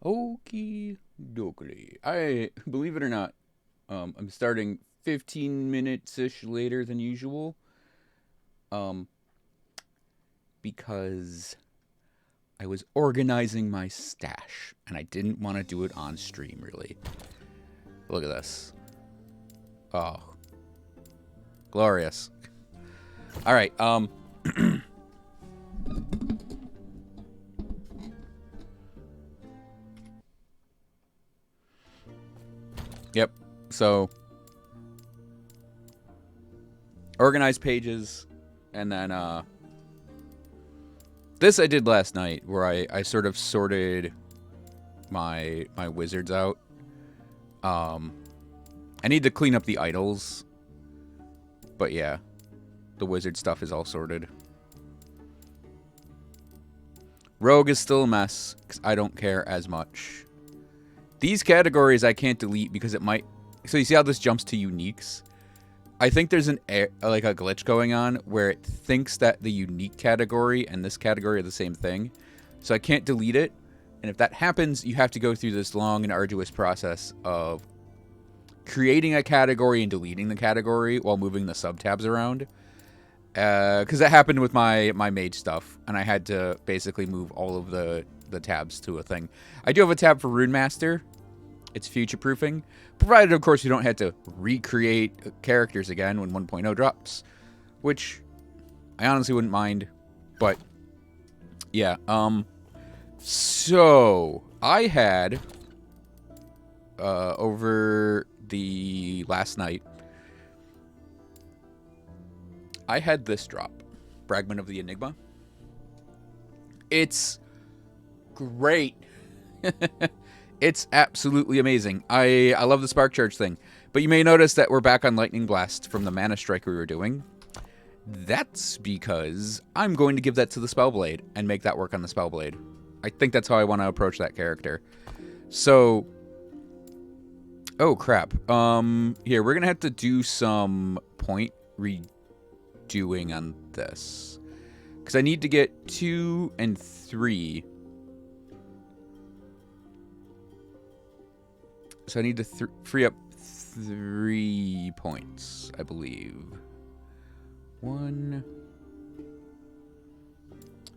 Okie dokie. I believe it or not, I'm starting 15 minutes ish later than usual. Um, because I was organizing my stash and I didn't want to do it on stream. Really, look at this. Oh, glorious. All right. Yep. So organize pages, and then this I did last night, where I sort of sorted my wizards out. I need to clean up the idols, but yeah, the wizard stuff is all sorted. Rogue is still a mess because I don't care as much. These categories I can't delete because it might. So you see how this jumps to uniques? I think there's like a glitch going on where it thinks that the unique category and this category are the same thing. So I can't delete it. And if that happens, you have to go through this long and arduous process of creating a category and deleting the category while moving the subtabs around. Because that happened with my mage stuff, and I had to basically move all of the tabs to a thing. I do have a tab for Rune Master. It's future-proofing, provided, of course, you don't have to recreate characters again when 1.0 drops, which I honestly wouldn't mind, but yeah. So I had over the last night, I had this drop, Fragment of the Enigma. It's great. It's absolutely amazing. I love the Spark Charge thing. But you may notice that we're back on Lightning Blast from the Mana Strike we were doing. That's because I'm going to give that to the Spellblade and make that work on the Spellblade. I think that's how I want to approach that character. So, oh crap. Here, we're going to have to do some point redoing on this. Because I need to get 2 and 3. So I need to free up 3 points, I believe. 1,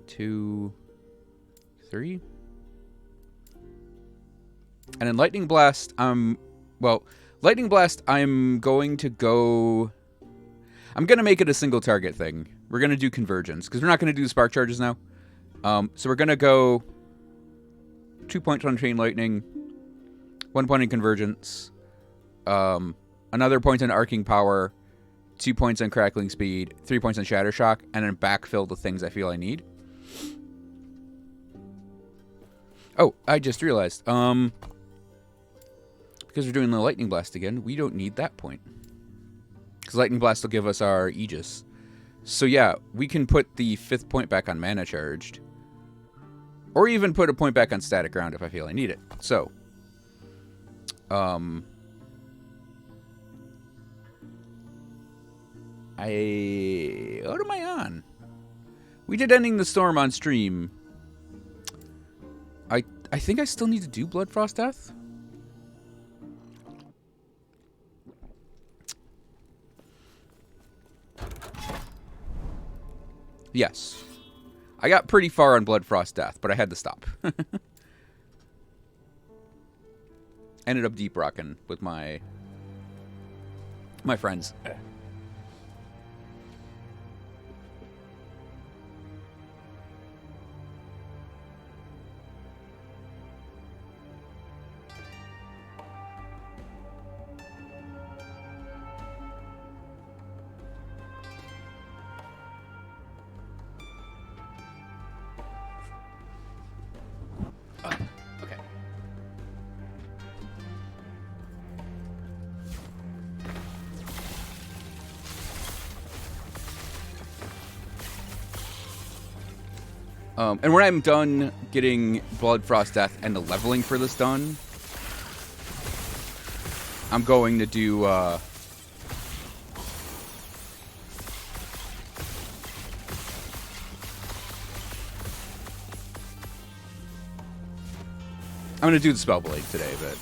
2, 3. And in Lightning Blast, Lightning Blast, I'm going to make it a single target thing. We're going to do convergence, because we're not going to do the spark charges now. So we're going to go 2 points on Chain Lightning, 1 point in convergence, another point in arcing power, 2 points on crackling speed, 3 points on shatter shock, and then backfill the things I feel I need. Oh, I just realized, because we're doing the Lightning Blast again, we don't need that point. Because Lightning Blast will give us our Aegis. So yeah, we can put the 5th point back on Mana Charged. Or even put a point back on Static Ground if I feel I need it. So, what am I on? We did Ending the Storm on stream. I think I still need to do Blood Frost Death. Yes. I got pretty far on Blood Frost Death, but I had to stop. Ended up deep rocking with my friends. Okay. And when I'm done getting Blood Frost Death and the leveling for this done, I'm going to do I'm gonna do the Spellblade today, but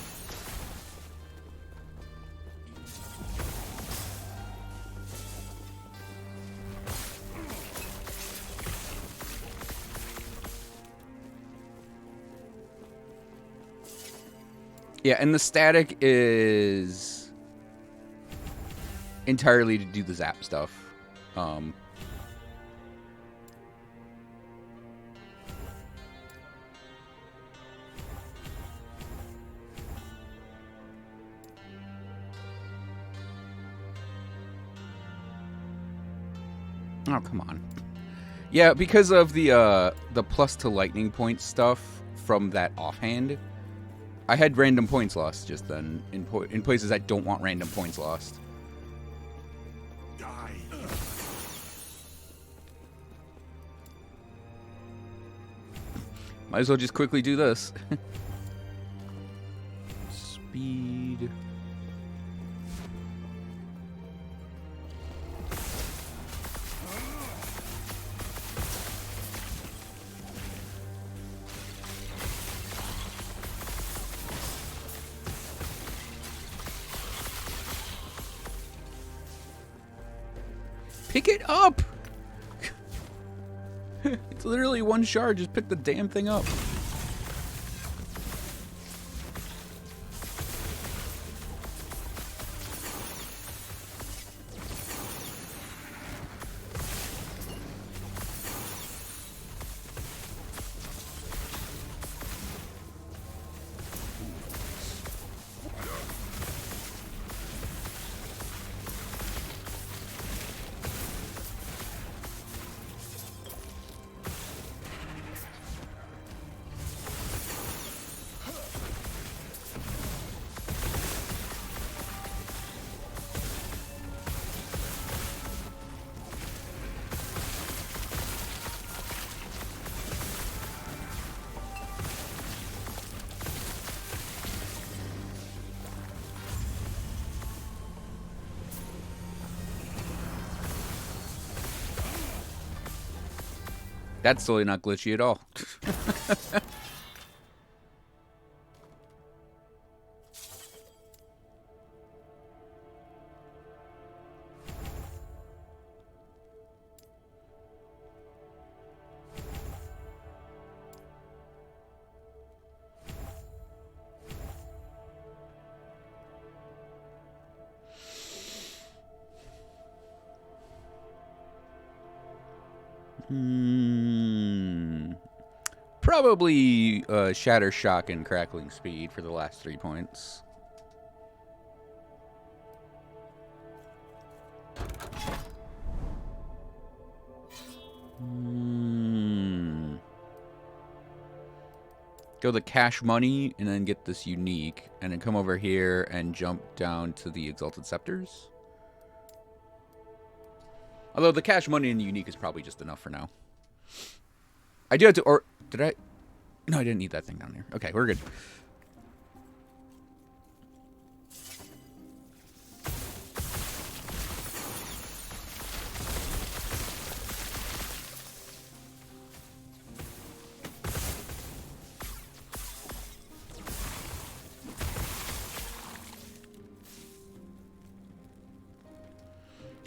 yeah, and the static is entirely to do the zap stuff. Oh, come on. Yeah, because of the plus to lightning point stuff from that offhand, I had random points lost just then in places I don't want random points lost. Die. Might as well just quickly do this. Speed. Pick it up! It's literally one shard. Just pick the damn thing up. That's totally not glitchy at all. Probably Shatter Shock and Crackling Speed for the last 3 points. Go the Cash Money and then get this Unique, and then come over here and jump down to the Exalted Scepters. Although the Cash Money and the Unique is probably just enough for now. I do have to, or did I? No, I didn't need that thing down there. Okay, we're good.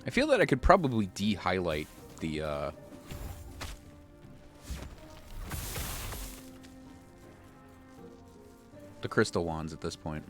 I feel that I could probably de-highlight the crystal wands at this point.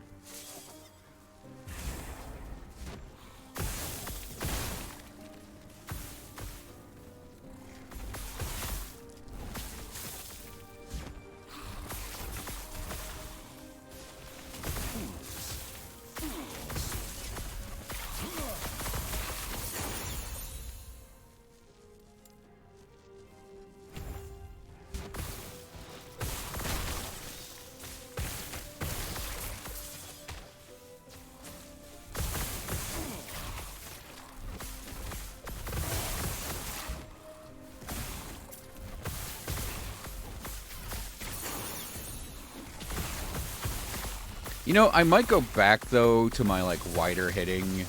You know, I might go back, though, to my, like, wider hitting.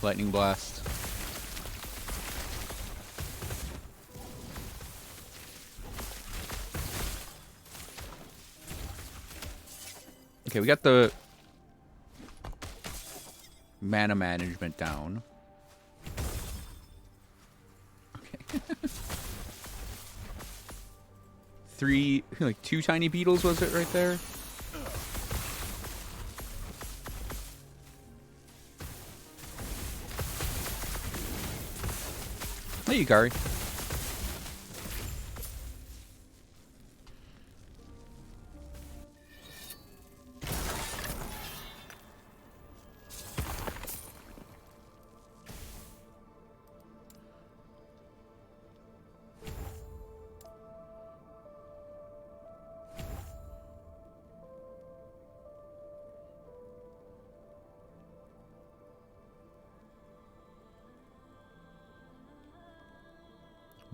Lightning Blast. Okay, we got the mana management down. Okay. Two tiny beetles, was it right there? Hey, Yukari.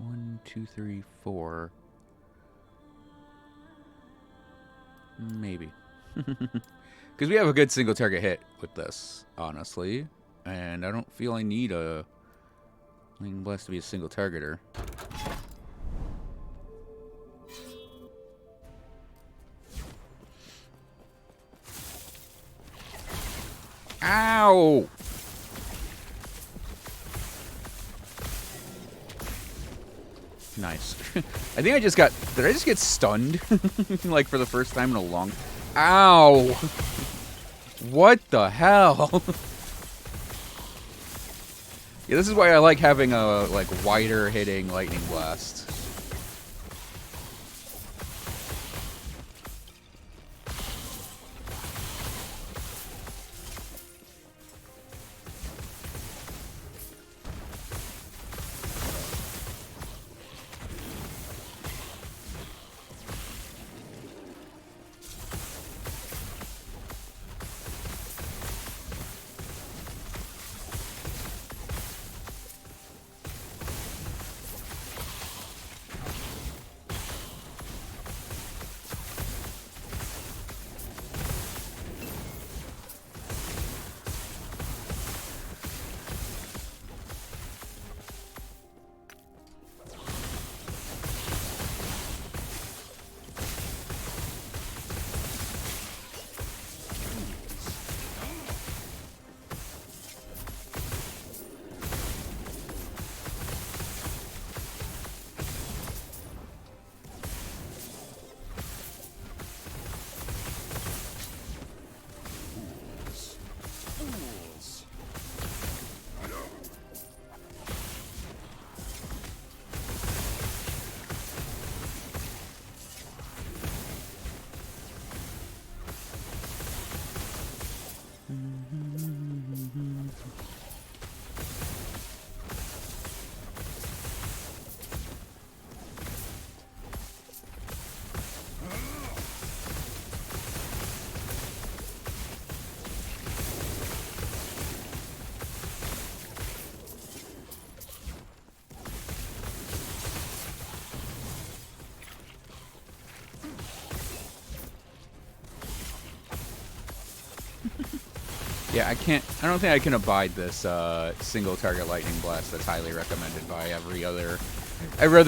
One, two, three, four. Maybe. Because we have a good single target hit with this, honestly. And I don't feel I need a Lightning Blast to be a single targeter. Ow! Nice. I think I just got... Did I just get stunned? Like, for the first time in a long... Ow! What the hell? Yeah, this is why I like having a, like, wider hitting Lightning Blast. Yeah, I don't think I can abide this single target Lightning Blast that's highly recommended by every other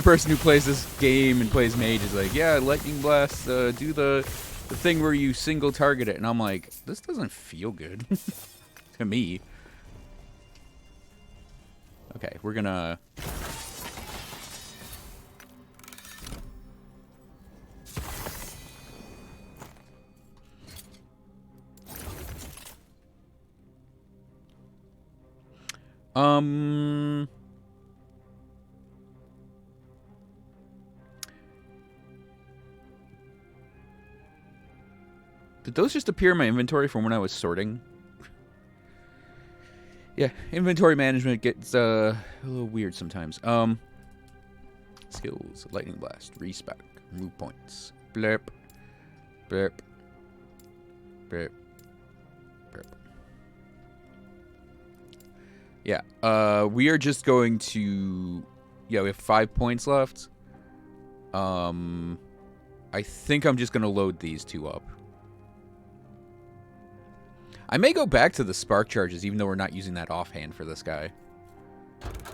person who plays this game and plays Mage is like, yeah, Lightning Blast, do the thing where you single target it. And I'm like, this doesn't feel good to me. Okay, we're gonna... Did those just appear in my inventory from when I was sorting? Yeah, inventory management gets a little weird sometimes. Skills, Lightning Blast, respec, move points, blurp, blurp, blurp, blurp. Yeah, we are just going to... Yeah, we have 5 points left. I think I'm just going to load these two up. I may go back to the spark charges, even though we're not using that offhand for this guy.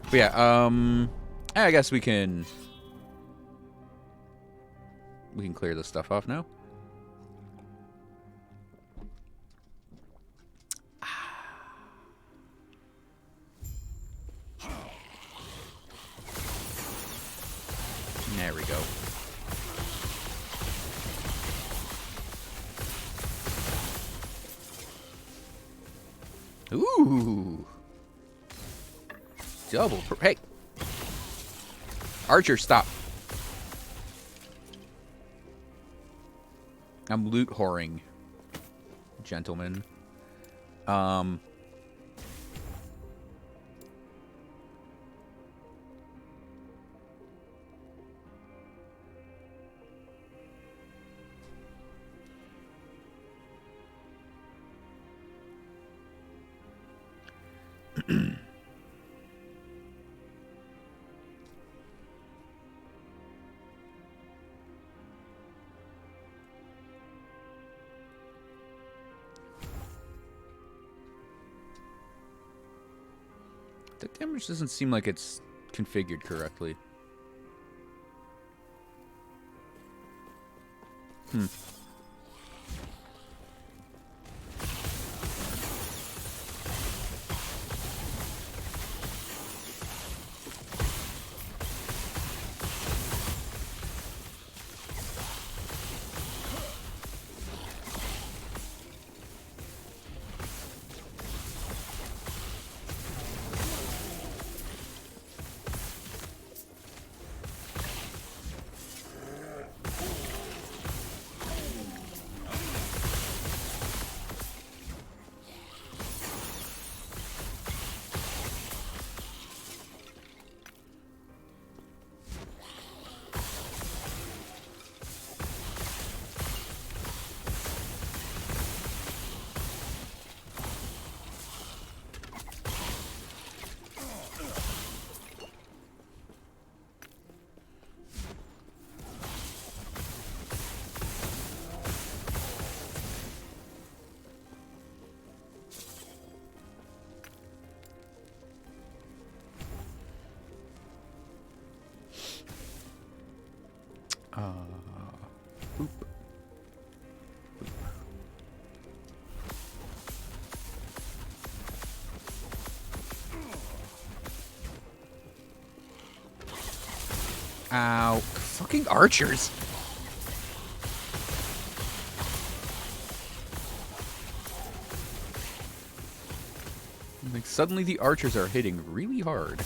But yeah, I guess we can clear this stuff off now. There we go. Ooh. Double. Hey. Archer, stop. I'm loot whoring, gentlemen. The damage doesn't seem like it's configured correctly. Boop. Ow. Fucking archers. Like, suddenly the archers are hitting really hard.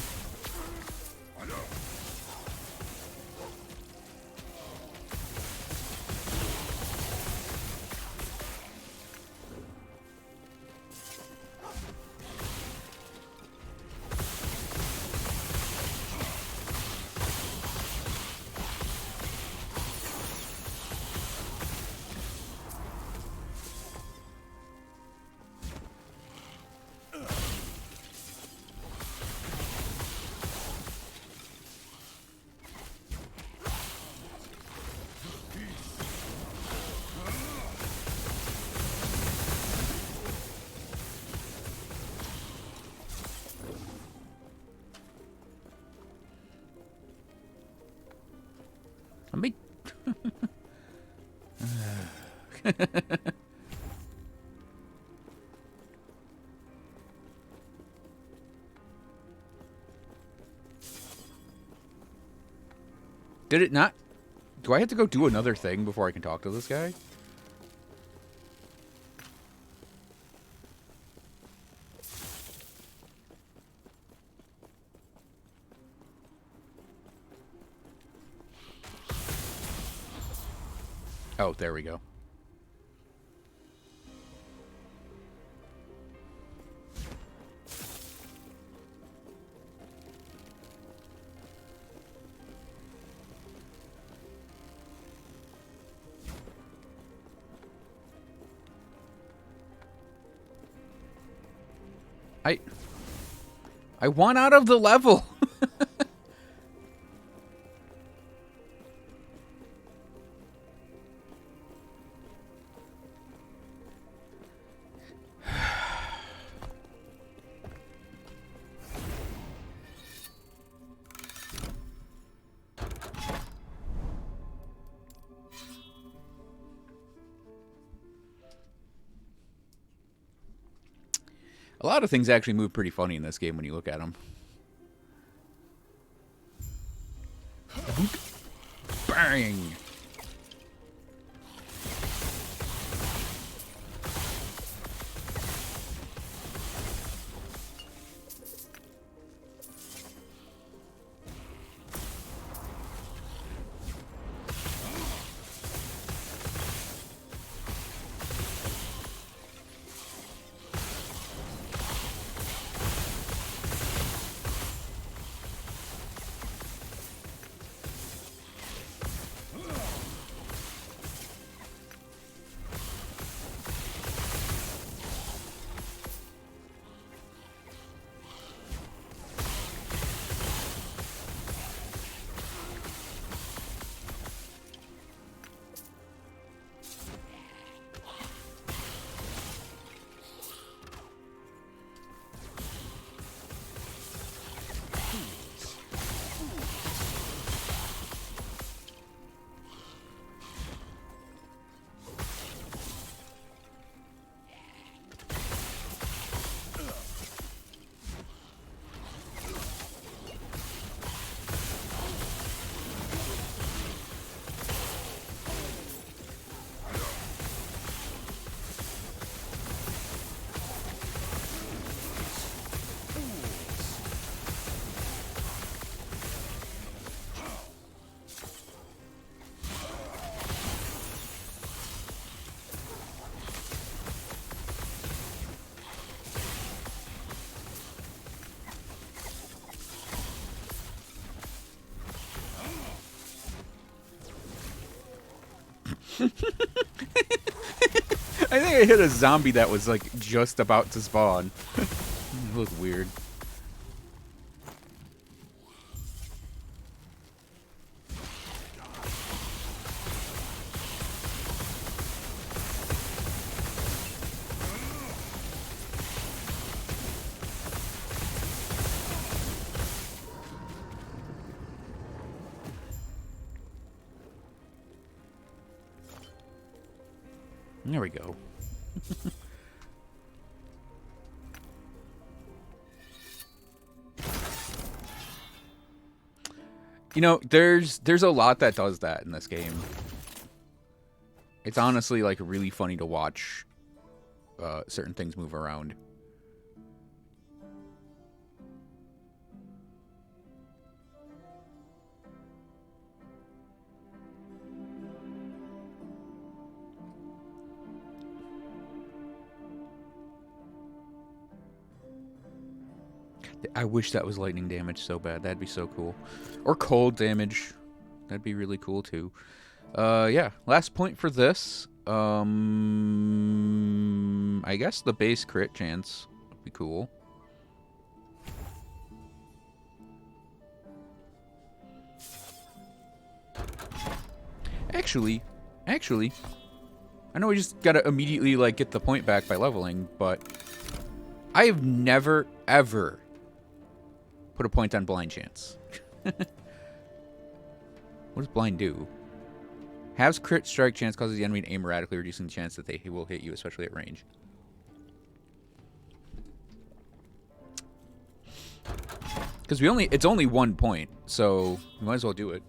Let me... Did it not? Do I have to go do another thing before I can talk to this guy? Oh, there we go. I want out of the level. A lot of things actually move pretty funny in this game when you look at them. Bang! I think I hit a zombie that was like just about to spawn. It looked weird. There we go. You know, there's a lot that does that in this game. It's honestly like really funny to watch certain things move around. I wish that was lightning damage so bad. That'd be so cool. Or cold damage. That'd be really cool too. Yeah. Last point for this. I guess the base crit chance would be cool. Actually, I know we just gotta immediately like get the point back by leveling, but I have never ever put a point on blind chance. What does blind do? Halves crit strike chance, causes the enemy to aim erratically, reducing the chance that they will hit you, especially at range. Because it's only 1 point, so we might as well do it.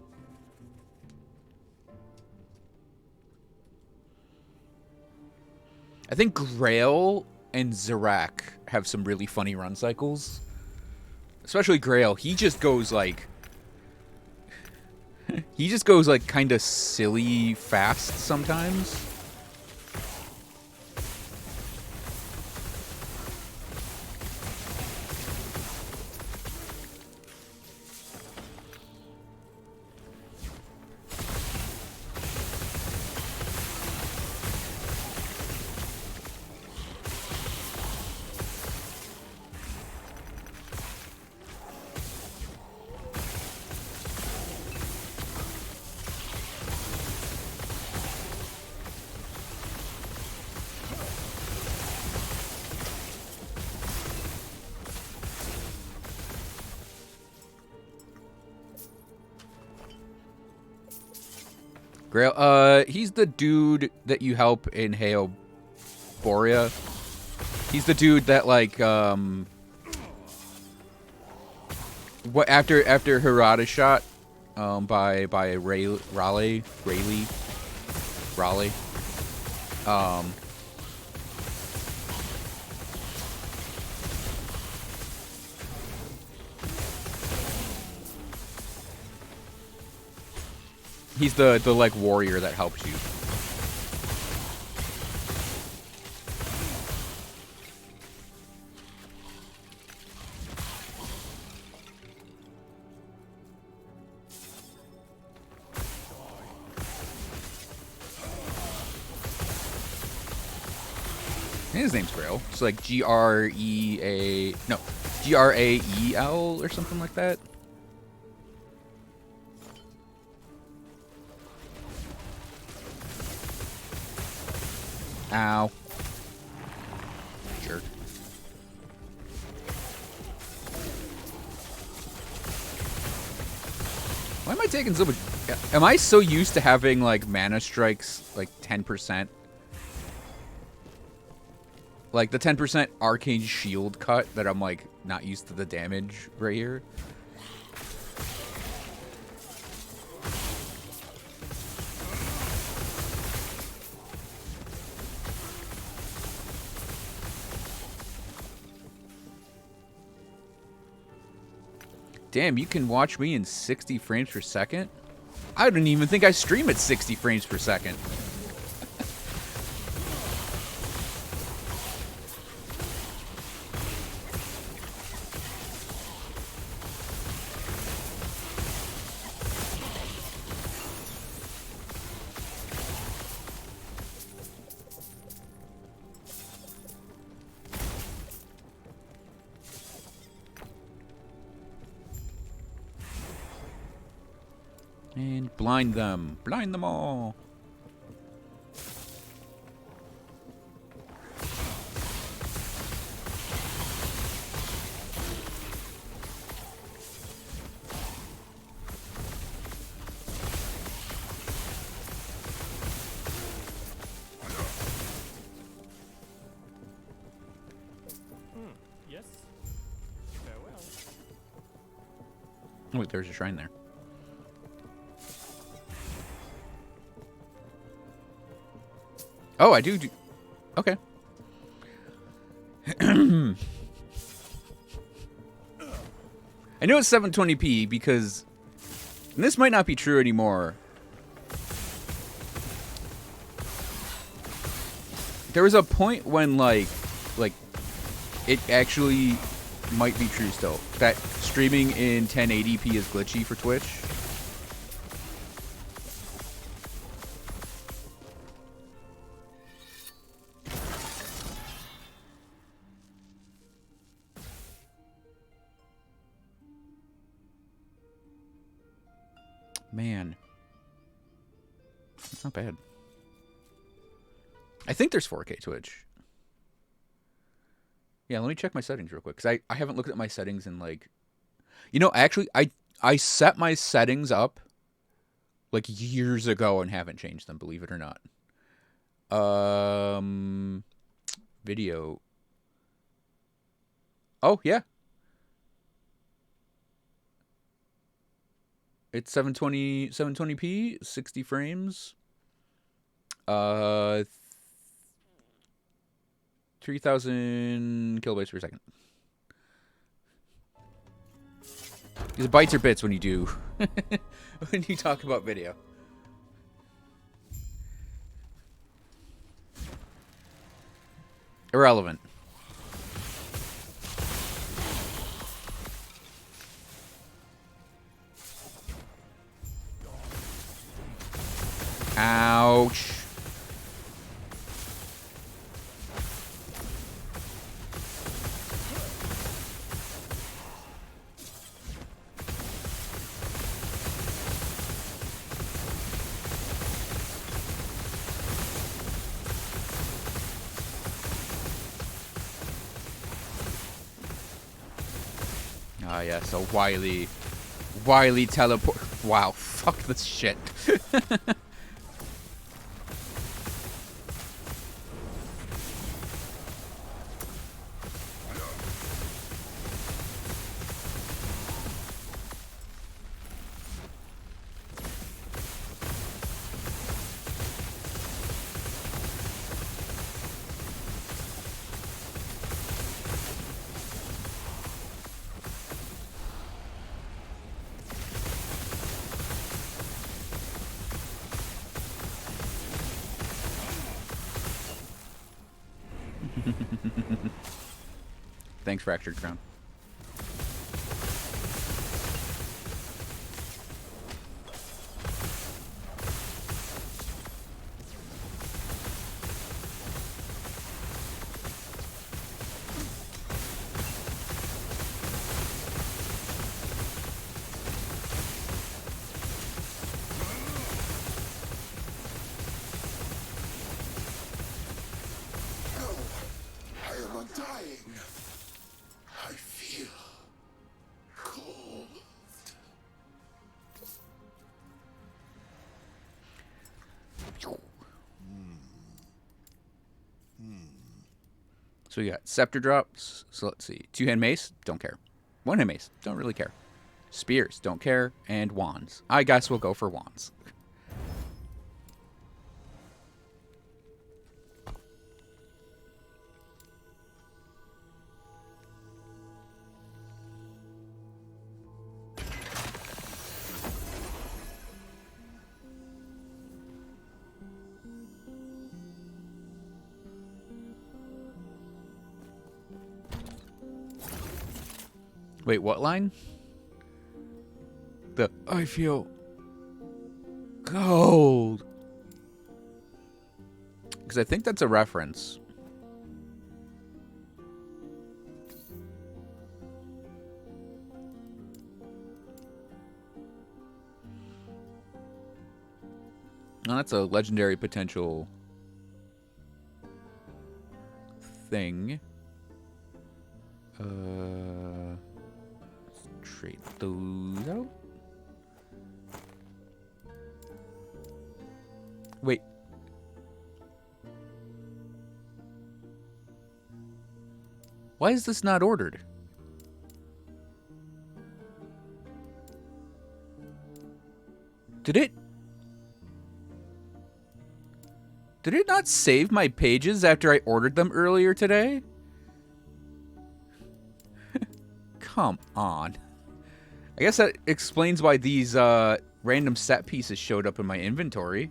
I think Grail and Zarak have some really funny run cycles. Especially Grail, he just goes like kind of silly fast sometimes. Grail, he's the dude that you help in Borea. He's the dude that like what after Harada shot, by Raleigh. Um, he's the like warrior that helps you. His name's Grail. It's like Grael or something like that. Ow. Jerk. Why am I taking so much? Am I so used to having like mana strikes like 10%? Like the 10% arcane shield cut that I'm like not used to the damage right here. Damn, you can watch me in 60 frames per second? I don't even think I stream at 60 frames per second. And blind them. Blind them all. Yes. Farewell. Oh, wait, there's a shrine there. Oh, I do. Okay. I know it's 720p because and this might not be true anymore. There was a point when like it actually might be true still that streaming in 1080p is glitchy for Twitch. Man, that's not bad. I think there's 4K Twitch. Yeah, let me check my settings real quick because I haven't looked at my settings in like, you know, actually I set my settings up like years ago and haven't changed them, believe it or not. Video. Oh yeah, it's 720p, 60 frames. 3,000 kilobytes per second. Because bytes are bits when you do when you talk about video. Irrelevant. Ouch. Ah, yeah, so Wily teleport. Wow, fuck this shit. Thanks, Fractured Crown. So we got Scepter drops. So let's see. 2-hand mace, don't care. 1-hand mace, don't really care. Spears, don't care. And wands. I guess we'll go for wands. Wait, what line? The I feel cold. Because I think that's a reference. Oh, that's a legendary potential thing. Trade those out. Wait. Why is this not ordered? Did it not save my pages after I ordered them earlier today? Come on. I guess that explains why these random set pieces showed up in my inventory.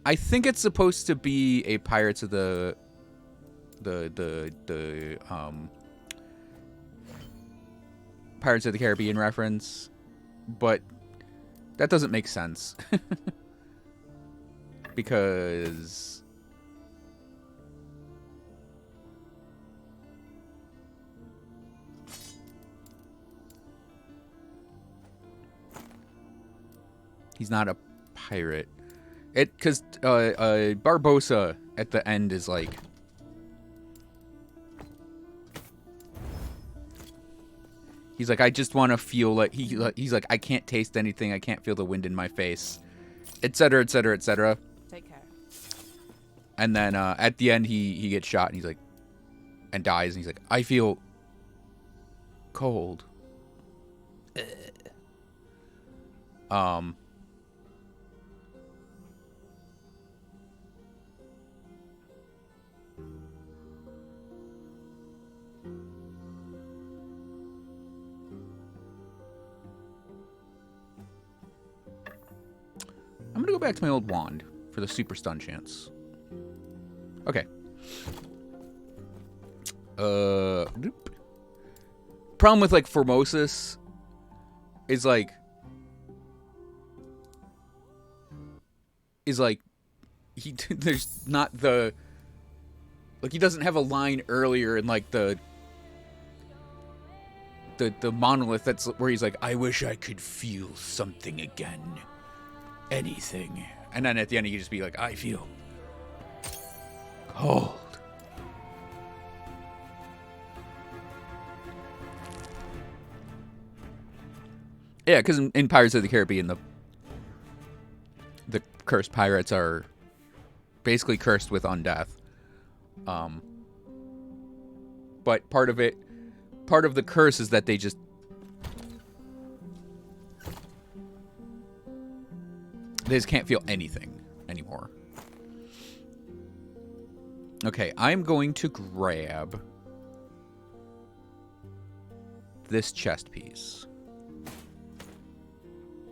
I think it's supposed to be a Pirates of the Pirates of the Caribbean reference, but that doesn't make sense. Because he's not a pirate. Because Barbossa at the end is like, he's like, I just want to feel like he's like, I can't taste anything, I can't feel the wind in my face, etc., etc., etc. Take care. And then at the end he gets shot and he's like, and dies, and he's like, I feel cold. I'm gonna go back to my old wand for the super stun chance. Okay. Doop. Problem with like Formosus is like he there's not the like he doesn't have a line earlier in like the monolith that's where he's like, I wish I could feel something again. Anything. And then at the end you just be like, I feel cold. Yeah, because in Pirates of the Caribbean, the cursed pirates are basically cursed with undeath. But part of the curse is that they just can't feel anything anymore. Okay, I'm going to grab this chest piece.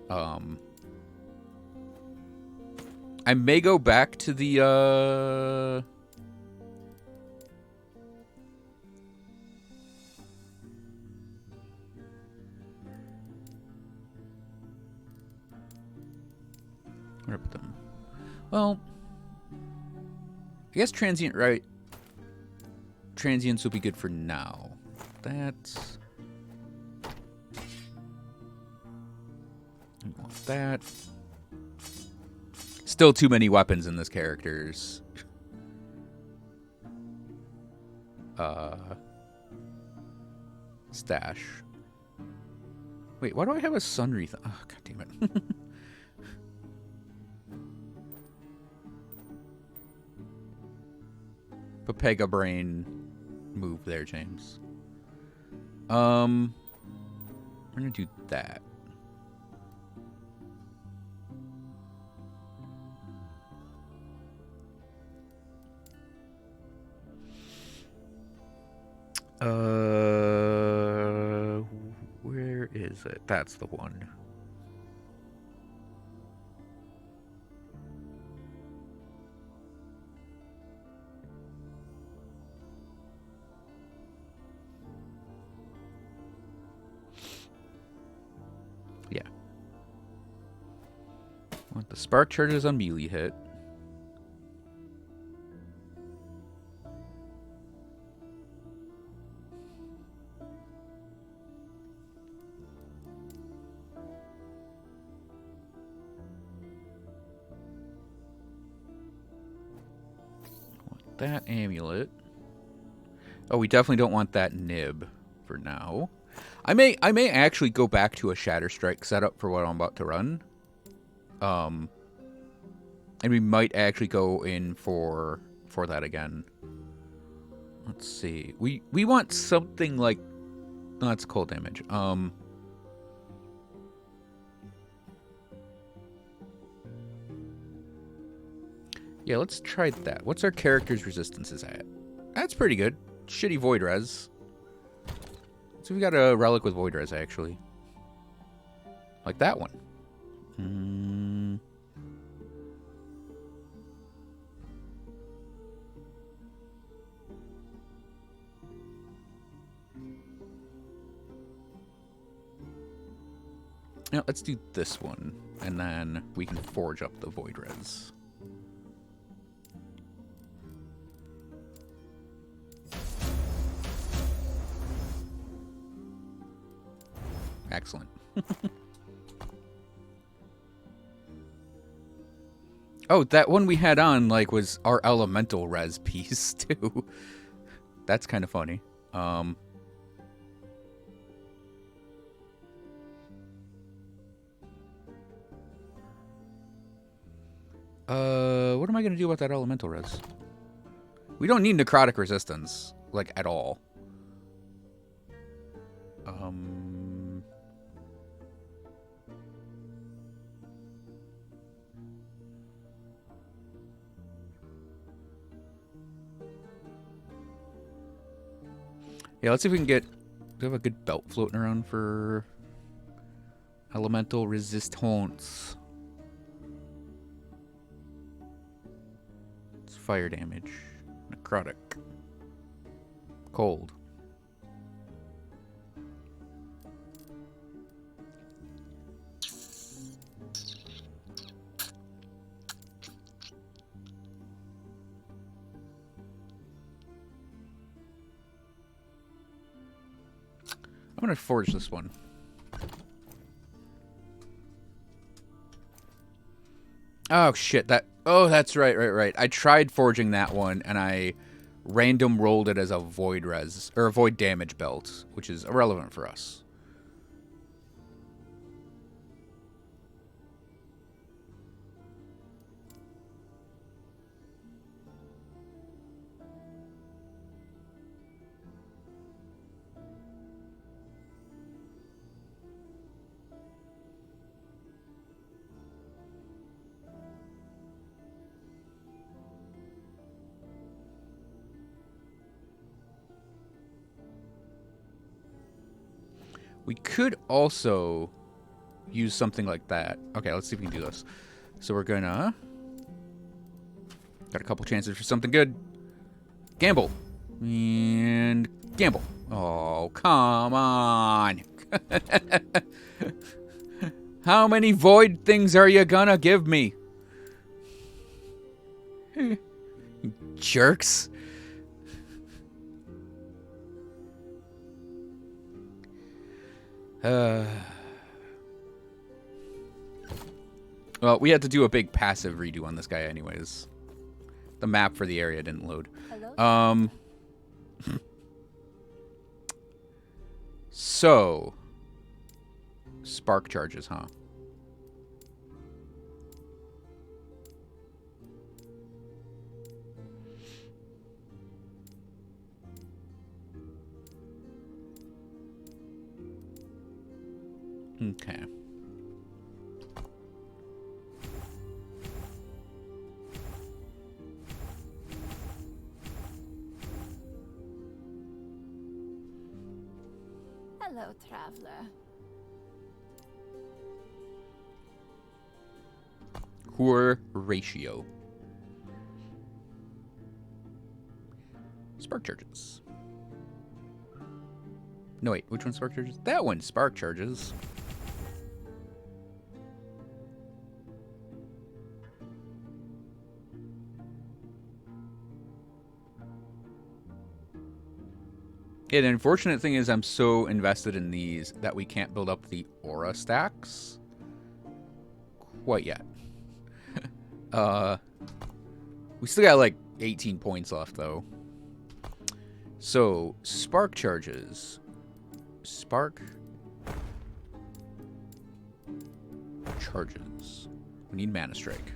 I may go back to the where did I put them? Well, I guess transients will be good for now. That's... I want that. Still too many weapons in this character's stash. Wait, why do I have a sun wreath? Oh, god damn it. Papega brain move there, James. We're gonna do that. Where is it? That's the one. Yeah. Want the spark charges on melee hit. That amulet. Oh, we definitely don't want that nib for now. I may actually go back to a Shatter Strike setup for what I'm about to run. And we might actually go in for that again. Let's see. We want something like... No, that's cold damage. Yeah, let's try that. What's our character's resistances at? That's pretty good. Shitty Void Res. So we got a relic with Void Res, actually. Like that one. Yeah, let's do this one. And then we can forge up the Void Res. Excellent. Oh, that one we had on, like, was our elemental res piece, too. That's kind of funny. What am I going to do about that elemental res? We don't need necrotic resistance, like, at all. Yeah, let's see if we can get... Do we have a good belt floating around for elemental resistance? It's fire damage. Necrotic. Cold. I'm gonna forge this one. Oh shit, that's right. I tried forging that one and I random rolled it as a void res or a void damage belt, which is irrelevant for us. We could also use something like that. Okay, let's see if we can do this. So we're gonna... Got a couple chances for something good. Gamble. And gamble. Oh, come on. How many void things are you gonna give me? Jerks. Well, we had to do a big passive redo on this guy anyways. The map for the area didn't load. Hello? So, spark charges, huh? Okay. Hello, traveler. Poor ratio. Spark charges. No, wait. Which one's spark charges? That one's spark charges. Yeah, the unfortunate thing is I'm so invested in these that we can't build up the aura stacks quite yet. We still got like 18 points left though. So, spark charges. Spark charges. We need Mana Strike.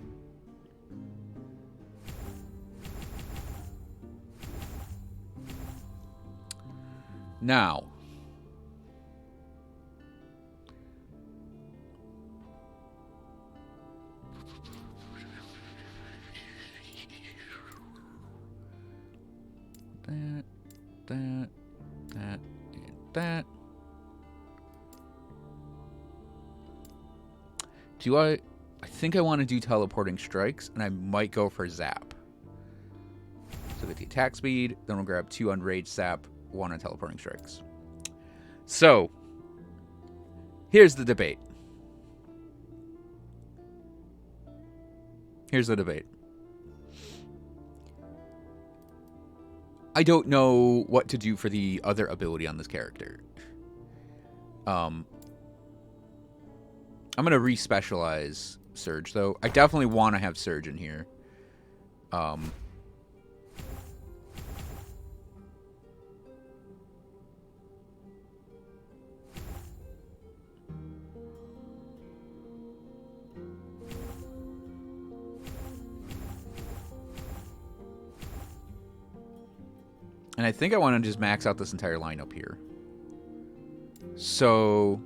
Now, that, and that. I think I want to do teleporting strikes, and I might go for zap. So get the attack speed, then we'll grab 2 on rage zap, 1 on teleporting strikes. So, here's the debate. I don't know what to do for the other ability on this character. I'm going to re-specialize Surge, though. I definitely want to have Surge in here. And I think I want to just max out this entire lineup here. So...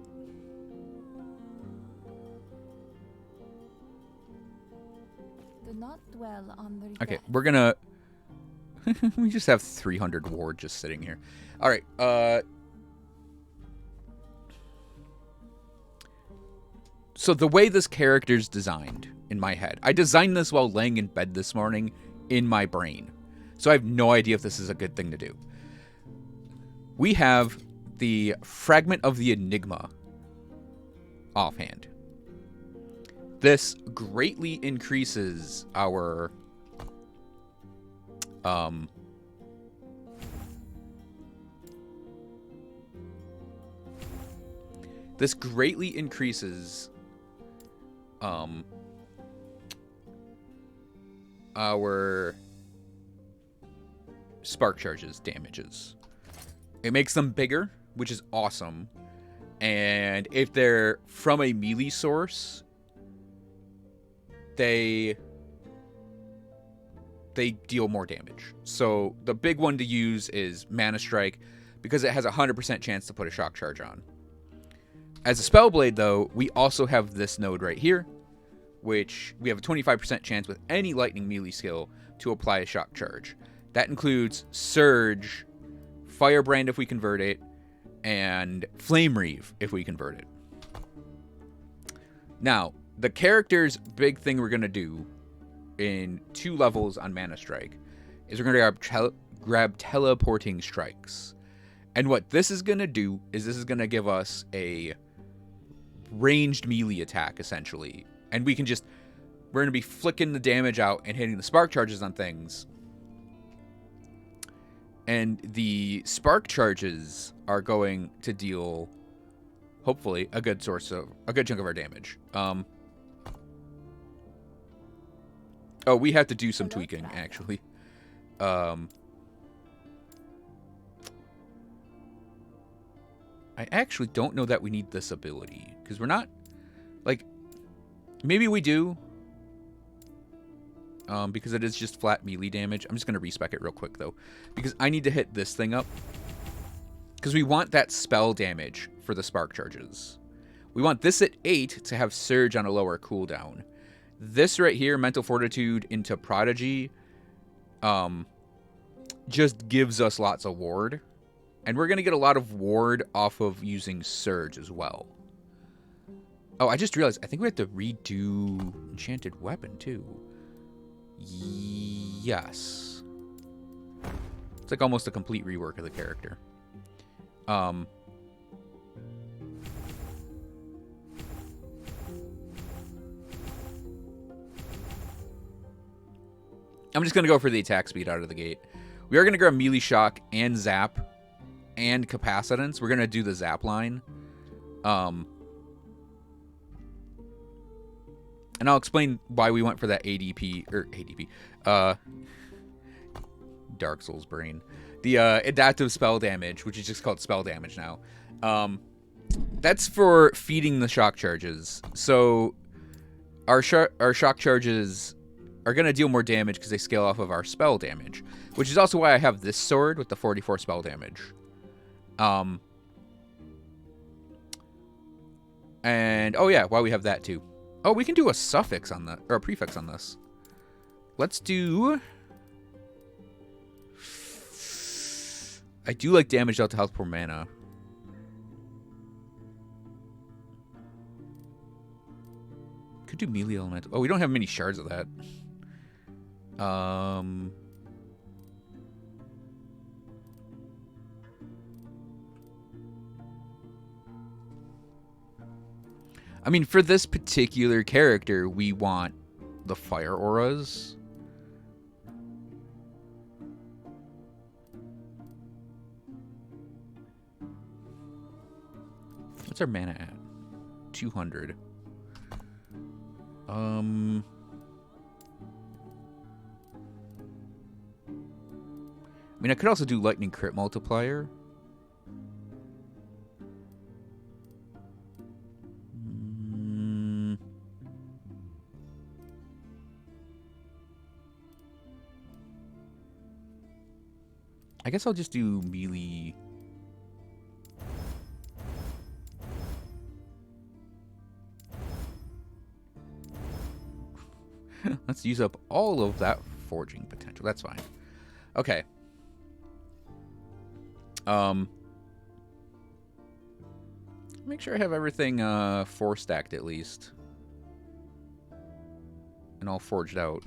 Do not dwell on the regret. Okay, we're gonna... we just have 300 ward just sitting here. Alright, so the way this character's designed in my head... I designed this while laying in bed this morning in my brain. So I have no idea if this is a good thing to do. We have the Fragment of the Enigma offhand. This greatly increases our our spark charges damages. It makes them bigger, which is awesome. And if they're from a melee source, they deal more damage. So the big one to use is Mana Strike, because it has a 100% chance to put a shock charge on. As a Spellblade, though, we also have this node right here, which we have a 25% chance with any lightning melee skill to apply a shock charge. That includes Surge, Firebrand if we convert it, and Flame Reave if we convert it. Now, the character's big thing we're going to do in 2 levels on Mana Strike is we're going to grab teleporting strikes. And what this is going to do is this is going to give us a ranged melee attack, essentially. And we can just... We're going to be flicking the damage out and hitting the spark charges on things. And the spark charges are going to deal, hopefully, a good chunk of our damage. Oh, we have to do some tweaking, actually. I actually don't know that we need this ability. Because we're not... Like, maybe we do. Because it is just flat melee damage. I'm just going to respec it real quick, though. Because I need to hit this thing up. Because we want that spell damage for the spark charges. We want this at 8 to have Surge on a lower cooldown. This right here, Mental Fortitude into Prodigy, just gives us lots of ward. And we're going to get a lot of ward off of using Surge as well. Oh, I just realized, I think we have to redo Enchanted Weapon, too. Yes. It's like almost a complete rework of the character. I'm just going to go for the attack speed out of the gate. We are going to grab Melee Shock and Zap and Capacitance. We're going to do the Zap line. And I'll explain why we went for that Dark Souls brain. The adaptive spell damage, which is just called spell damage now. That's for feeding the shock charges. So our shock charges are going to deal more damage because they scale off of our spell damage, which is also why I have this sword with the 44 spell damage. And, oh yeah, why we have that too. Oh, we can do a suffix on that, or a prefix on this. Let's do... I do like damage out to health per mana. Could do melee elemental. Oh, we don't have many shards of that. I mean, for this particular character, we want the fire auras. What's our mana at? 200. I mean, I could also do lightning crit multiplier. I guess I'll just do melee. Let's use up all of that forging potential. That's fine. Okay. Make sure I have everything 4-stacked at least. And all forged out.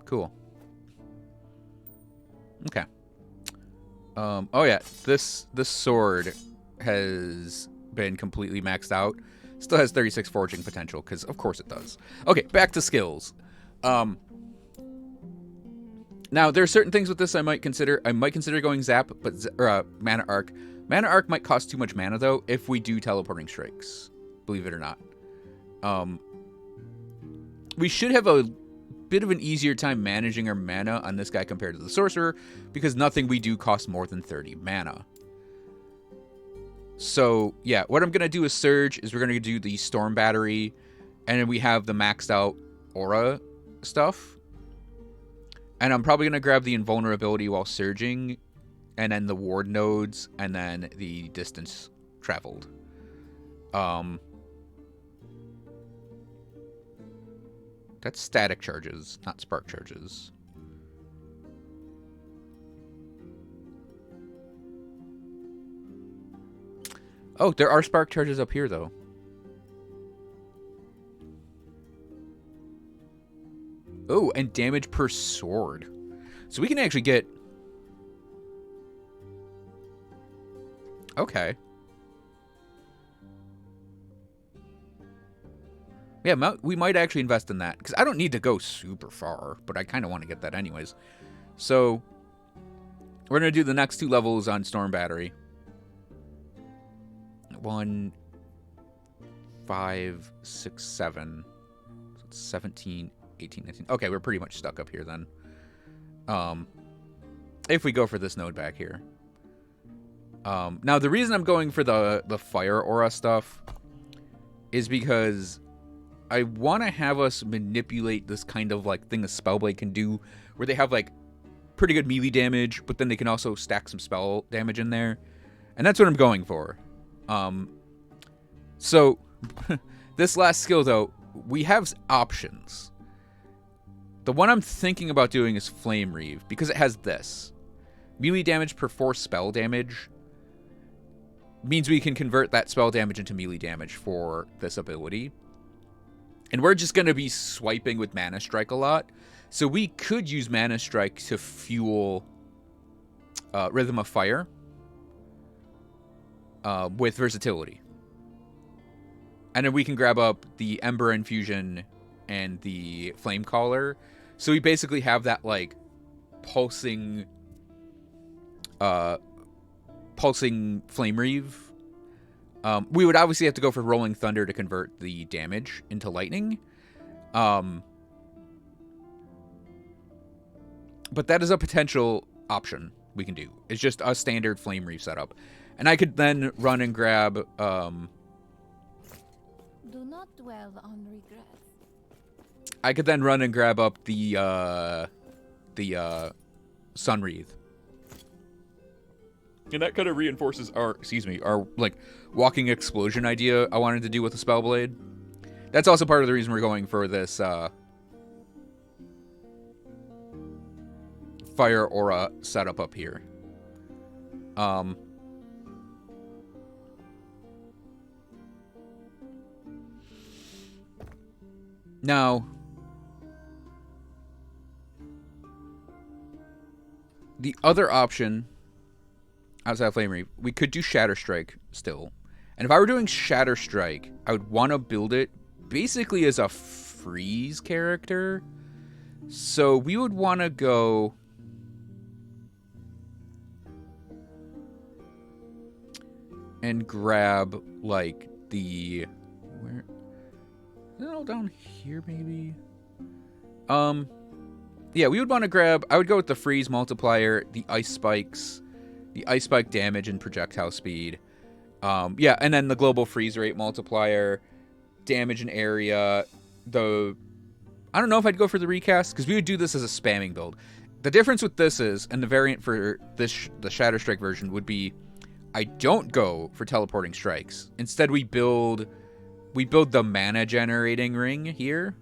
Cool. Okay. Oh yeah, this sword has been completely maxed out. Still has 36 forging potential, because of course it does. Okay, back to skills. Now there are certain things with this I might consider. I might consider going Zap, but Mana Arc. Mana Arc might cost too much mana though if we do teleporting strikes. Believe it or not. We should have a bit of an easier time managing our mana on this guy compared to the Sorcerer, because nothing we do costs more than 30 mana. So, yeah, what I'm going to do is Surge, is we're going to do the Storm Battery, and then we have the maxed out Aura stuff. And I'm probably going to grab the Invulnerability while Surging, and then the Ward Nodes, and then the Distance Traveled. That's static charges, not spark charges. Oh, there are spark charges up here, though. Oh, and damage per sword. So we can actually get... Okay. Yeah, we might actually invest in that. Because I don't need to go super far, but I kind of want to get that anyways. So, we're going to do the next 2 levels on Storm Battery. 1, 5, 6, 7. So it's 17, 18, 19. Okay, we're pretty much stuck up here then. If we go for this node back here. Now, the reason I'm going for the fire aura stuff is because I want to have us manipulate this kind of like thing a Spellblade can do, where they have like pretty good melee damage, but then they can also stack some spell damage in there. And that's what I'm going for. So this last skill though, we have options. The one I'm thinking about doing is Flame Reeve, because it has this. Melee damage per 4 spell damage means we can convert that spell damage into melee damage for this ability. And we're just going to be swiping with Mana Strike a lot. So we could use Mana Strike to fuel Rhythm of Fire with versatility. And then we can grab up the Ember Infusion and the Flame Caller. So we basically have that like pulsing Flame Reeve. We would obviously have to go for Rolling Thunder to convert the damage into lightning. But that is a potential option we can do. It's just a standard Flame Reeve setup. And I could then run and grab... Do not dwell on regrets. I could then run and grab up the Sun Wreath. And that kind of reinforces our like walking explosion idea I wanted to do with the Spellblade. That's also part of the reason we're going for this fire aura setup up here. Now, the other option outside of Flame Reeve, we could do Shatter Strike still. And if I were doing Shatter Strike, I would want to build it basically as a freeze character. So we would want to go... and grab, like, the... where... is it all down here, maybe? Yeah, we would want to grab... I would go with the freeze multiplier, the ice spikes... the ice spike damage and projectile speed. Yeah, and then the global freeze rate multiplier, damage and area. I don't know if I'd go for the recast, because we would do this as a spamming build. The difference with this is, and the variant for this, the Shatter Strike version, would be I don't go for teleporting strikes. Instead, we build the mana generating ring here,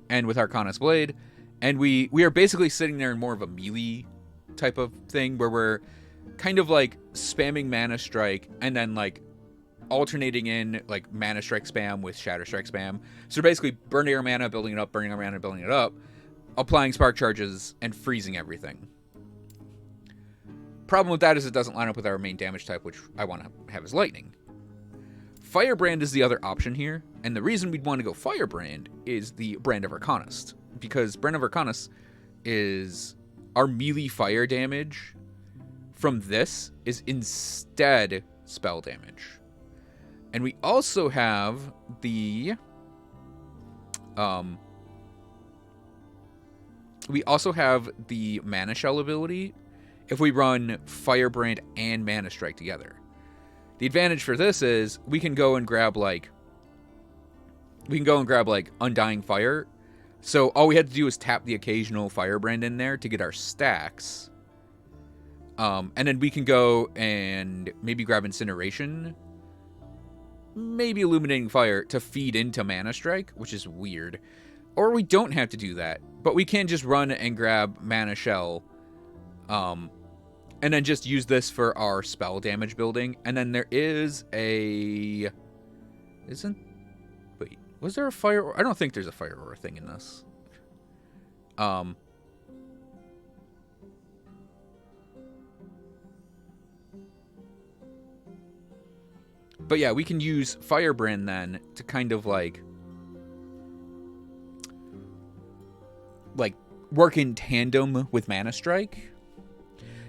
and with Arcana's Blade, and we are basically sitting there in more of a melee type of thing where we're kind of like spamming Mana Strike and then like alternating in like Mana Strike spam with Shatter Strike spam. So we're basically burning our mana, building it up, burning our mana, building it up, applying spark charges, and freezing everything. Problem with that is it doesn't line up with our main damage type, which I want to have as lightning. Firebrand is the other option here, and the reason we'd want to go Firebrand is the Brand of Arcanist, because Brand of Arcanist is our melee fire damage from this is instead spell damage. And we also have the Mana Shell ability if we run Firebrand and Mana Strike together. The advantage for this is we can go and grab like Undying Fire. So all we had to do is tap the occasional Firebrand in there to get our stacks. And then we can go and maybe grab Incineration, maybe Illuminating Fire to feed into Mana Strike, which is weird. Or we don't have to do that, but we can just run and grab Mana Shell, and then just use this for our spell damage building. And then there is a... Wait, was there a fire... I don't think there's a fire aura thing in this. But yeah, we can use Firebrand then to kind of like work in tandem with Mana Strike.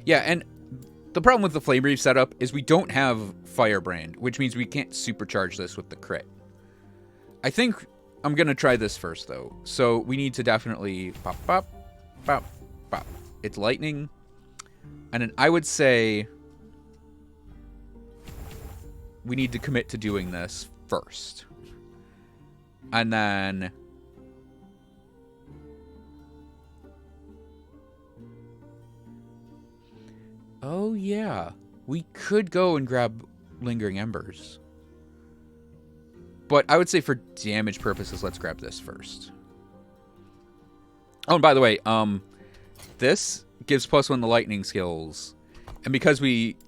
Yeah, and the problem with the Flame Reef setup is we don't have Firebrand, which means we can't supercharge this with the crit. I think I'm going to try this first, though. So we need to definitely pop, pop, pop, pop. It's lightning. And then I would say we need to commit to doing this first. And then... Oh, yeah. We could go and grab Lingering Embers. But I would say for damage purposes, let's grab this first. Oh, and by the way, this gives +1 the lightning skills. And because we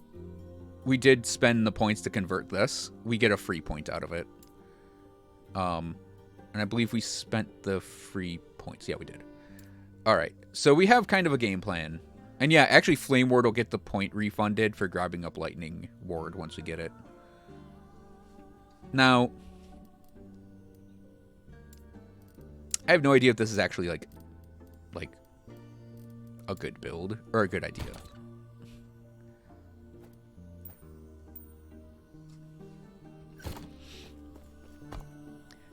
did spend the points to convert this, we get a free point out of it. And I believe we spent the free points. Yeah, we did. All right. So we have kind of a game plan. And yeah, actually Flame Ward will get the point refunded for grabbing up Lightning Ward once we get it. Now, I have no idea if this is actually like a good build or a good idea.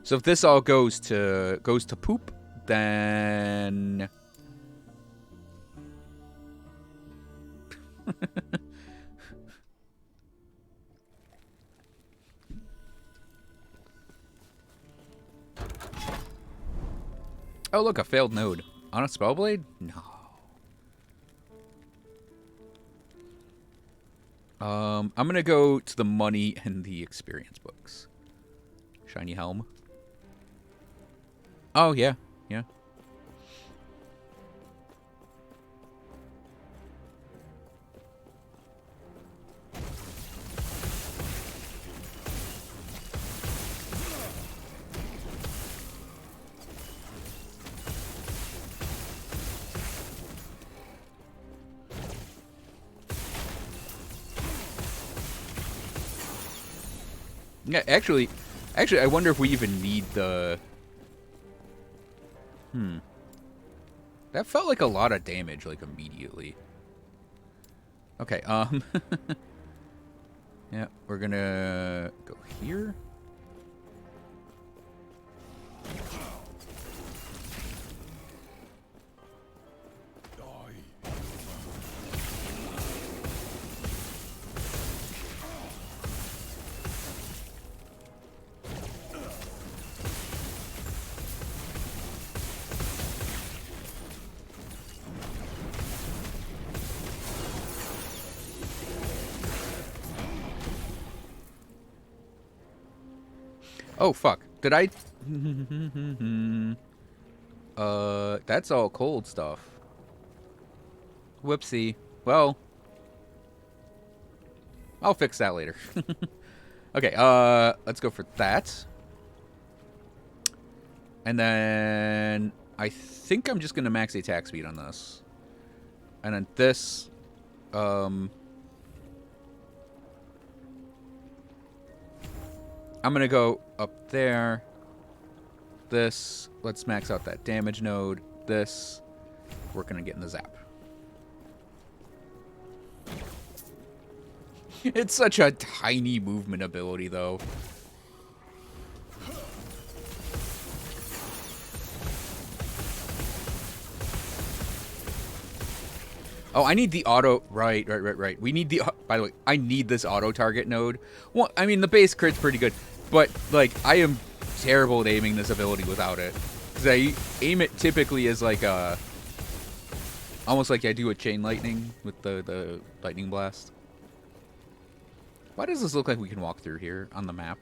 So if this all goes to poop, then oh, look, a failed node. On a Spellblade? No. I'm going to go to the money and the experience books. Shiny Helm. Oh, yeah. Yeah. Yeah, actually, I wonder if we even need the... That felt like a lot of damage, like, immediately. Okay, yeah, we're gonna go here. Oh, fuck. Did I... that's all cold stuff. Whoopsie. Well, I'll fix that later. Okay, let's go for that. And then I think I'm just going to max the attack speed on this. And then this, I'm going to go up there. This, let's max out that damage node. This, we're going to get in the zap. It's such a tiny movement ability, though. Oh, I need the auto... Right. We need the... By the way, I need this auto-target node. Well, I mean, the base crit's pretty good. But, like, I am terrible at aiming this ability without it. Because I aim it typically as, like, a... Almost like I do a Chain Lightning with the Lightning Blast. Why does this look like we can walk through here on the map?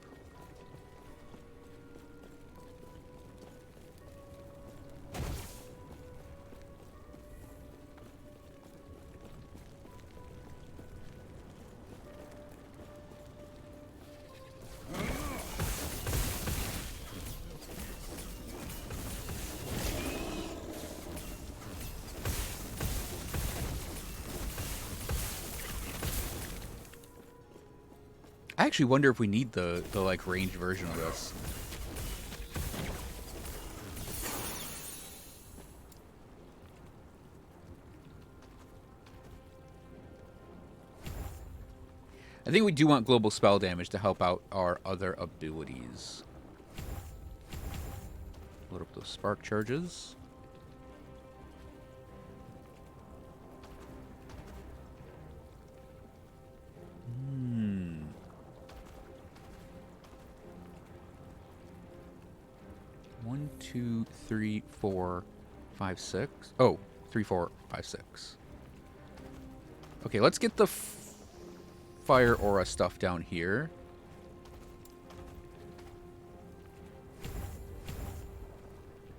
I actually wonder if we need the like ranged version of this. I think we do want global spell damage to help out our other abilities. Load up those spark charges. Hmm. 1, 2, 3, 4, 5, 6. Oh, 3, 4, 5, 6. Okay, let's get the fire aura stuff down here.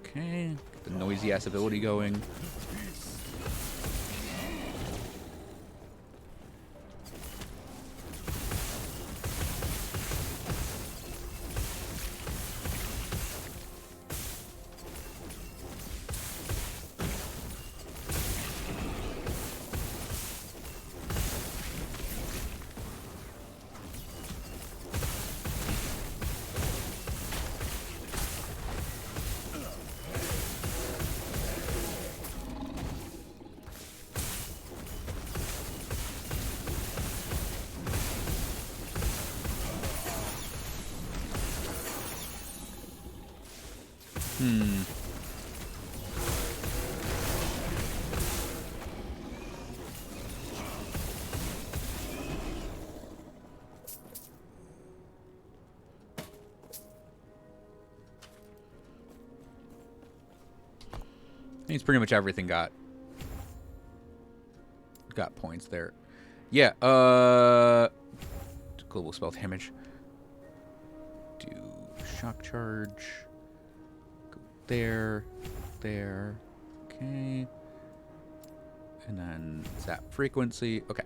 Okay, get the noisy ass ability going. Hmm. I think it's pretty much everything got points there. Yeah, global spell damage. Do shock charge. Go there, there. Okay. And then zap frequency. Okay.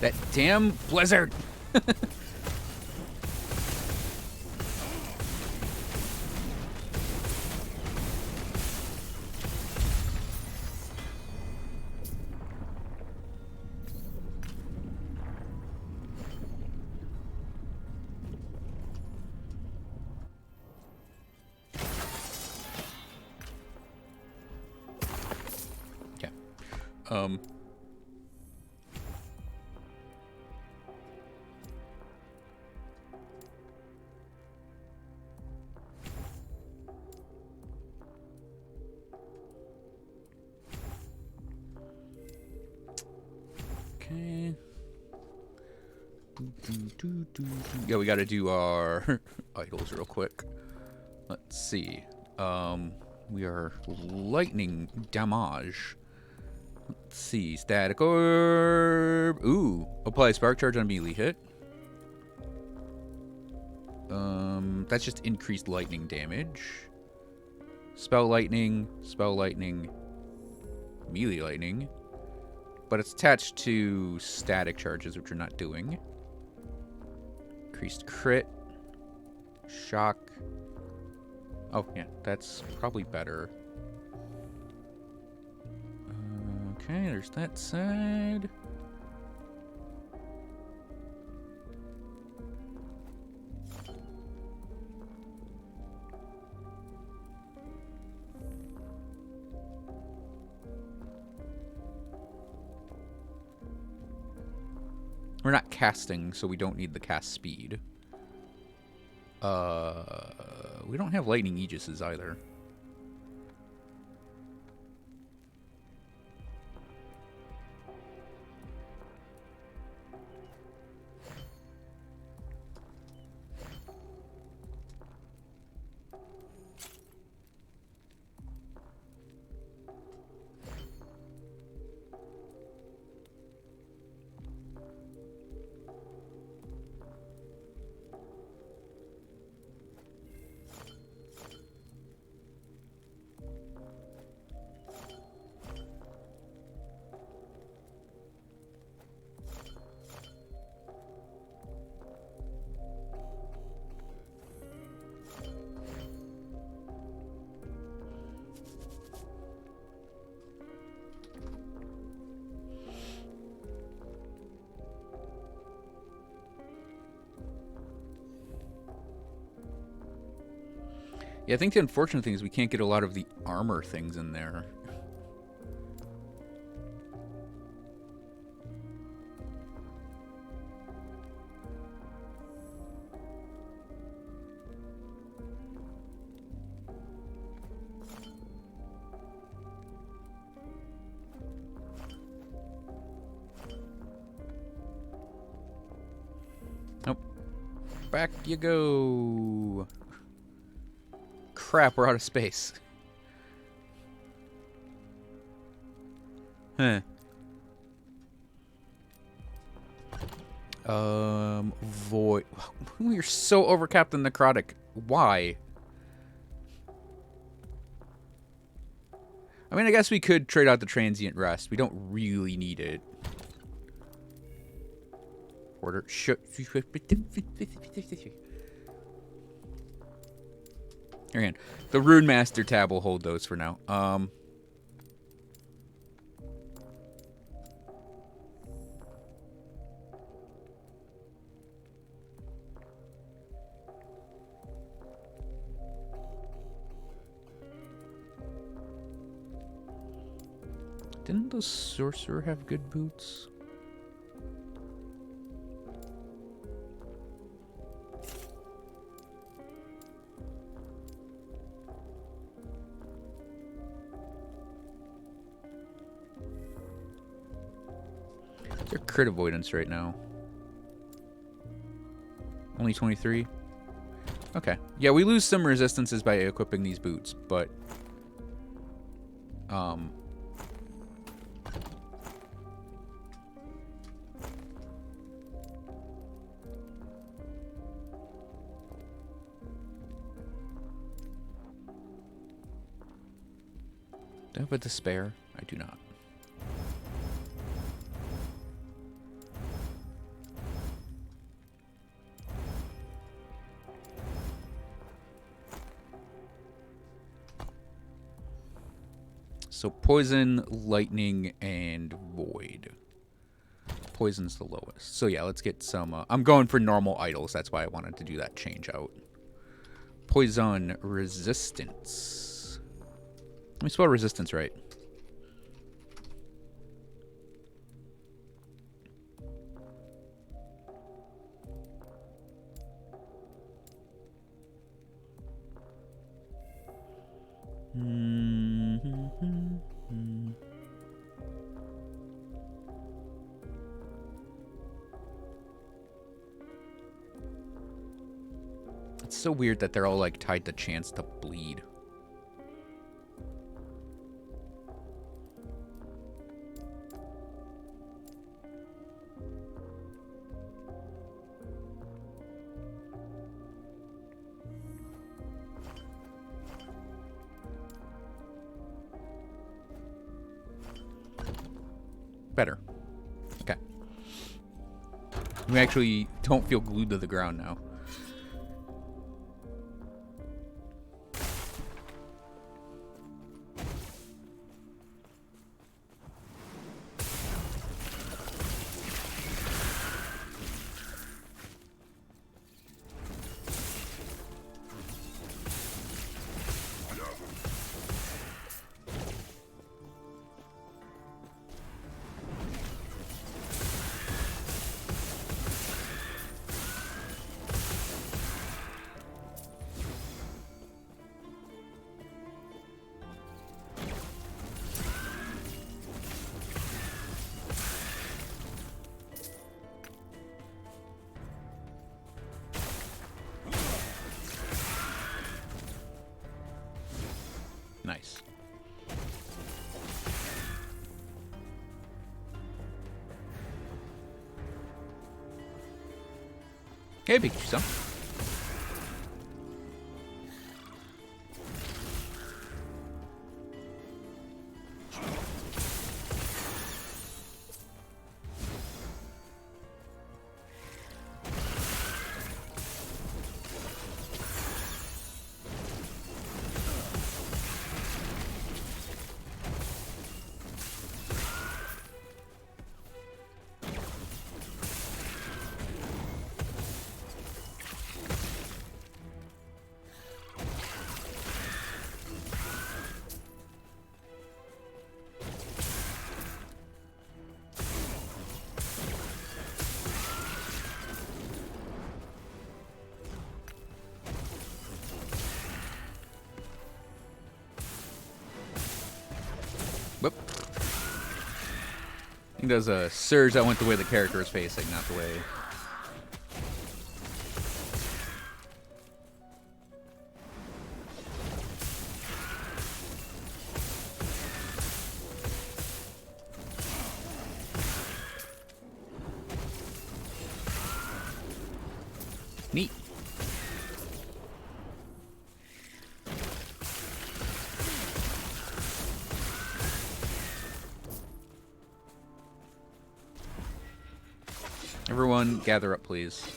That damn blizzard. Okay. Okay. Yeah, we gotta do our idols real quick. Let's see. We are lightning damage. Let's see. Static orb. Ooh. Apply spark charge on melee hit. That's just increased lightning damage. Spell lightning, melee lightning. But it's attached to static charges, which we're not doing. Increased crit. Shock. Oh, yeah, that's probably better. Okay, there's that side. We're not casting, so we don't need the cast speed. We don't have lightning aegises either. Yeah, I think the unfortunate thing is we can't get a lot of the armor things in there. Nope. Back you go. Crap, we're out of space. Huh. Void. We're so overcapped in necrotic. Why? I mean, I guess we could trade out the transient rest. We don't really need it. Order. Again, the Rune Master tab will hold those for now. Didn't the Sorcerer have good boots? They're crit avoidance right now. Only 23? Okay. Yeah, we lose some resistances by equipping these boots, but... Do I have a despair? I do not. So poison, lightning, and void. Poison's the lowest. So yeah, let's get some... I'm going for normal idols. That's why I wanted to do that change out. Poison resistance. Let me spell resistance right. It's so weird that they're all like tied to chance to bleed. Better. Okay. We actually don't feel glued to the ground now. Nice. Hey, big some. think there's a surge that went the way the character is facing, not the way. Neat. Everyone, gather up, please.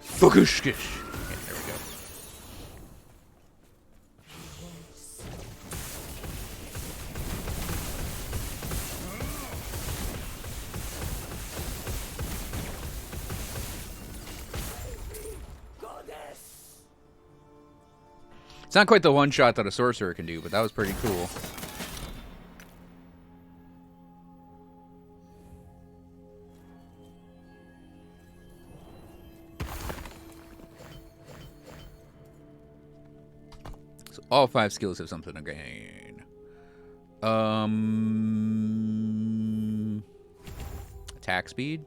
Fukushkish. Okay, there we go. It's not quite the one shot that a sorcerer can do, but that was pretty cool. So all 5 skills have something to gain. Attack speed.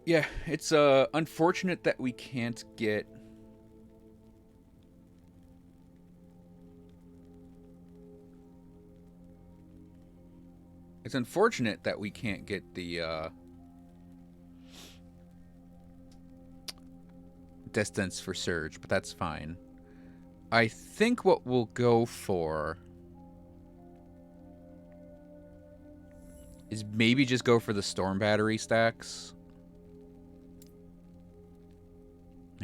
Yeah, it's unfortunate that we can't get... It's unfortunate that we can't get the distance for Surge, but that's fine. I think what we'll go for is maybe just go for the Storm Battery stacks.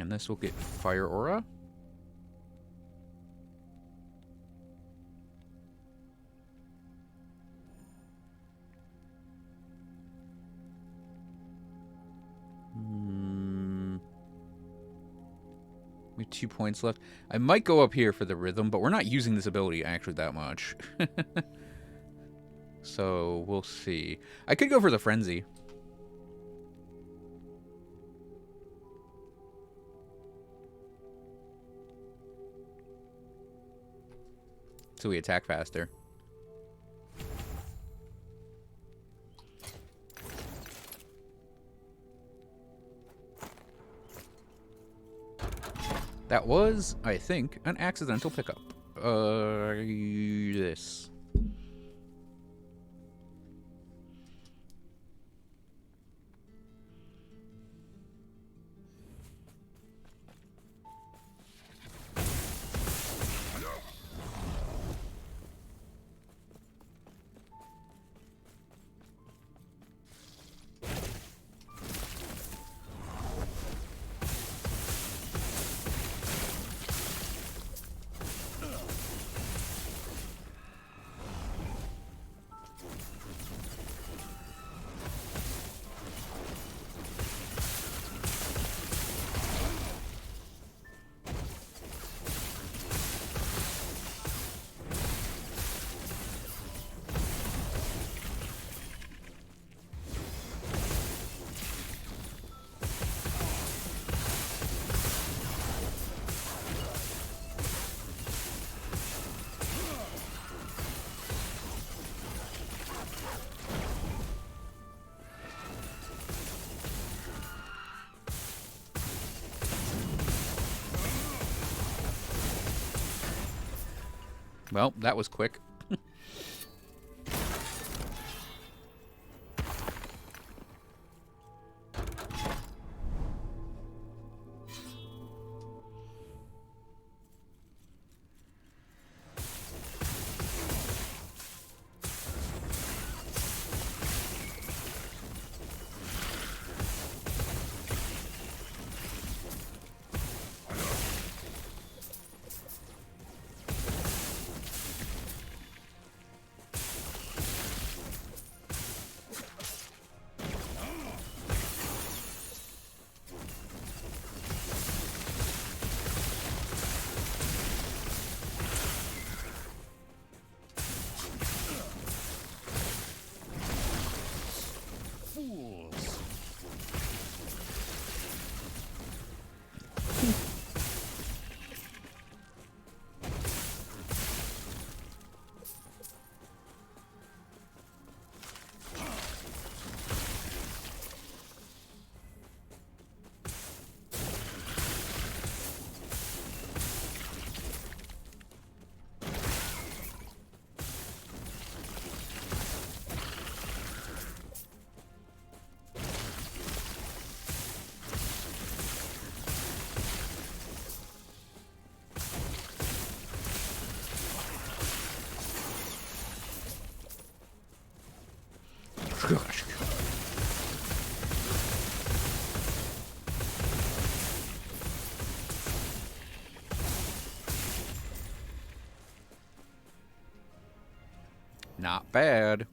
And this will get Fire Aura. We have 2 points left. I might go up here for the Rhythm, but we're not using this ability actually that much. So we'll see. I could go for the Frenzy. So we attack faster. That was, I think, an accidental pickup. This. Well, that was quick. Gosh. Not bad.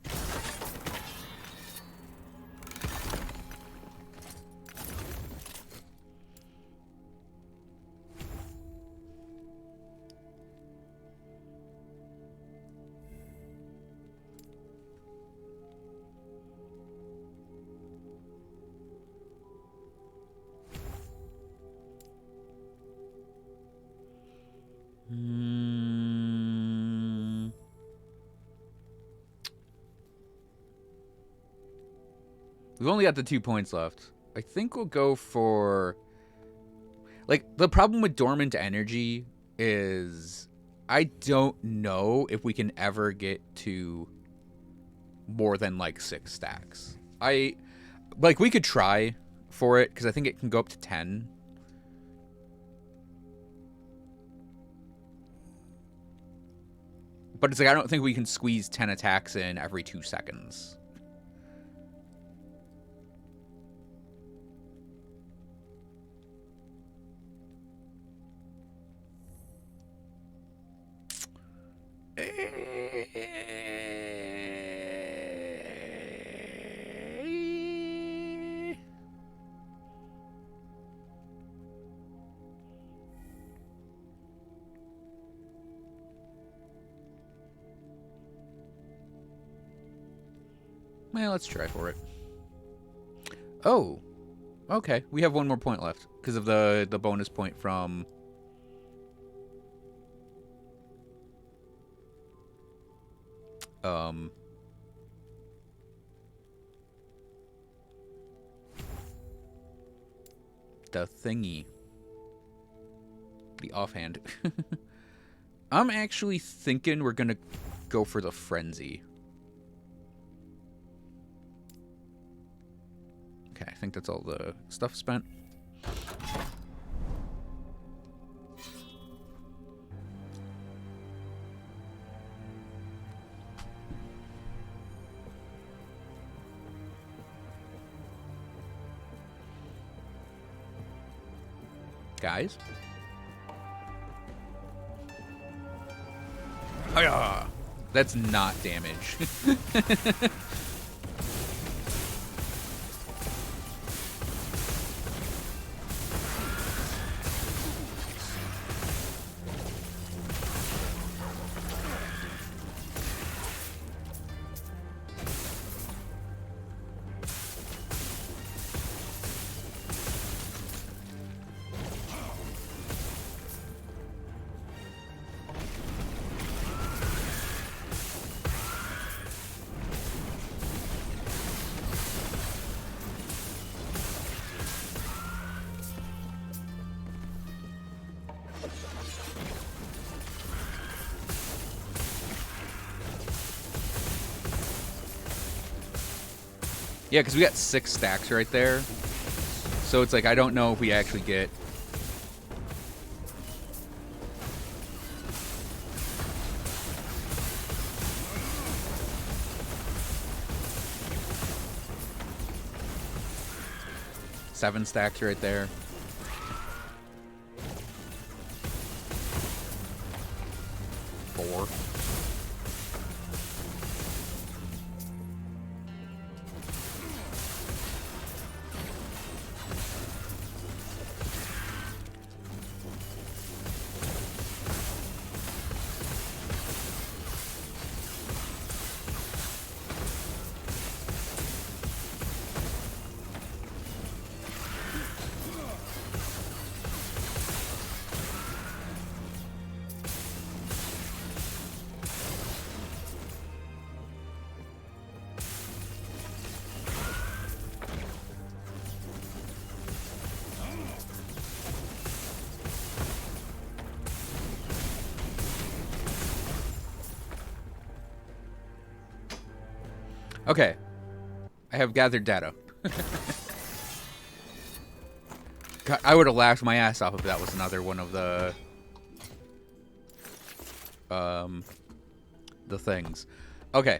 We've only got the 2 points left. I think we'll go for... Like, the problem with Dormant Energy is... I don't know if we can ever get to more than, like, 6 stacks. Like, we could try for it, because I think it can go up to 10. But it's like, I don't think we can squeeze 10 attacks in every 2 seconds. Well, let's try for it. Oh, okay. We have 1 more point left because of the bonus point from... the thingy. The offhand. I'm actually thinking we're gonna go for the frenzy. Okay, I think that's all the stuff spent. Guys? Hiya! That's not damage. Yeah, because we got 6 stacks right there. So it's like, I don't know if we actually get... Seven stacks right there. Four. Okay. I have gathered data. God, I would have laughed my ass off if that was another one of the things. Okay.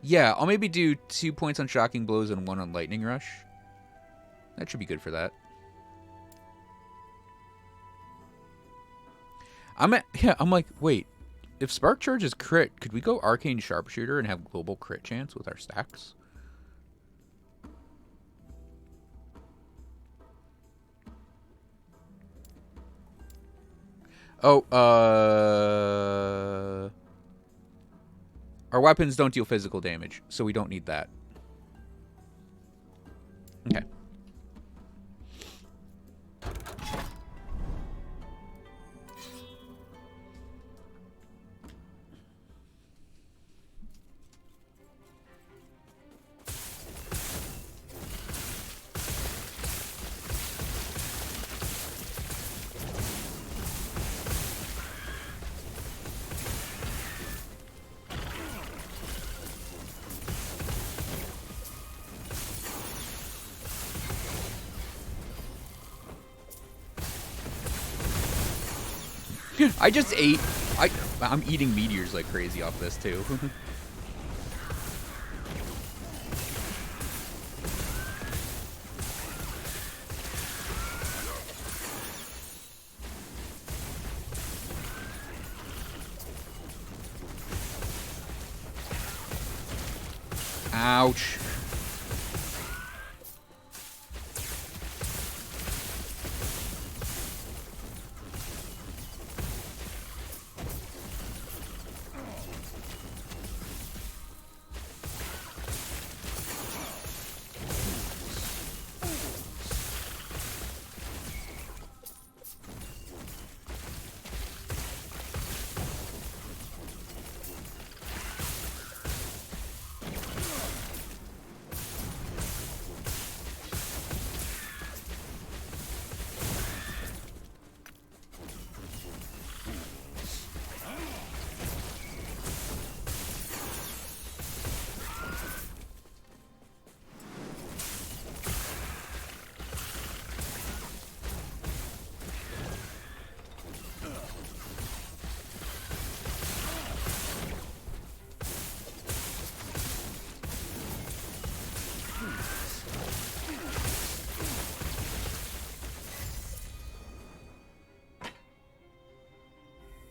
Yeah, I'll maybe do 2 points on Shocking Blows and 1 on Lightning Rush. That should be good for that. I'm like, wait. If Spark Charge is crit, could we go Arcane Sharpshooter and have global crit chance with our stacks? Oh, our weapons don't deal physical damage, so we don't need that. Okay. I just ate. I'm eating meteors like crazy off this too. Ouch.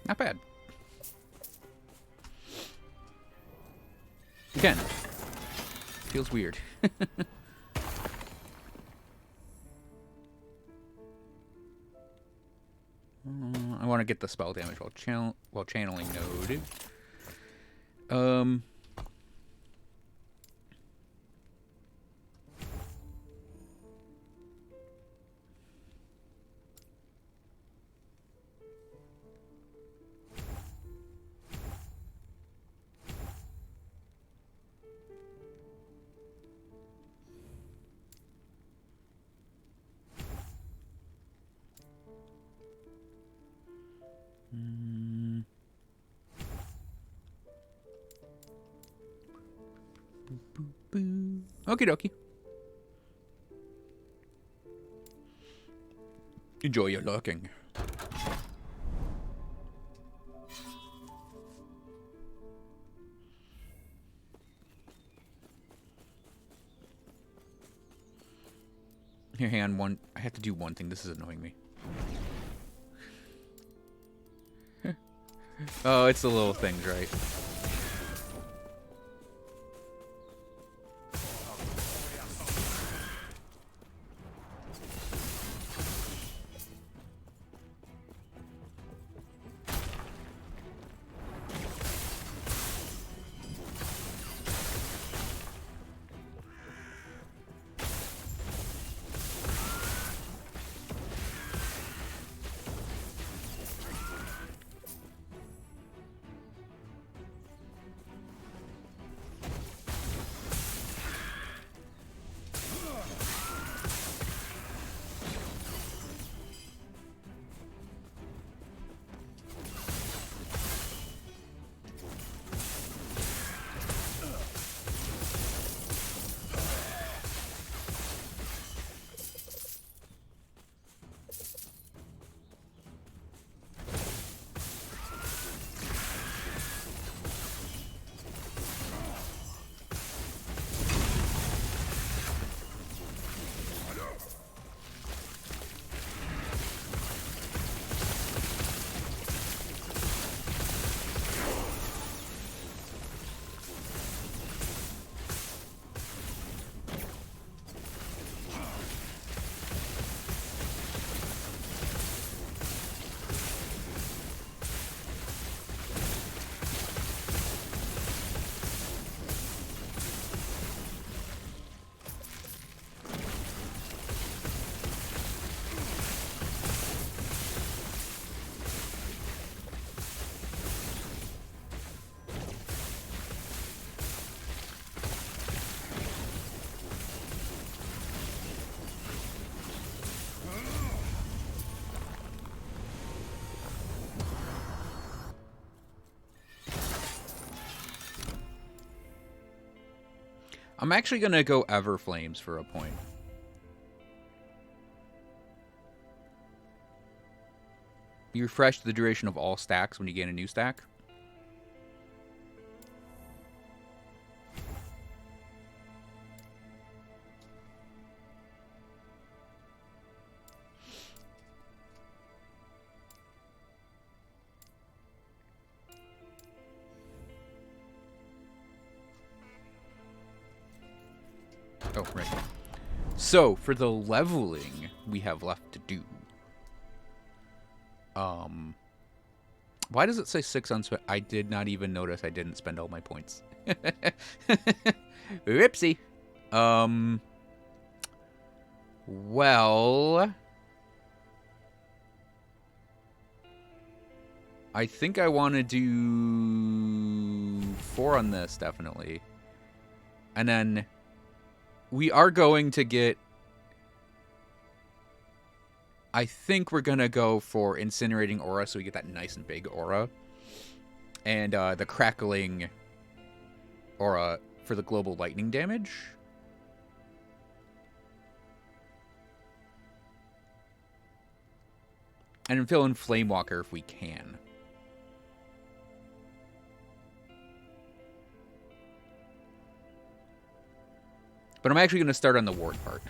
Not bad. Again, feels weird. I want to get the spell damage while channeling node. Okie dokie. Enjoy your lurking. Here, hang on one. I have to do one thing. This is annoying me. Oh, it's the little things, right? I'm actually going to go Everflames for a point. You refresh the duration of all stacks when you gain a new stack. Oh, right. So, for the leveling we have left to do. Why does it say 6 unspent? I did not even notice I didn't spend all my points. Whoopsie. Well, I think I want to do 4 on this, definitely. And then we are going to get... I think we're going to go for Incinerating Aura so we get that nice and big aura. And the Crackling Aura for the global lightning damage. And fill in Flamewalker if we can. But I'm actually going to start on the ward part.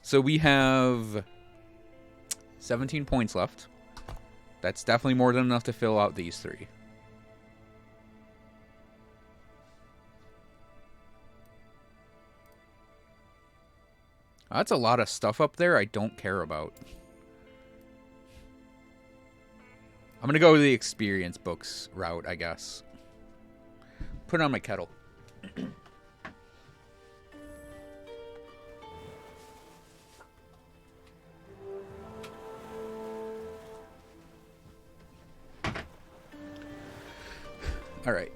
So we have 17 points left. That's definitely more than enough to fill out these 3. That's a lot of stuff up there I don't care about. I'm going to go with the experience books route, I guess. Put on my kettle. All right.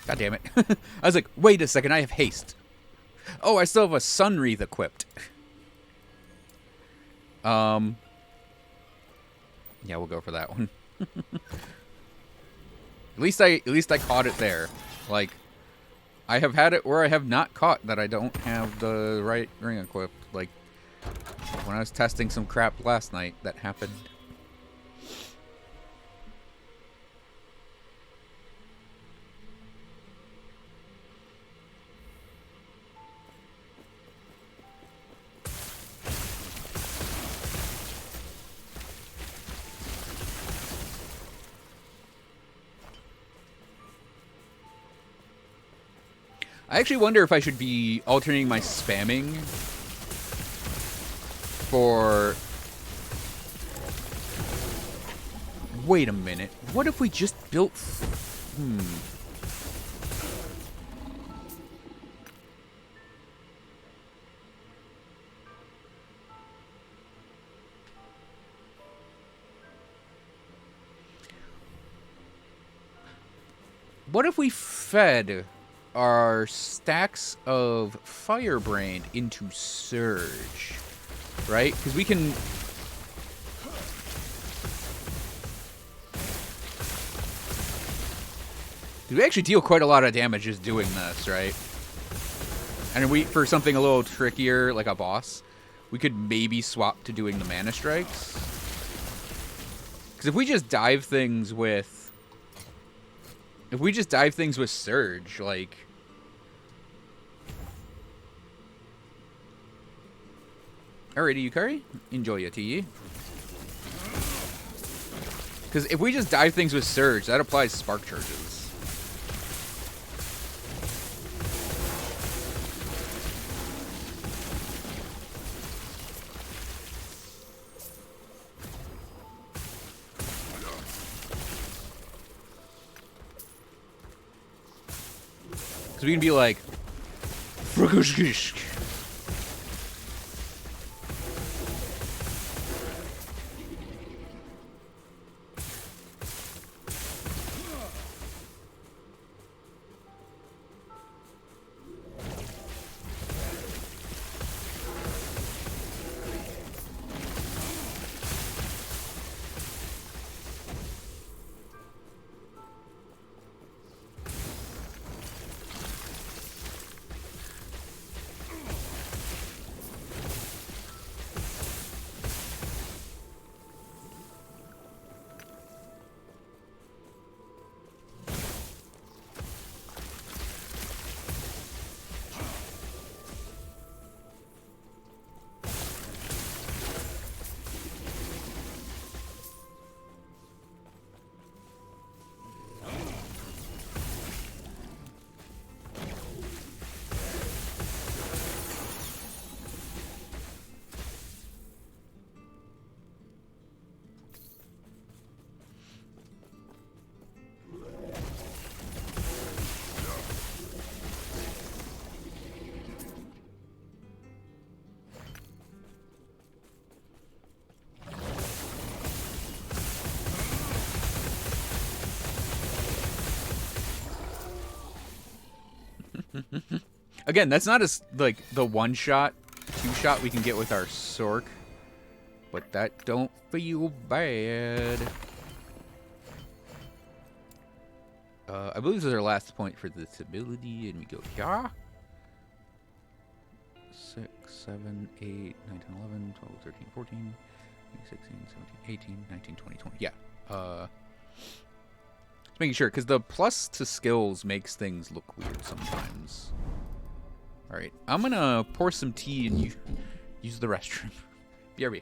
God damn it. I was like, wait a second, I have haste. Oh, I still have a Sun Wreath equipped. Yeah, we'll go for that one. At least I caught it there. Like, I have had it where I have not caught that I don't have the right ring equipped. Like, when I was testing some crap last night, that happened. I actually wonder if I should be alternating my spamming for... Wait a minute. What if we just built... What if we fed our stacks of Firebrand into Surge, right? Because we can... We actually deal quite a lot of damage just doing this, right? And we, for something a little trickier, like a boss, we could maybe swap to doing the Mana Strikes. Because if we just dive things with... If we just dive things with Surge, like... Alrighty, Yukari. Enjoy your tea. Because if we just dive things with Surge, that applies Spark Charges. Because we can be like... Again, that's not as, like, the one-shot, two-shot we can get with our Sork. But that don't feel bad. I believe this is our last point for this ability, and we go here. 6, 7, 8, 9, 10, 11, 12, 13, 14, 16, 17, 18, 19, 20, 20. Yeah. Just making sure, because the plus to skills makes things look weird sometimes. Alright, I'm gonna pour some tea and use the restroom. BRB.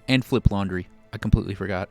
And flip laundry. I completely forgot.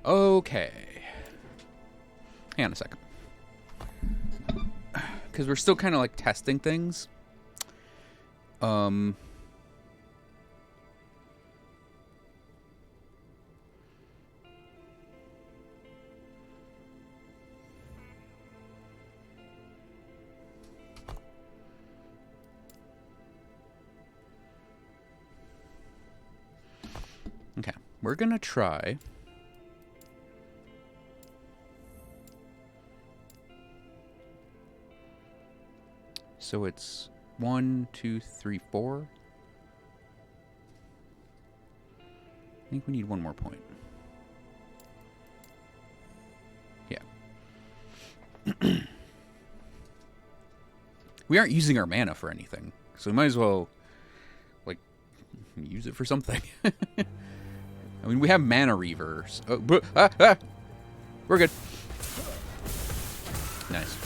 Okay. Hang on a second. Because we're still kind of like testing things. Okay, we're gonna try. So it's 1, 2, 3, 4. I think we need one more point. Yeah. We aren't using our mana for anything, so we might as well, like, use it for something. I mean, we have mana reavers. Oh, we're good. Nice.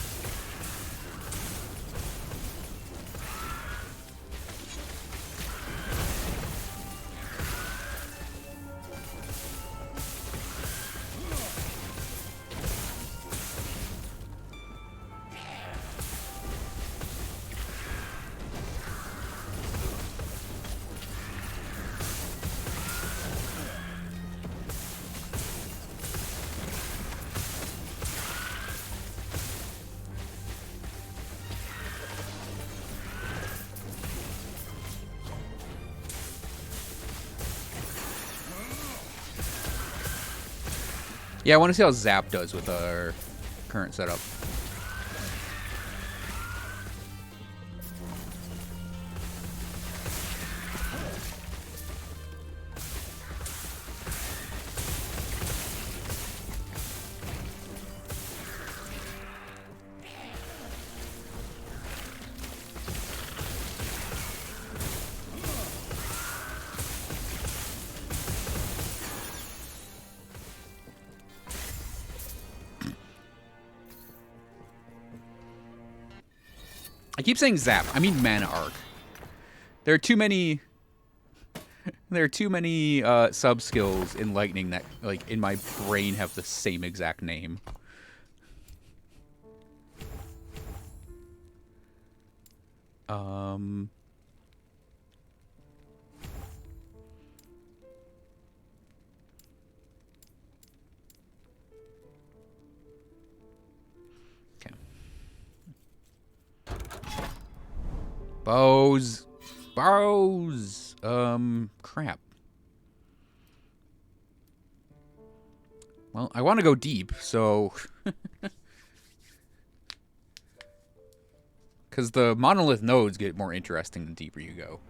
Yeah, I want to see how Zap does with our current setup. I keep saying Zap. I mean Mana Arc. There are too many. There are too many sub skills in Lightning that, like, in my brain have the same exact name. Okay. Bows. Bows. Crap. Well, I want to go deep, so... Because the monolith nodes get more interesting the deeper you go.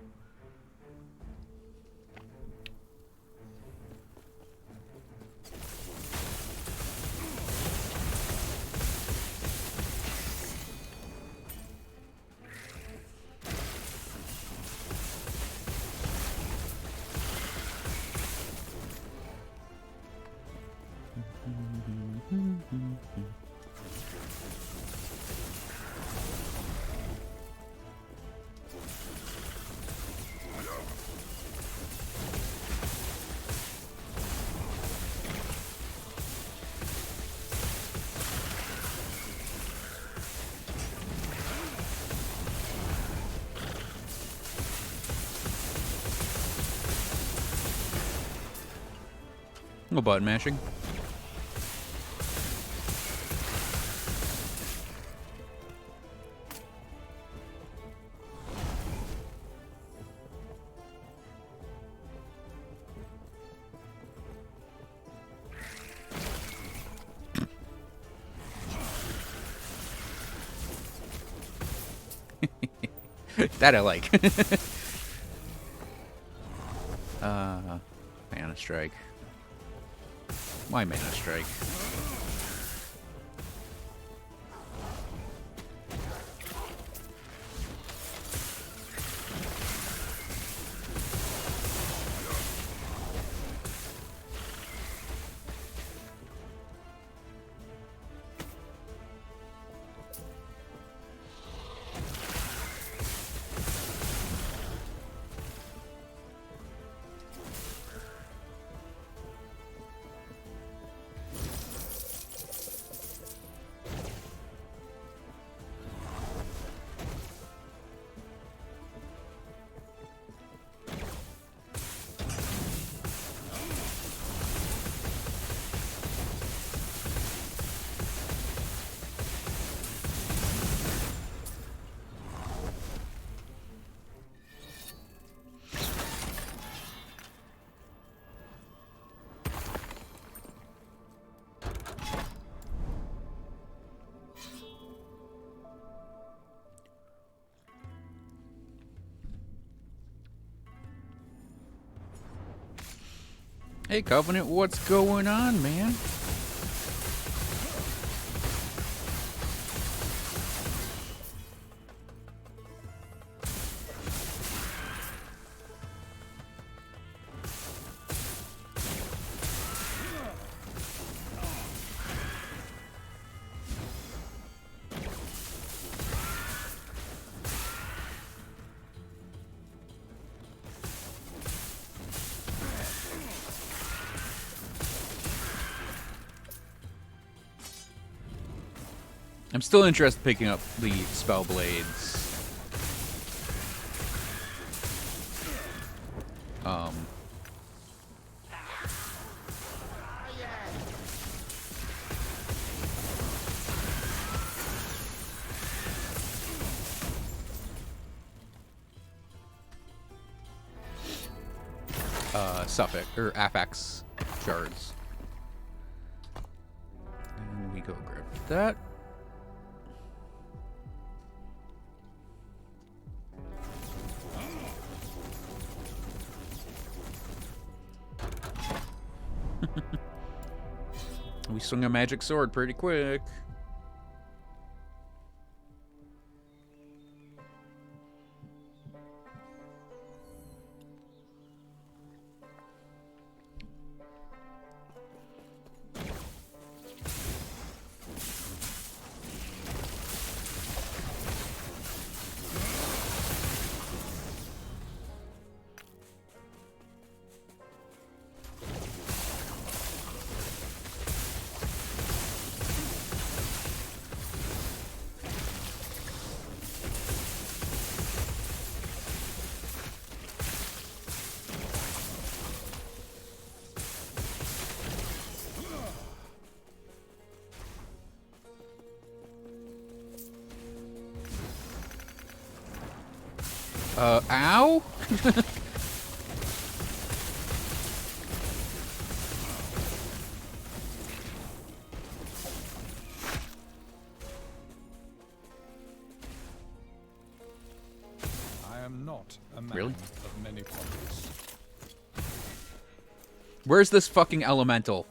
No button mashing. That I like. Mana strike. Why mana strike? Hey, Covenant, what's going on, man? I'm still interested in picking up the Spellblades. Suffix or affix shards. And we go grab that. We swung a magic sword pretty quick. Ow? I am not a man Really? of many pockets. Where's this fucking elemental?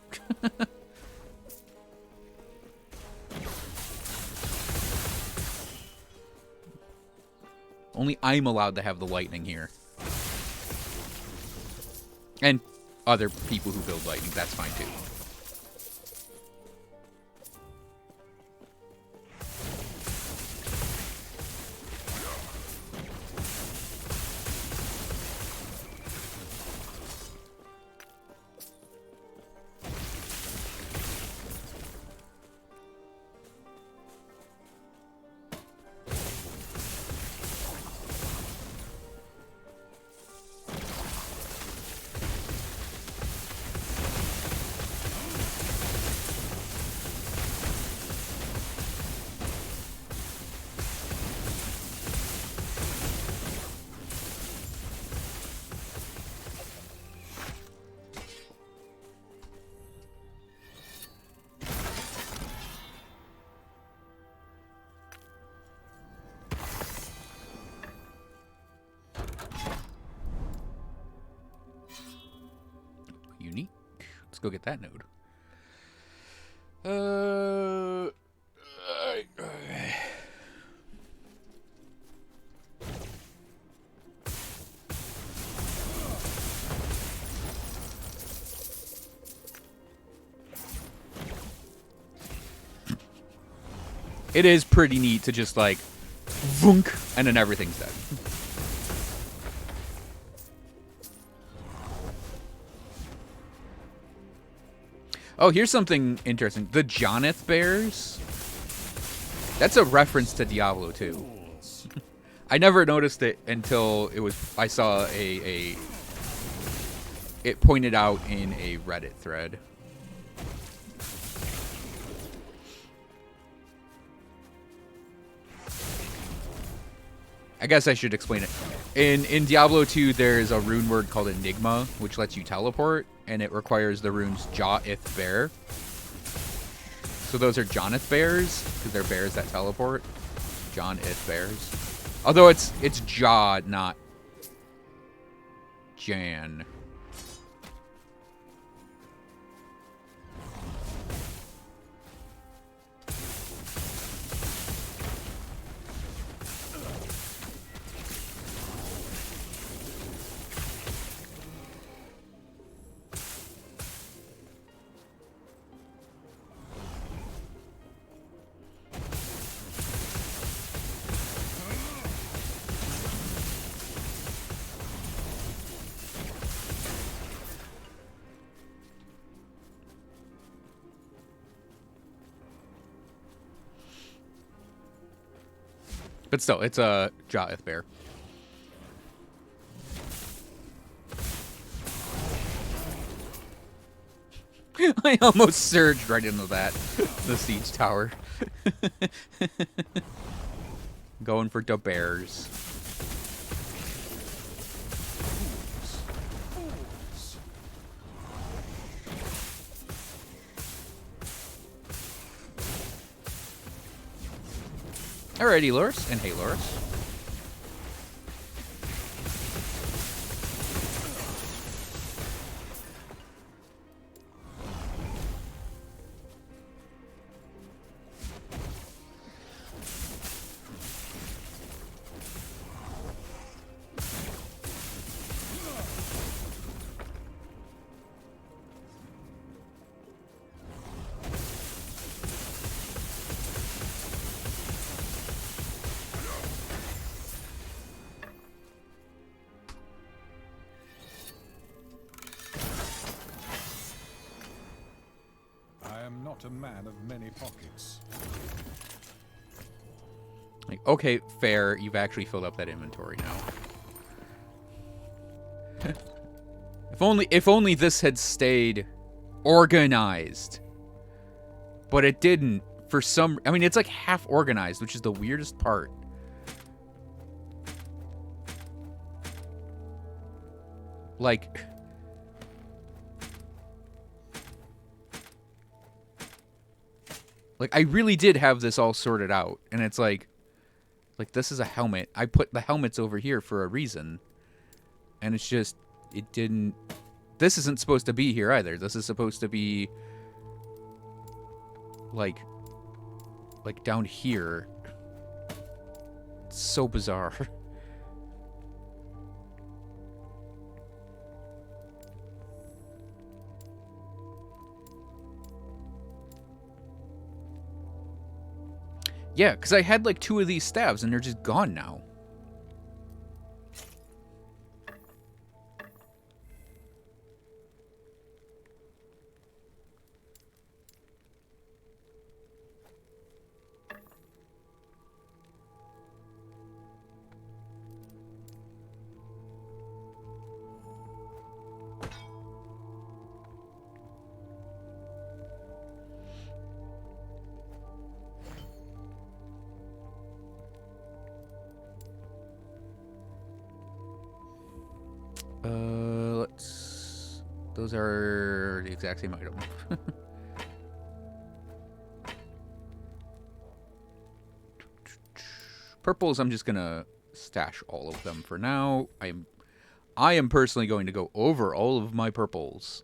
Only I'm allowed to have the lightning here. And other people who build lightning, that's fine too. Unique. Let's go get that node. It is pretty neat to just like vunk and then everything's dead. Oh, here's something interesting. The Joneth Bears. That's a reference to Diablo 2. I never noticed it until I saw it pointed out in a Reddit thread. I guess I should explain it. In Diablo 2, there's a rune word called Enigma, which lets you teleport, and it requires the runes Jaw, Ith, Bear. So those are Joneth Bears, because they're bears that teleport. John, Ith, Bears. Although it's Jaw, not Jan. But still, it's a Jotith bear. I almost surged right into that. The siege tower. Going for the bears. Alrighty, Loris. And hey, Loris. I am not a man of many pockets. Like, okay, fair. You've actually filled up that inventory now. If only this had stayed organized. But it didn't. For some... I mean, it's like half organized, which is the weirdest part. Like... Like, I really did have this all sorted out. And it's like, this is a helmet. I put the helmets over here for a reason. And it's just, it didn't... This isn't supposed to be here either. This is supposed to be... Like down here. It's so bizarre. Yeah, because I had like 2 of these staves and they're just gone now. Let's... Those are the exact same item. Purples, I'm just gonna stash all of them for now. I am personally going to go over all of my purples.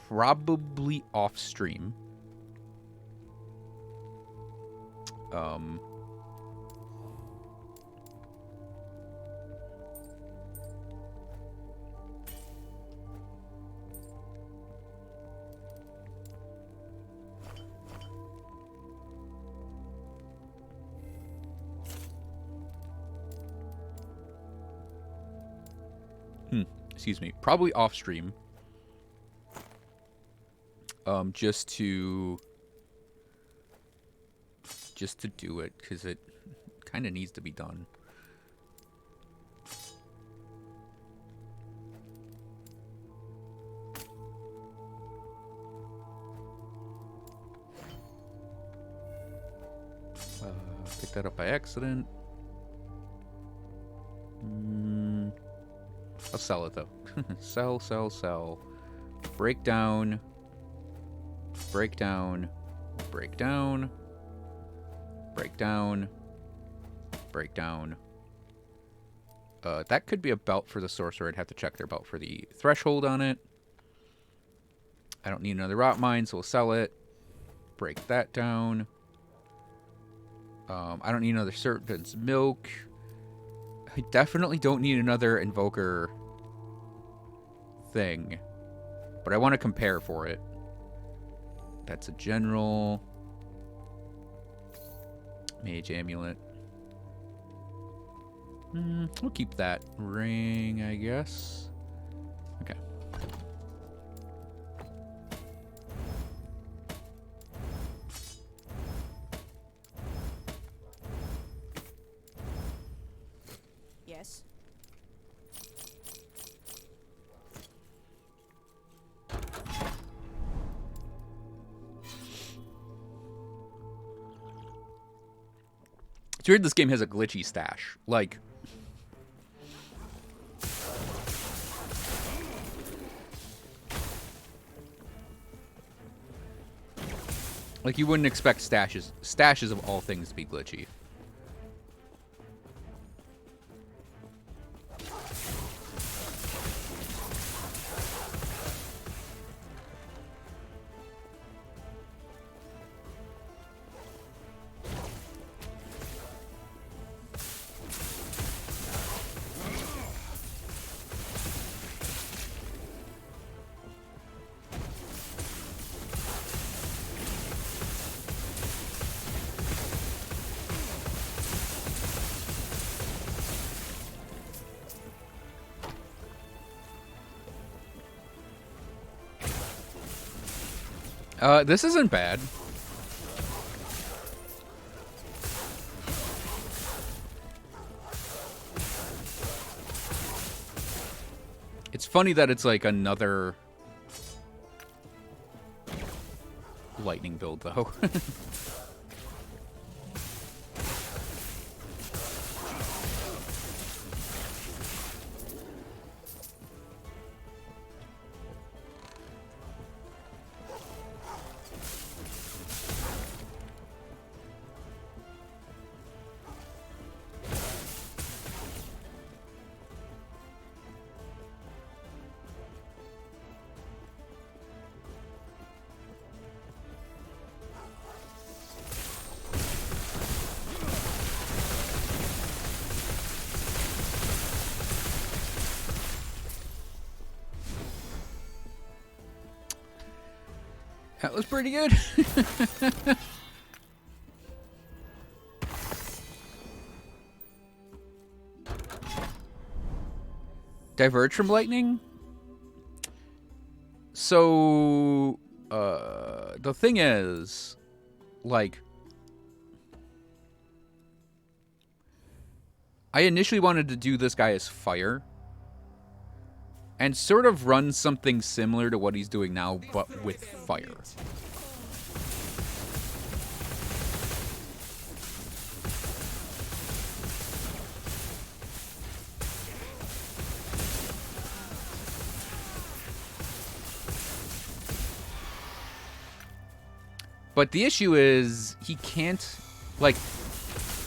Probably off stream. Excuse me. Probably off stream. Just to do it, because it kind of needs to be done. Picked that up by accident. I'll sell it though. Sell, sell, sell. Break down. Break down. Break down. Break down. Break down. That could be a belt for the Sorcerer. I'd have to check their belt for the threshold on it. I don't need another rot mine, so we'll sell it. Break that down. I don't need another Serpent's Milk. I definitely don't need another Invoker thing. But I want to compare for it. That's a general. Mage Amulet. We'll keep that ring, I guess. Okay. Yes. It's weird this game has a glitchy stash. Like, you wouldn't expect stashes of all things to be glitchy. This isn't bad. It's funny that it's like another lightning build, though. That was pretty good. Diverge from lightning? So, the thing is, like, I initially wanted to do this guy as fire and sort of run something similar to what he's doing now, but with fire. But the issue is, he can't, like,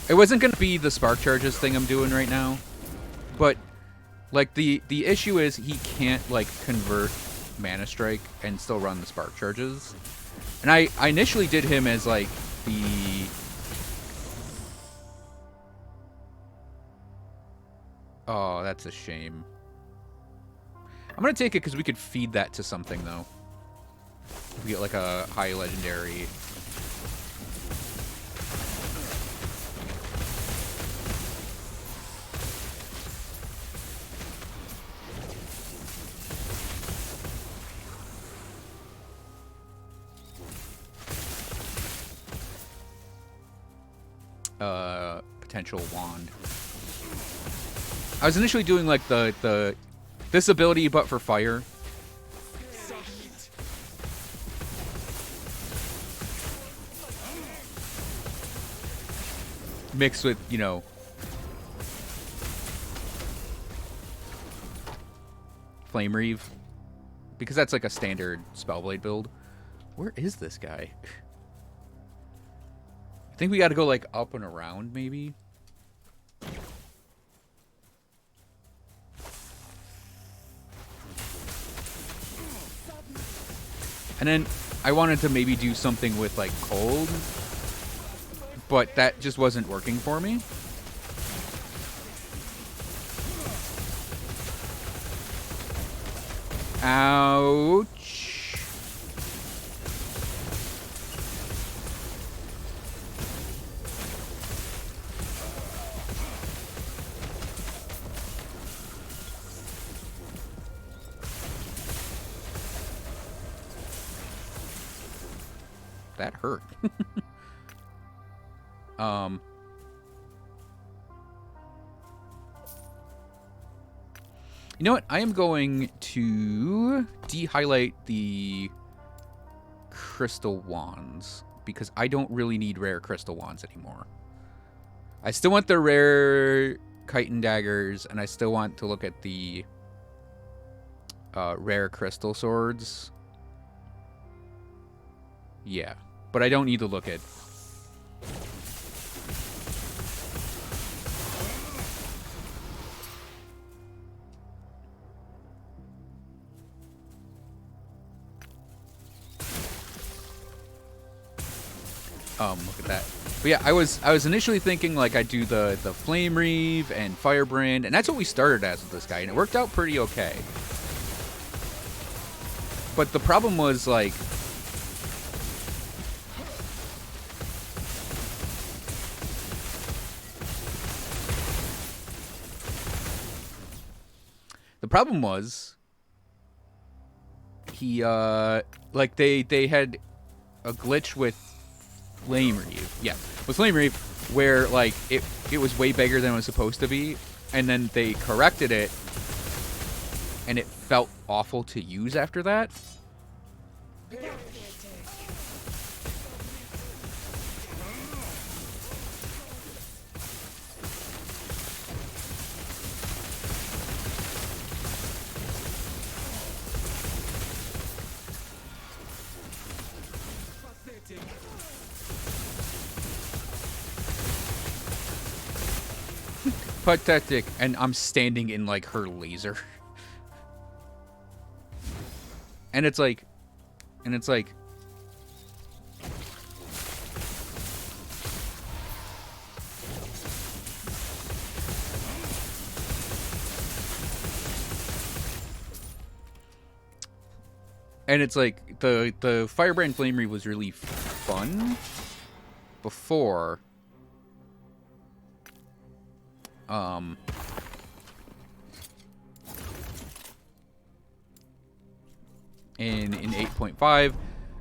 it wasn't going to be the spark charges thing I'm doing right now, but, like, the issue is he can't, like, convert Mana Strike and still run the spark charges. And I initially did him as, like, the... Oh, that's a shame. I'm going to take it because we could feed that to something, though. If we get, like, a high legendary... potential wand. I was initially doing like this ability but for fire. Mixed with, you know, Flame Reave. Because that's like a standard Spellblade build. Where is this guy? I think we got to go like up and around, maybe. And then I wanted to maybe do something with like cold, but that just wasn't working for me. Ouch. That hurt. You know what? I am going to de-highlight the crystal wands because I don't really need rare crystal wands anymore. I still want the rare chitin daggers, and I still want to look at the rare crystal swords. Yeah, but I don't need to look at... look at that. But yeah, I was initially thinking like I'd do the Flame Reave and Firebrand, and that's what we started as with this guy, and it worked out pretty okay. But the problem was like he like they had a glitch with Flame Reave. Yeah, with Flame Reave where like it was way bigger than it was supposed to be, and then they corrected it and it felt awful to use after that. Pathetic, and I'm standing in like her laser. And it's like the Firebrand Flame Reave was really fun before. In 8.5,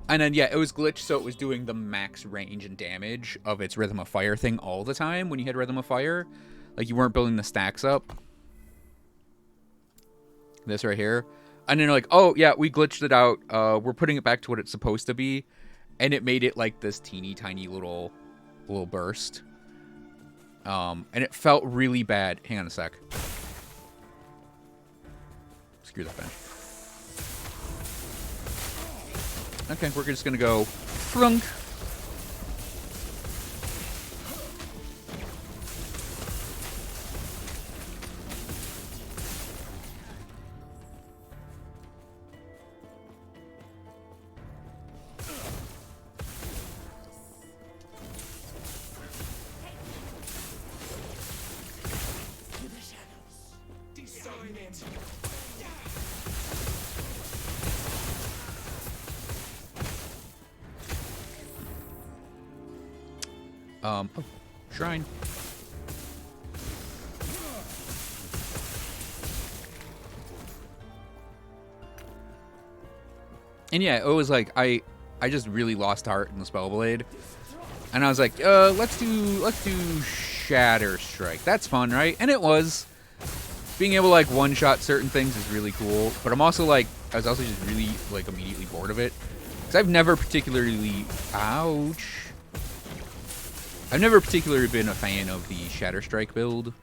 and then yeah, it was glitched, so it was doing the max range and damage of its Rhythm of Fire thing all the time when you had Rhythm of Fire. Like you weren't building the stacks up. This right here. And then like, oh yeah, we glitched it out. We're putting it back to what it's supposed to be, and it made it like this teeny tiny little burst. And it felt really bad. Hang on a sec. Screw that bench. Okay, we're just gonna go flunk. Oh, shrine. And yeah, it was like I just really lost heart in the Spellblade, and I was like, let's do Shatter Strike. That's fun, right? And it was. Being able to like one-shot certain things is really cool, but I was also just really like immediately bored of it because I've never particularly been a fan of the Shatter Strike build.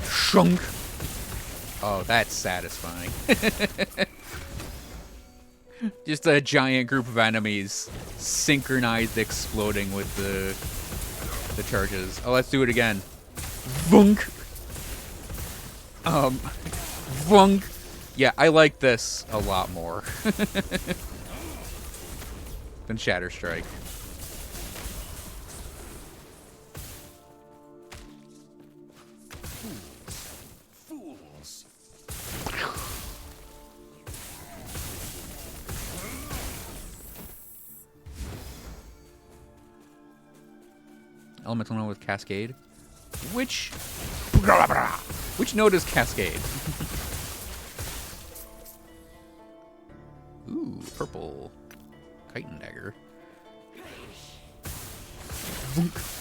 Shrunk. Oh, that's satisfying. Just a giant group of enemies synchronized exploding with the charges. Oh, let's do it again. Vunk. Vunk. Yeah, I like this a lot more than Shatter Strike. elemental node with Cascade. Which node is Cascade? Ooh, purple. Chitin dagger. Vunk.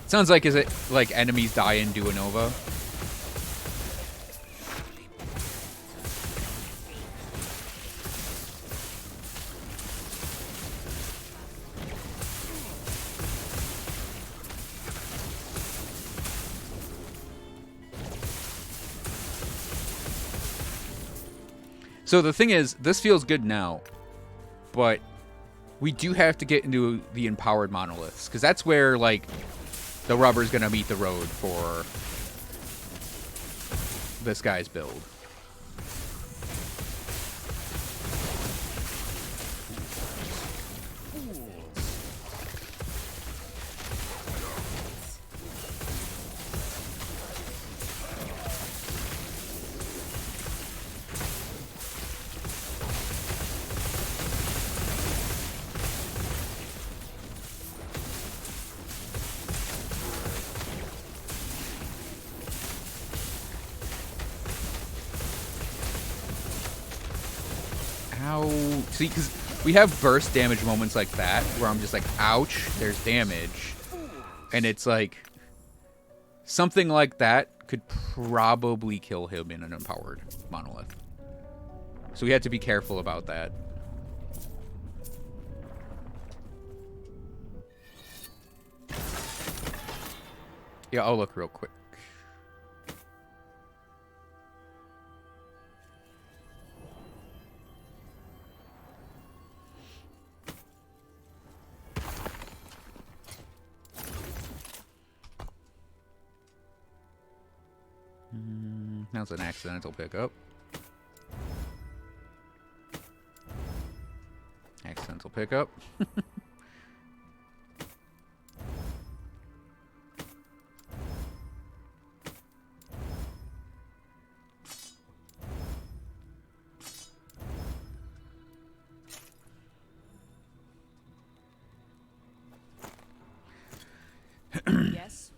Sounds like, is it like enemies die in Do a Nova? So the thing is, this feels good now, but we do have to get into the empowered monoliths, because that's where, like, the rubber's gonna meet the road for this guy's build. See, because we have burst damage moments like that where I'm just like, ouch, there's damage. And it's like, something like that could probably kill him in an empowered monolith. So we have to be careful about that. Yeah, I'll look real quick. Now it's an accidental pickup. Accidental pickup. Yes.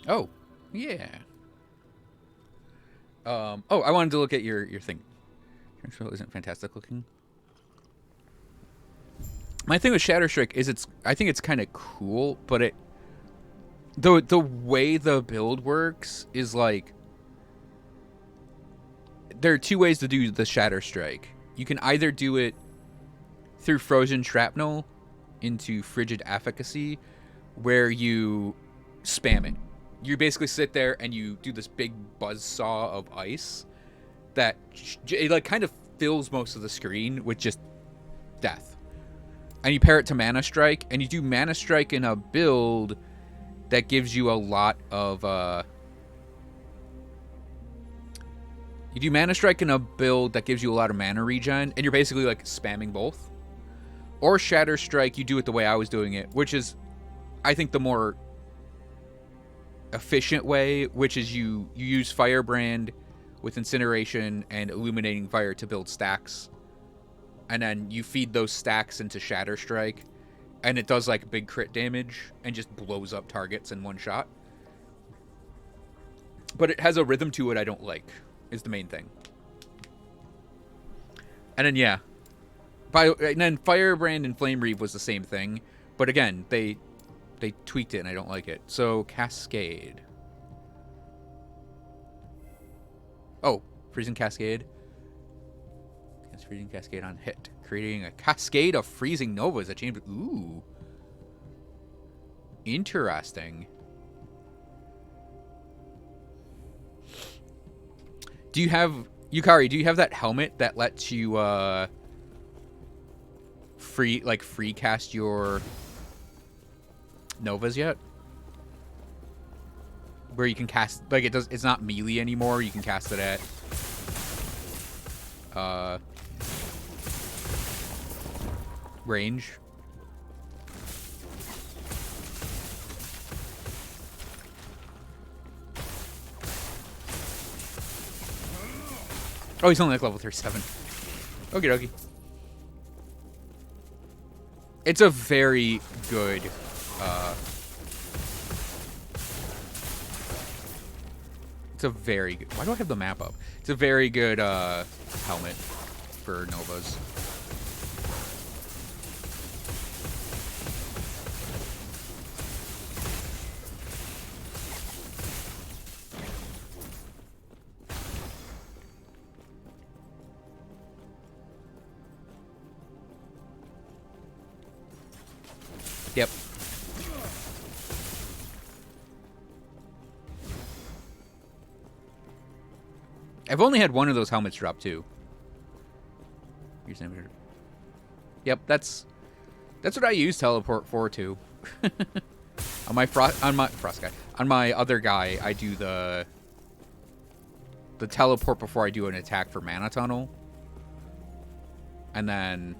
Oh, yeah. Oh, I wanted to look at your thing. Your isn't fantastic looking. My thing with Shatterstrike is I think it's kind of cool, but the way the build works is like, there are two ways to do the Shatterstrike. You can either do it through Frozen Shrapnel into Frigid Efficacy, where you spam it. You basically sit there and you do this big buzzsaw of ice that it like kind of fills most of the screen with just death. And you pair it to Mana Strike, and you do Mana Strike in a build that gives you a lot of you do Mana Strike in a build that gives you a lot of mana regen, and you're basically like spamming both. Or Shatter Strike, you do it the way I was doing it, which is, I think, the more efficient way, which is you use Firebrand with Incineration and Illuminating Fire to build stacks, and then you feed those stacks into Shatter Strike, and it does like big crit damage and just blows up targets in one shot. But it has a rhythm to it I don't like, is the main thing. And then yeah, and then Firebrand and Flame Reave was the same thing, but again, they tweaked it and I don't like it. So Cascade. Oh, Freezing Cascade. It's Freezing Cascade on hit, creating a cascade of freezing novas that change. Ooh, interesting. Do you have, Yukari, do you have that helmet that lets you free cast your novas yet? Where you can cast, like, it's not melee anymore, you can cast it at range. Oh, he's only like level 37. Okie dokie. It's a very good, it's a very good, why do I have the map up? It's a very good, helmet for Novas. Yep. I've only had one of those helmets drop too. Yep, that's what I use teleport for too. on my frost guy. On my other guy, I do the teleport before I do an attack for mana tunnel. And then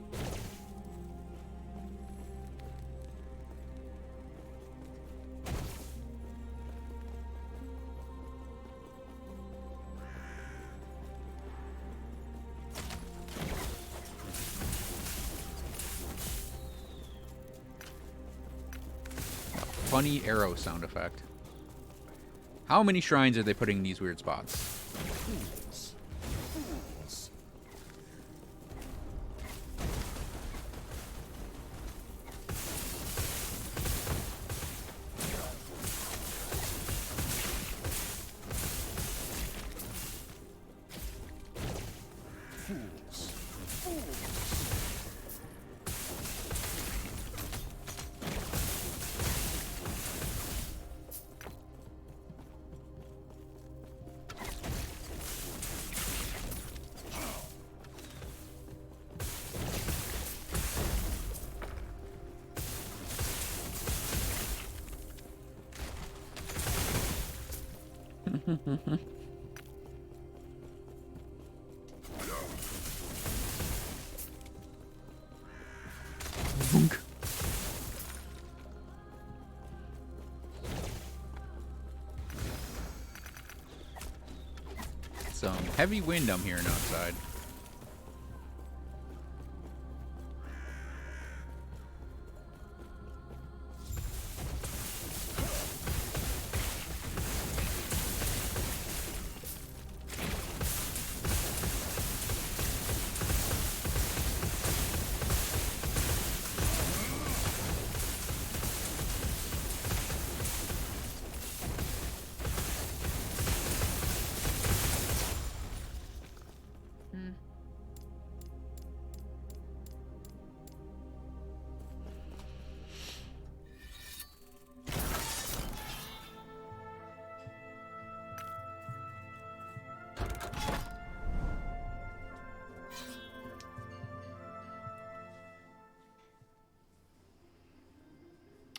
funny arrow sound effect. How many shrines are they putting in these weird spots? Fools. Fools. Fools. Fools. Vunk. Some heavy wind I'm hearing outside.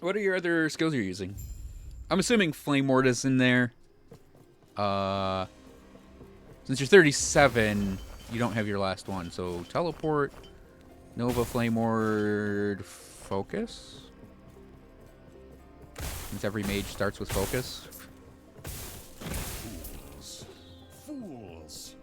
What are your other skills you're using? I'm assuming Flame Ward is in there. Since you're 37, you don't have your last one. So Teleport, Nova, Flame Ward, Focus. Since every mage starts with Focus. Fools. Fools.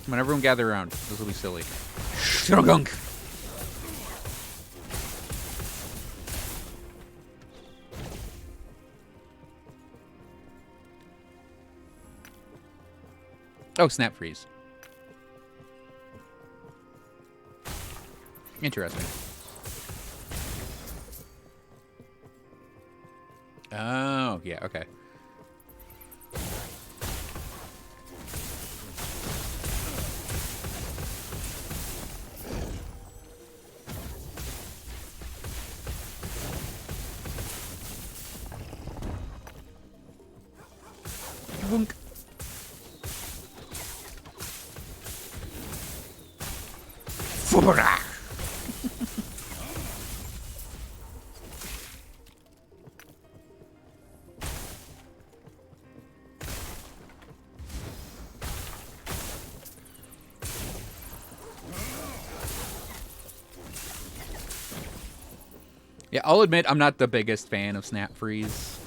Come on, everyone gather around. This will be silly. Gunk. Oh, snap freeze. Interesting. Oh, yeah, okay. Boonk. Yeah, I'll admit I'm not the biggest fan of Snap Freeze.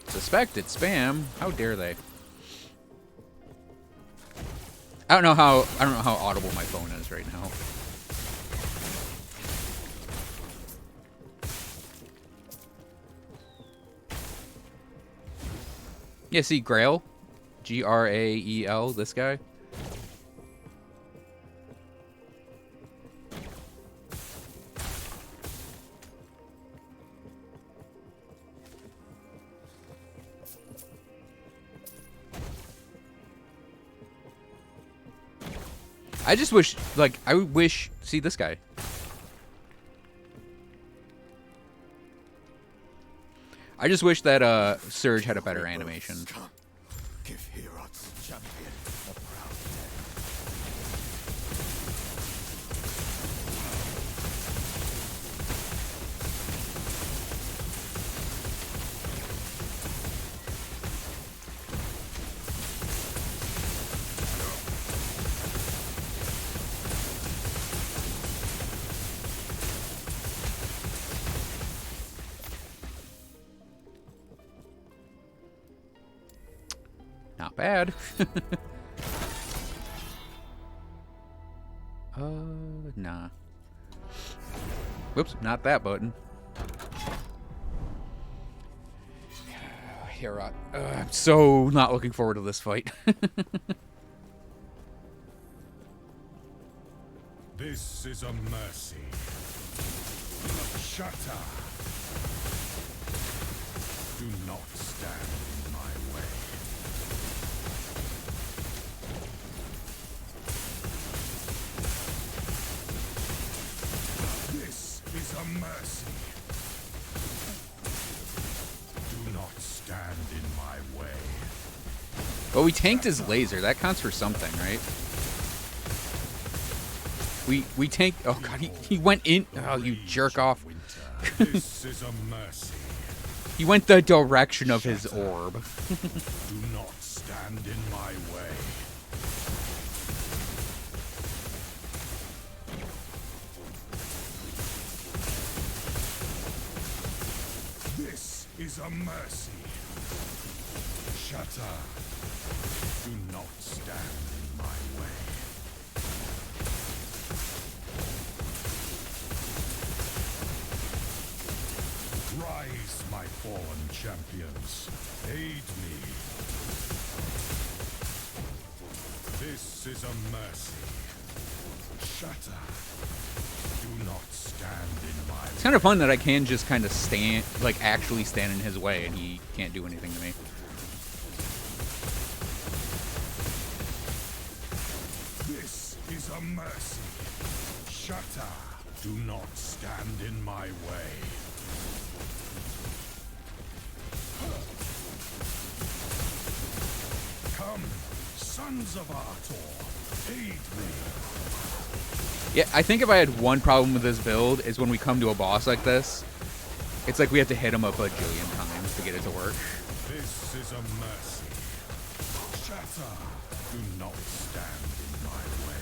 Suspected spam? How dare they? I don't know how audible my phone is right now. Yeah, see Grail? Grael, this guy. I just wish, like, see this guy. I just wish that Surge had a better animation. Give Herod's champion a proud Not bad. Nah. Whoops, not that button. Herod. I'm so not looking forward to this fight. This is a mercy. Shatter. Do not stand in my way. This is a mercy. Do not stand in my way. But we tanked his laser. That counts for something, right? We tanked. Oh god, he went in. Oh, you jerk off. This is a mercy. He went the direction of his orb. Do not stand in my way. This is a mercy. Shatter. Do not stand in my way. Rise, my fallen champions. Aid me. This is a mercy. Shatter. Do not stand in my way. It's kind of fun that I can just kind of stand, like actually stand in his way, and he can't do anything to me. This is a mercy. Shatter. Do not stand in my way. Come, sons of Artor, aid me. Yeah, I think if I had one problem with this build is when we come to a boss like this, it's like we have to hit him a bajillion times to get it to work. This is a mercy. Shatter. Do not stand in my way.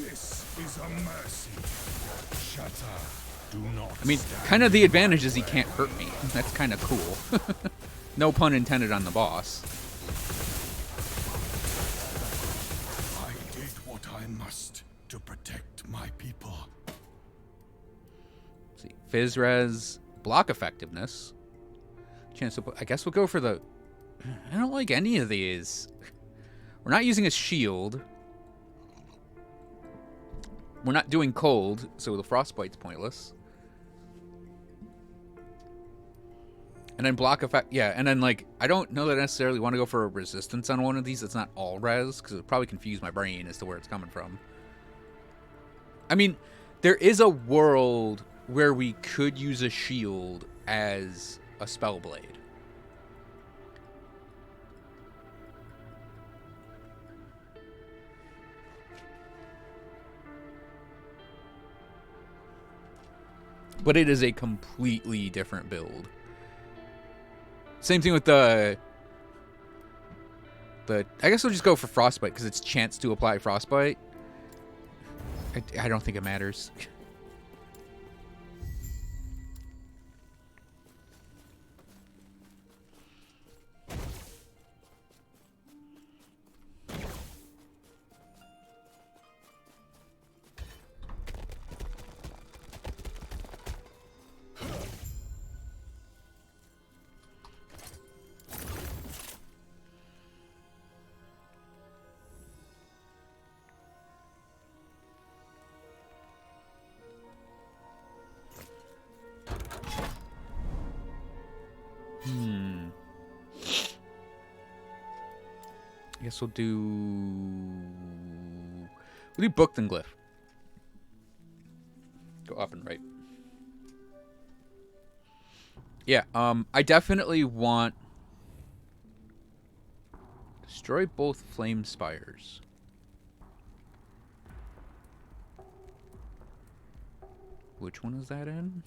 This is a mercy. Shatter. Do not. I mean, stand kind of the in advantage my is he way. can't hurt me. That's kind of cool. No pun intended on the boss. I did what I must to protect my people. Let's see, Fizz Res, block effectiveness. Chance to put, I guess we'll go for the. I don't like any of these. We're not using a shield. We're not doing cold, so the frostbite's pointless. And then block effect, yeah, and then, like, I don't know that I necessarily want to go for a resistance on one of these that's not all res, because it would probably confuse my brain as to where it's coming from. I mean, there is a world where we could use a shield as a Spellblade. But it is a completely different build. Same thing with the I guess we'll just go for Frostbite because it's chance to apply Frostbite. I don't think it matters. I guess we'll do Booked and Glyph. Go up and right. Yeah, I definitely want destroy both flame spires. Which one is that in?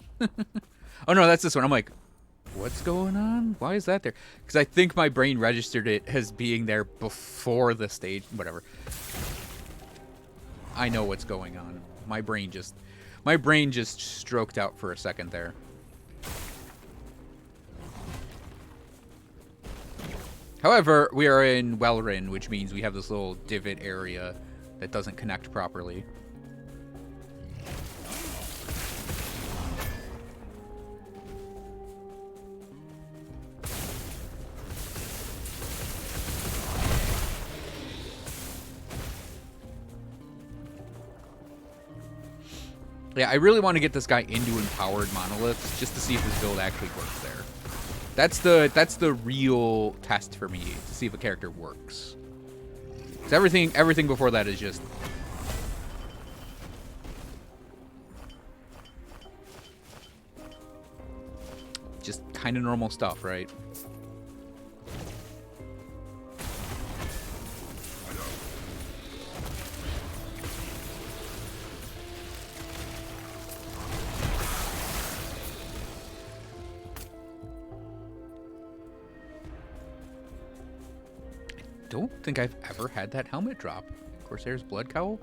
Oh no, that's this one. I'm like, what's going on? Why is that there? Because I think my brain registered it as being there before the stage. Whatever. I know what's going on. My brain just stroked out for a second there. However, we are in Welrin, which means we have this little divot area that doesn't connect properly. Yeah, I really want to get this guy into empowered monoliths just to see if his build actually works there. That's the real test for me to see if a character works. 'Cause everything before that is just kind of normal stuff, right? Don't think I've ever had that helmet drop. Corsair's Blood Cowl?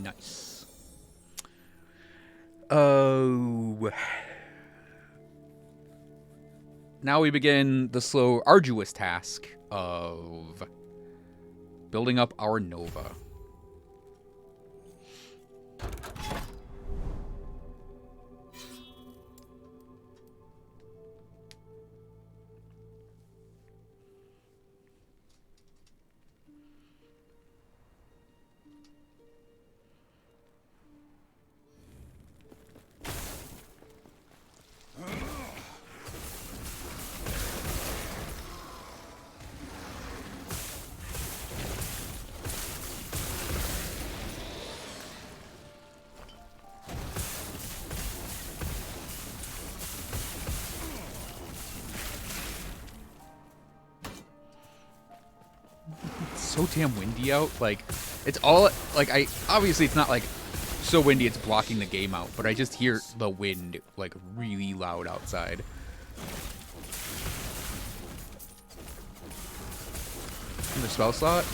Nice. Oh. Now we begin the slow, arduous task of building up our Nova. so damn windy out. Like, it's all, like, obviously it's not, like, so windy it's blocking the game out, but I just hear the wind, like, really loud outside. The spell slot?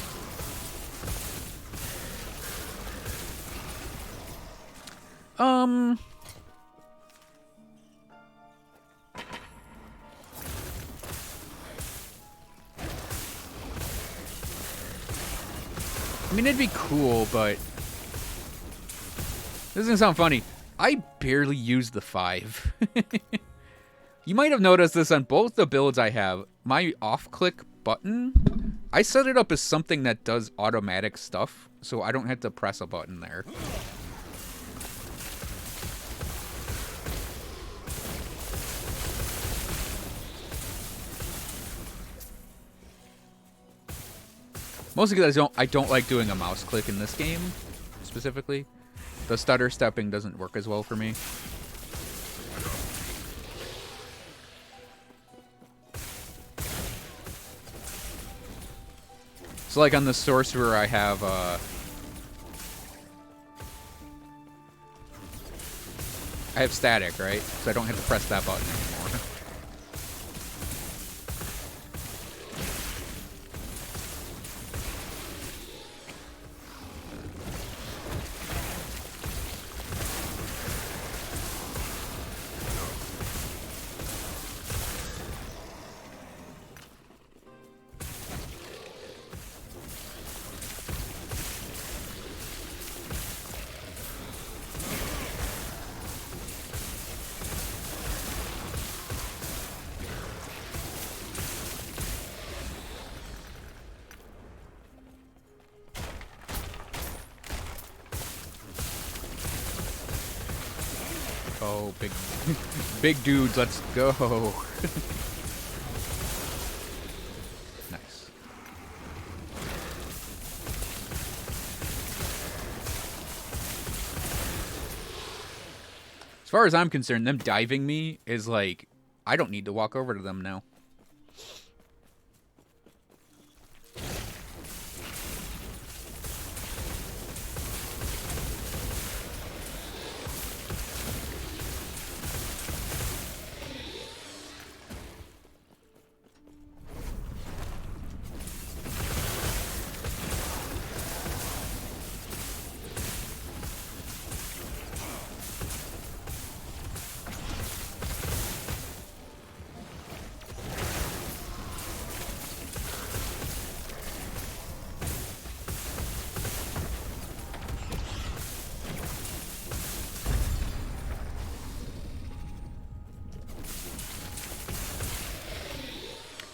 I mean, it'd be cool, but this doesn't sound funny. I barely use the 5. You might have noticed this on both the builds I have. My off-click button, I set it up as something that does automatic stuff, so I don't have to press a button there. Mostly because I don't like doing a mouse click in this game, specifically. The stutter stepping doesn't work as well for me. So like on the Sorcerer I have static, right? So I don't have to press that button anymore. Oh, big dudes, let's go. Nice. As far as I'm concerned, them diving me is like, I don't need to walk over to them now.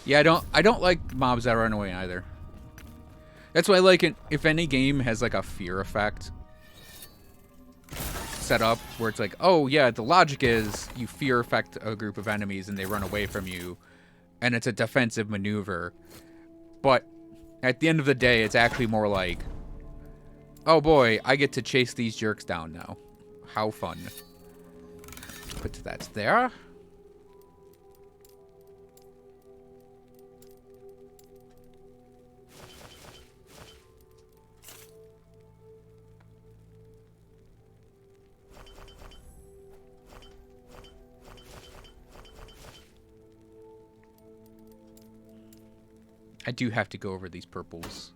Yeah, I don't like mobs that run away either. That's why I like it if any game has like a fear effect set up where it's like, oh yeah, the logic is you fear effect a group of enemies and they run away from you, and it's a defensive maneuver. But at the end of the day, it's actually more like, oh boy, I get to chase these jerks down now. How fun. But that's there. I do have to go over these purples.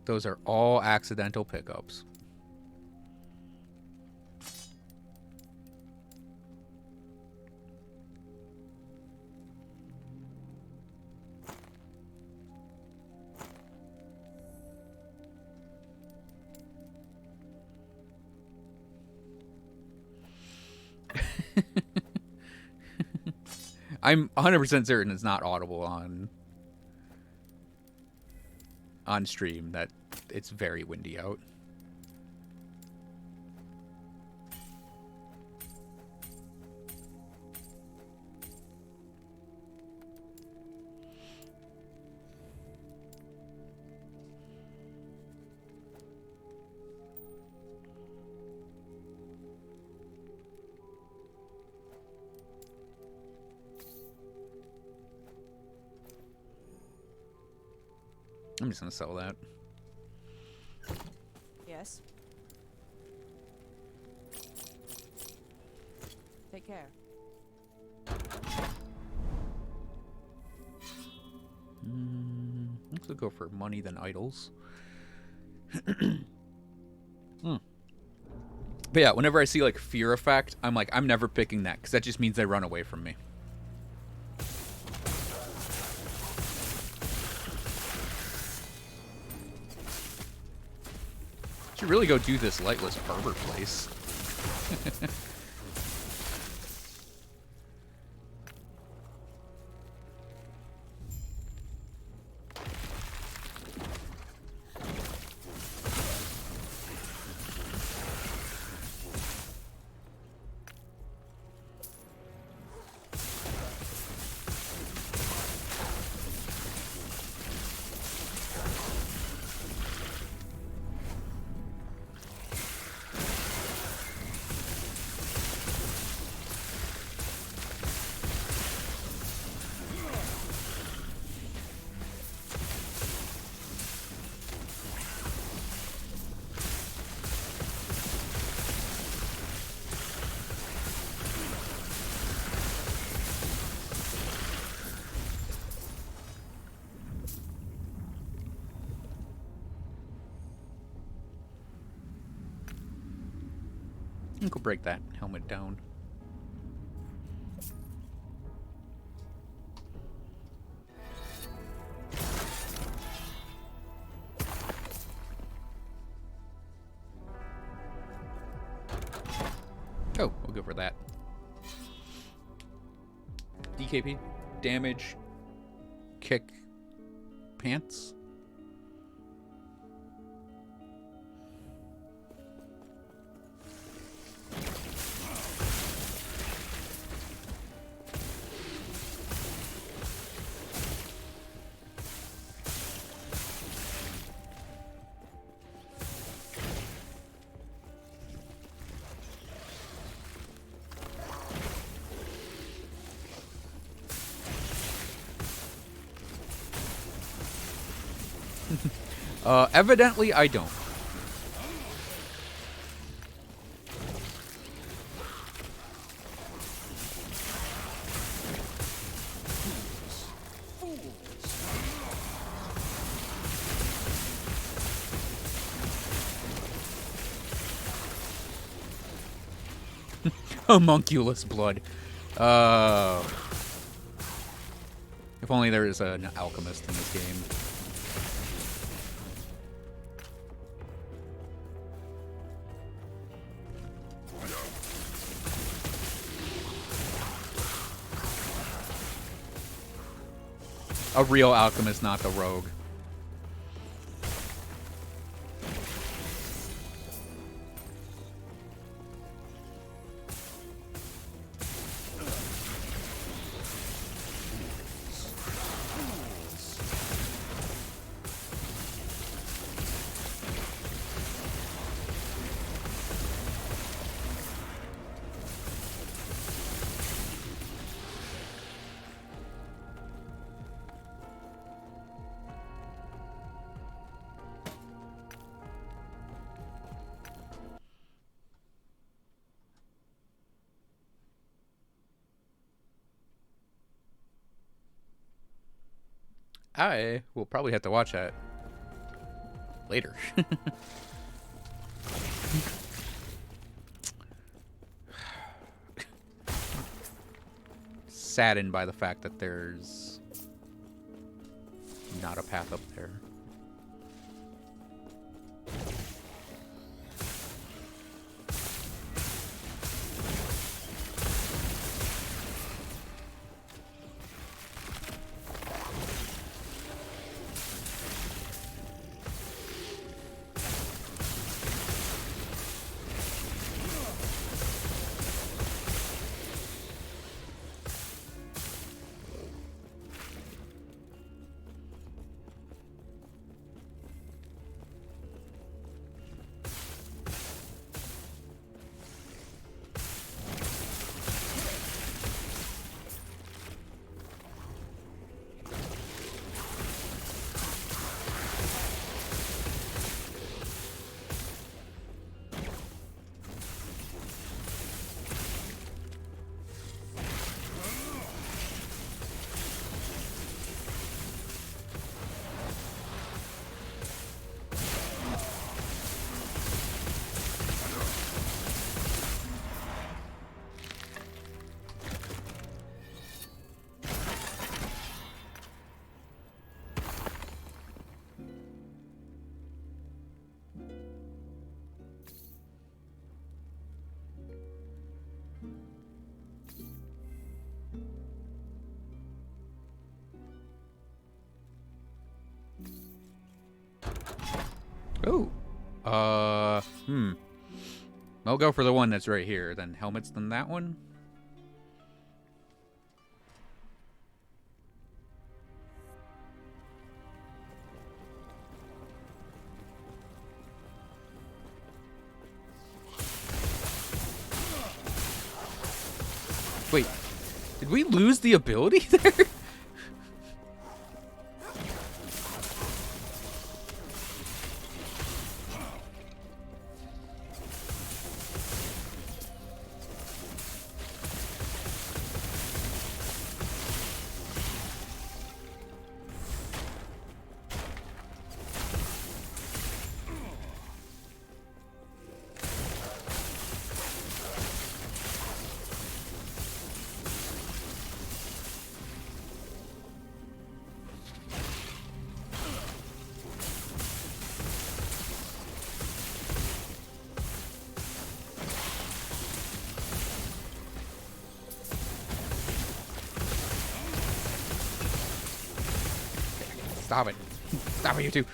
Those are all accidental pickups. I'm 100% certain it's not audible on stream, that it's very windy out. I'm just gonna sell that. Yes. Take care. Let's go for money than idols. But yeah, whenever I see like fear effect, I'm like, I'm never picking that because that just means they run away from me. Should really go do this lightless pervert place. Go break that helmet down. Oh, we'll go for that. DKP, damage, kick, pants. Evidently, I don't. Homunculus blood. If only there is an alchemist in this game. A real alchemist, not the rogue. I will probably have to watch that later. Saddened by the fact that there's not a path up there. I'll go for the one that's right here. Then helmets, then that one. Wait, did we lose the ability there? Stop it. Stop it, you two.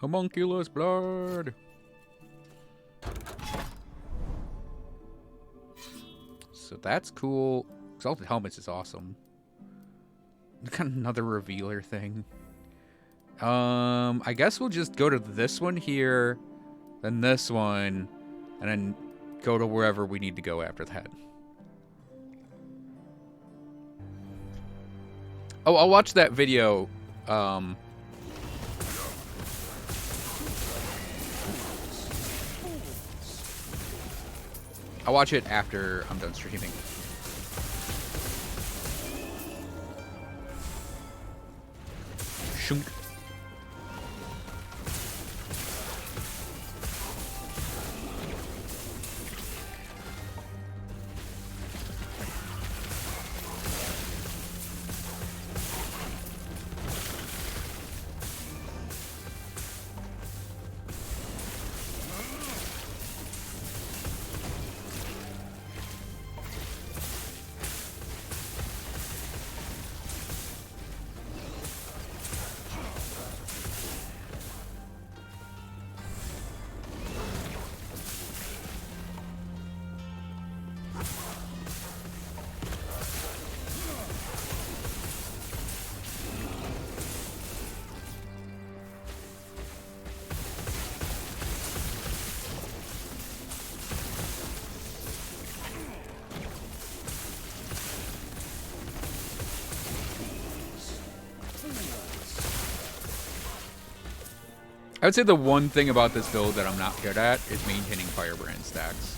Homunculus blood. So that's cool. Exalted Helmets is awesome. Got another revealer thing. I guess we'll just go to this one here, then this one, and then go to wherever we need to go after that. Oh, I'll watch that video. I'll watch it after I'm done streaming. Shunk. I would say the one thing about this build that I'm not good at is maintaining Firebrand stacks.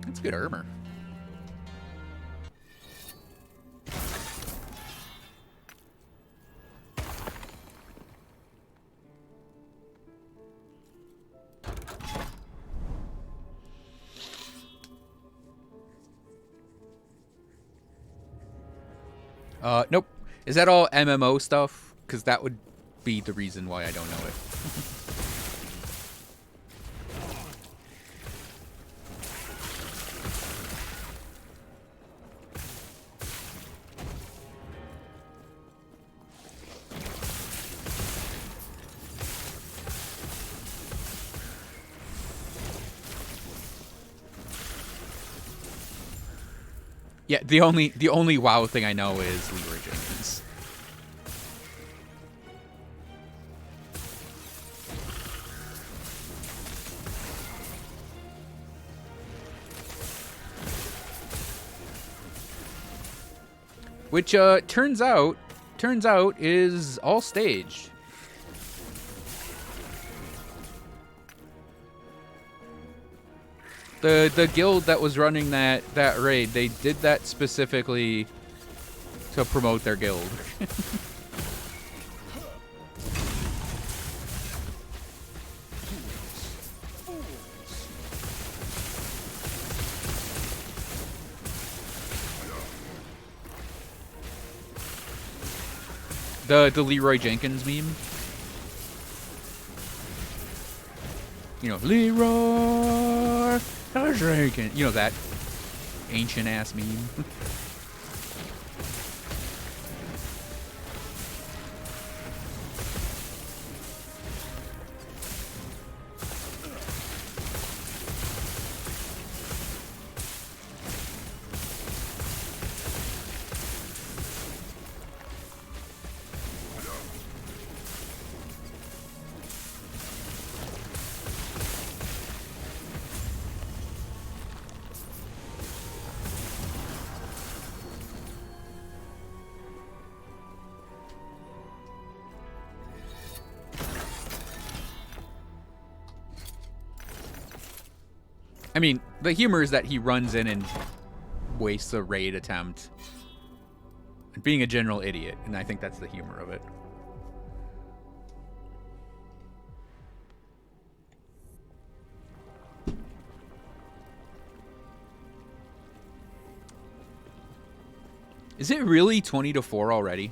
That's good armor. Nope. Is that all MMO stuff? Because that would be the reason why I don't know it. Yeah, the only WoW thing I know is Leroy Jenkins. Which turns out is all staged. The guild that was running that raid, they did that specifically to promote their guild. The Leroy Jenkins meme. You know, Leroy Jenkins. You know that ancient ass meme. I mean, the humor is that he runs in and wastes a raid attempt. And being a general idiot, and I think that's the humor of it. Is it really 20-4 already?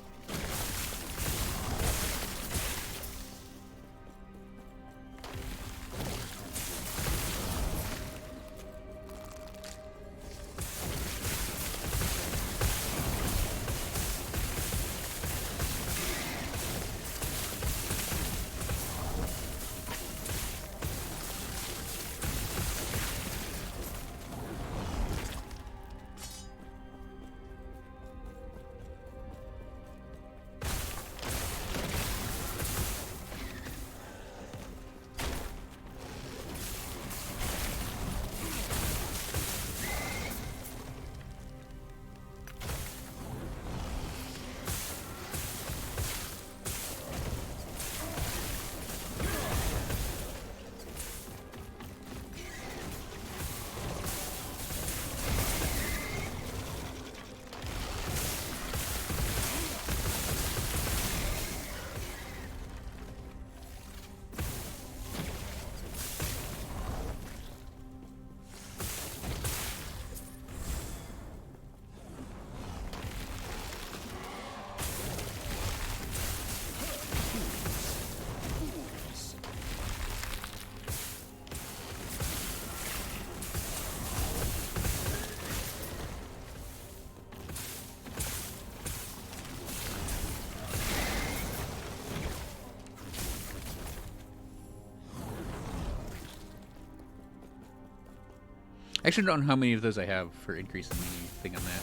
I actually don't know how many of those I have for increasing the thing on that.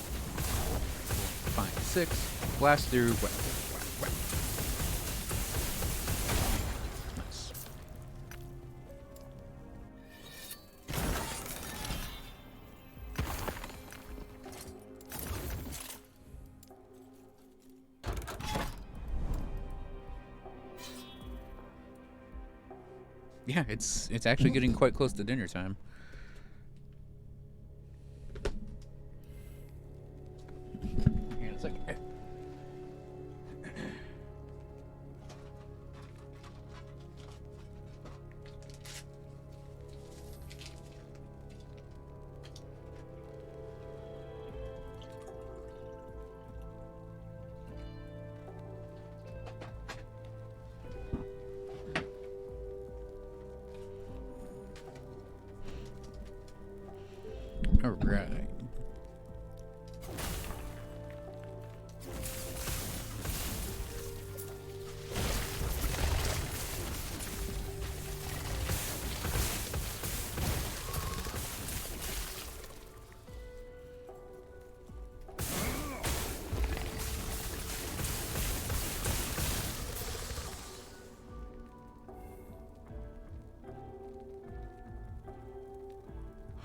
5, 6. Blast through. Whack, whack, whack. Nice. Yeah, it's actually getting quite close to dinner time. All right.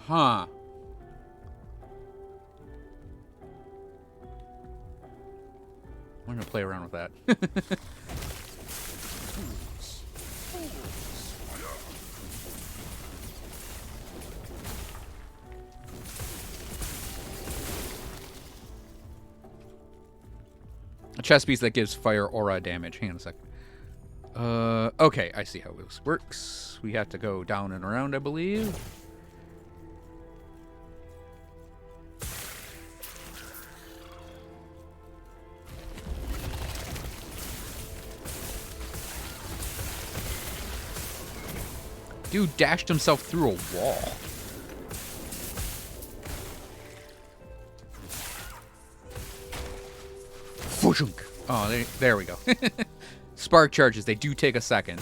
Huh. I'm gonna play around with that. A chest piece that gives fire aura damage. Hang on a sec. Okay, I see how this works. We have to go down and around, I believe. Dude dashed himself through a wall. Fushunk. Oh, there we go. Spark charges, they do take a second.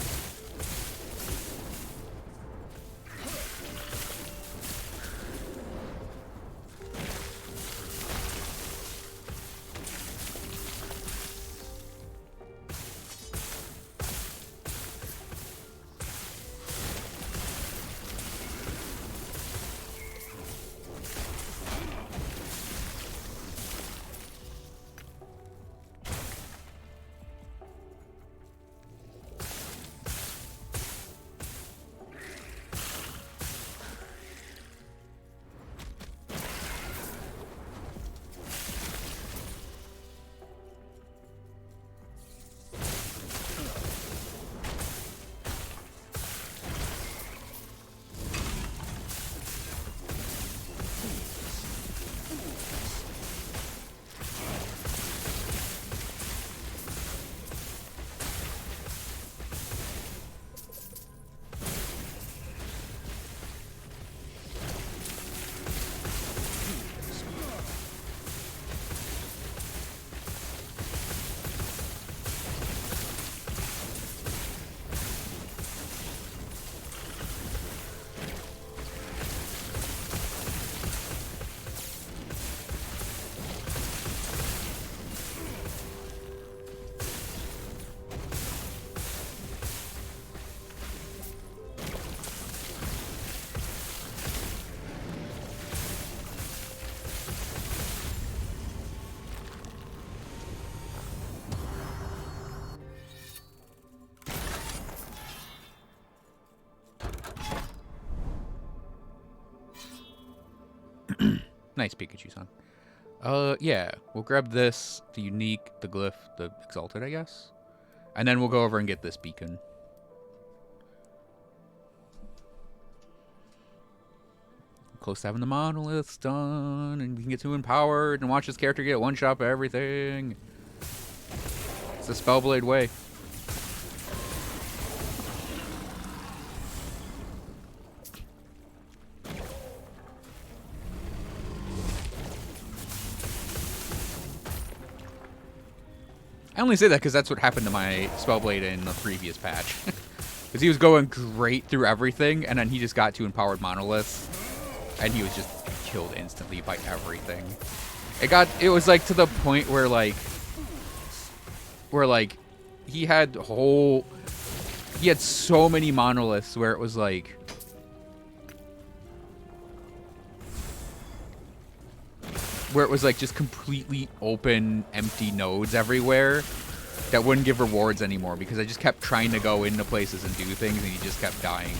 Nice Pikachu-san. Yeah, we'll grab this, the unique, the glyph, the exalted, I guess. And then we'll go over and get this beacon. Close to having the monoliths done, and we can get too empowered and watch this character get one shot at everything. It's the Spellblade way. I only say that because that's what happened to my Spellblade in the previous patch. Because he was going great through everything, and then he just got to empowered monoliths, and he was just killed instantly by everything. It was like to the point where he had so many monoliths where it was like, just completely open, empty nodes everywhere that wouldn't give rewards anymore because I just kept trying to go into places and do things and he just kept dying.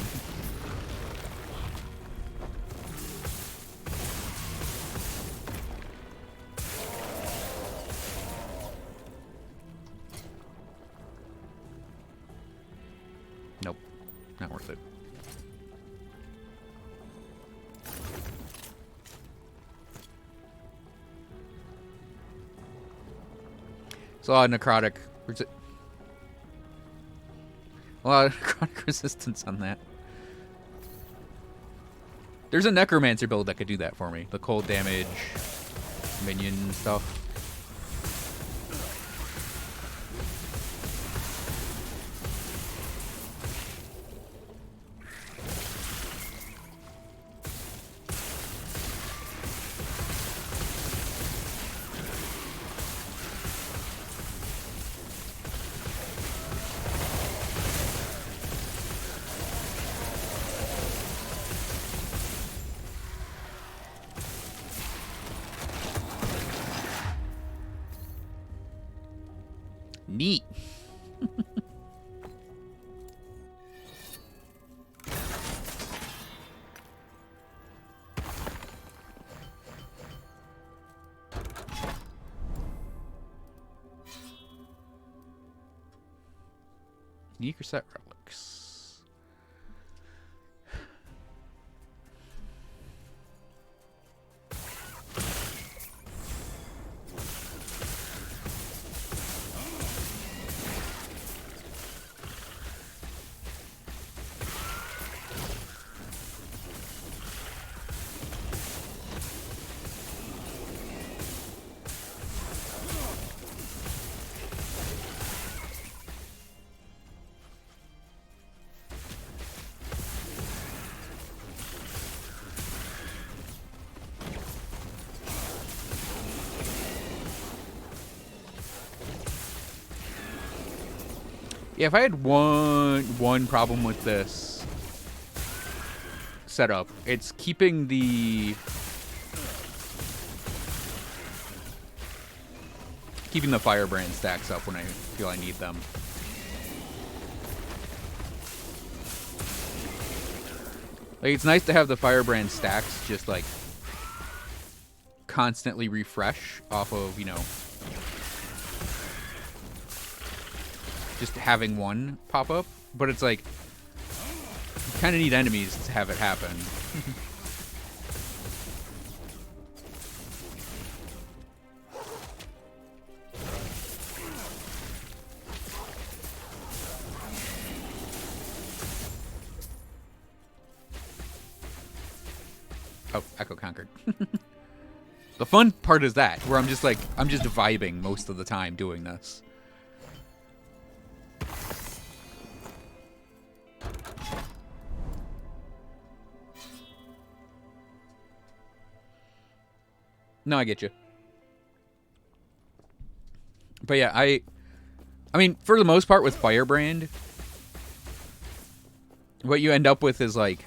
Nope, not worth it. It's a lot of necrotic. A lot of necrotic resistance on that. There's a necromancer build that could do that for me. The cold damage, minion stuff. Neat. Unique or set relics. Yeah, if I had one problem with this setup, it's keeping the firebrand stacks up when I feel I need them. Like, it's nice to have the firebrand stacks just like constantly refresh off of, you know, just having one pop up, but it's like you kind of need enemies to have it happen. Oh, Echo conquered. The fun part is that, where I'm just vibing most of the time doing this. No, I get you. But yeah, I mean, for the most part with Firebrand, what you end up with is like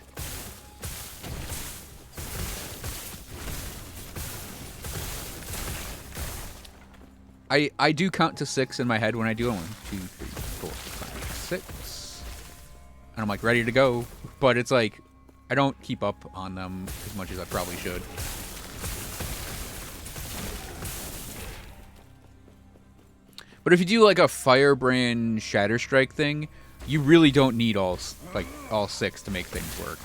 I do count to 6 in my head when I do it. 1, 2, 3, 4, 5, 6. And I'm like ready to go. But it's like I don't keep up on them as much as I probably should. But if you do like a Firebrand Shatter Strike thing, you really don't need all 6 to make things work.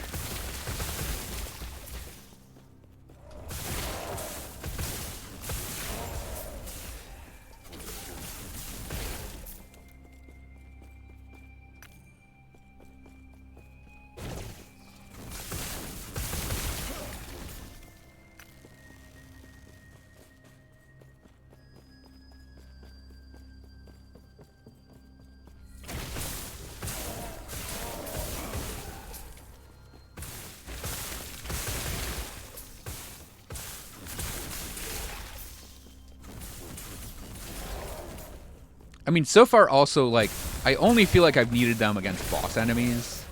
I mean, so far also, like, I only feel like I've needed them against boss enemies.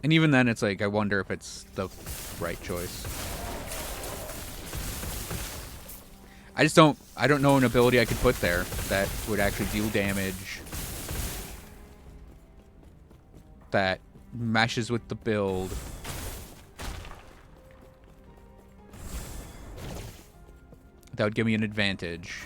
And even then, it's like, I wonder if it's the right choice. I don't know an ability I could put there that would actually deal damage, that meshes with the build. That would give me an advantage.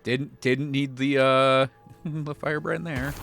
Didn't need the the Firebrand there.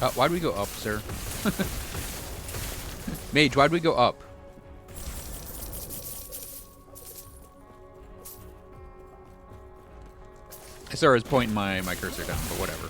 Why'd we go up, sir? Mage, why'd we go up? Sorry, I was pointing my cursor down, but whatever.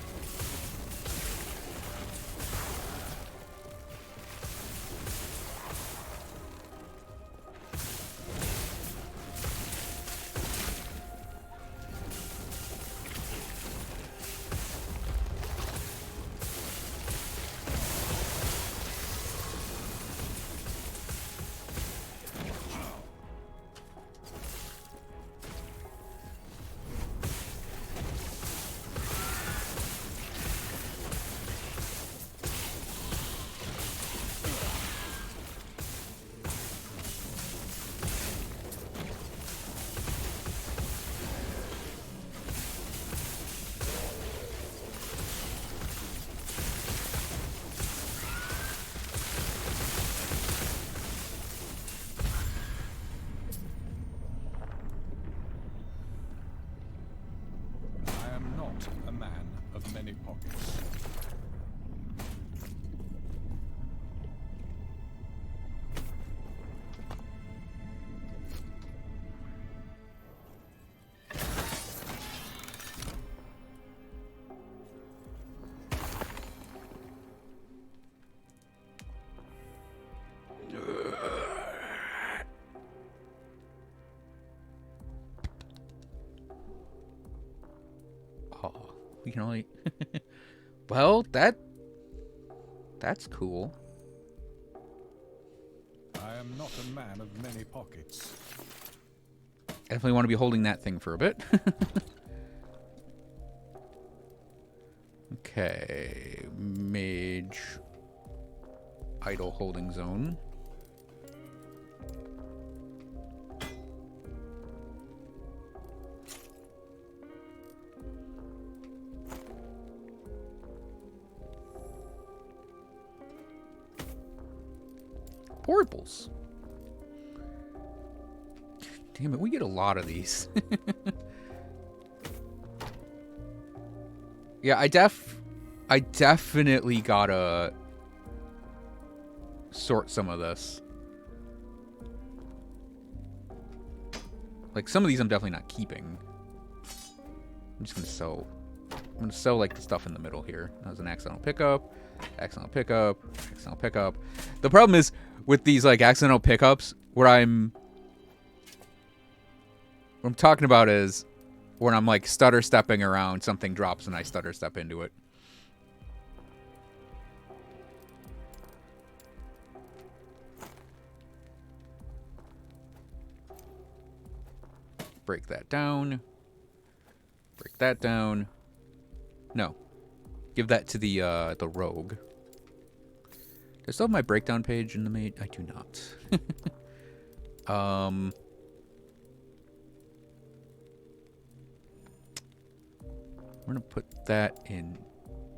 I am not a man of many pockets. Oh, we can only... Well, that's cool. I am not a man of many pockets. Definitely want to be holding that thing for a bit. Okay, mage, idle holding zone. Portables. Damn it, we get a lot of these. Yeah, I definitely gotta sort some of this. Like, some of these I'm definitely not keeping. I'm just gonna sell. I'm gonna sell, like, the stuff in the middle here. That was an accidental pickup, accidental pickup, accidental pickup. The problem is, with these, like, accidental pickups, what I'm talking about is when I'm, like, stutter stepping around, something drops and I stutter step into it. Break that down. Break that down. No. Give that to the rogue. Do I still have my breakdown page in the main? I do not. I'm gonna put that in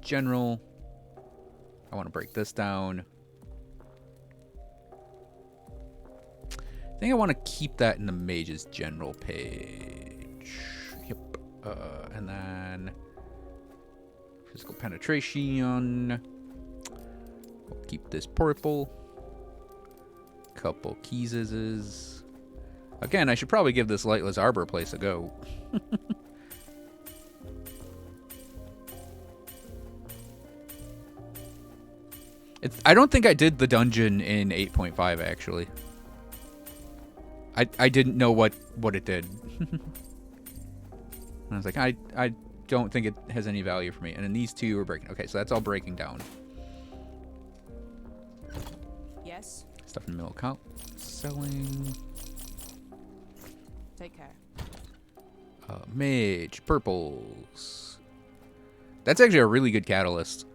general. I want to break this down. I think I want to keep that in the mage's general page. Yep. And then physical penetration. We'll keep this purple. Couple keys. Again, I should probably give this Lightless Arbor place a go. I don't think I did the dungeon in 8.5 actually. I didn't know what it did. And I was like, I don't think it has any value for me. And then these two are breaking. Okay, so that's all breaking down. Yes. Stuff in the middle account. Selling. Take care. Mage. Purples. That's actually a really good catalyst.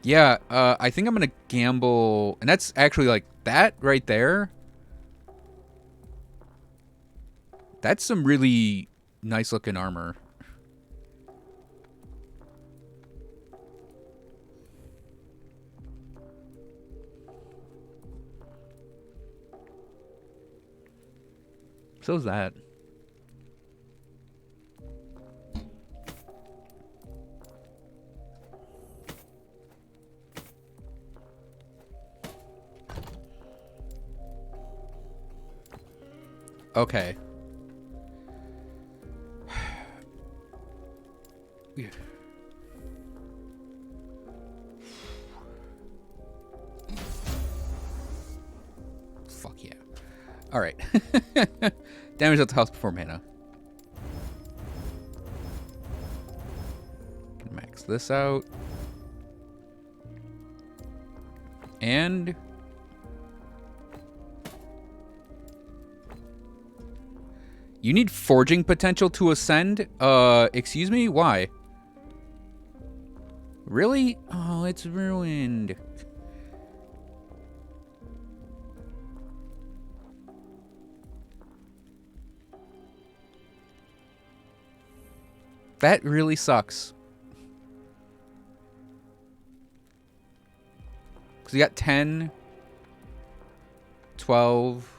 Yeah, I think I'm gonna gamble, and that's actually like that right there. That's some really nice looking armor. So's that. Okay. Yeah. Fuck yeah. Alright. Damage at the house before mana. Max this out. And... you need forging potential to ascend? Excuse me? Why? Really? Oh, it's ruined. That really sucks. Because you got 10, 12,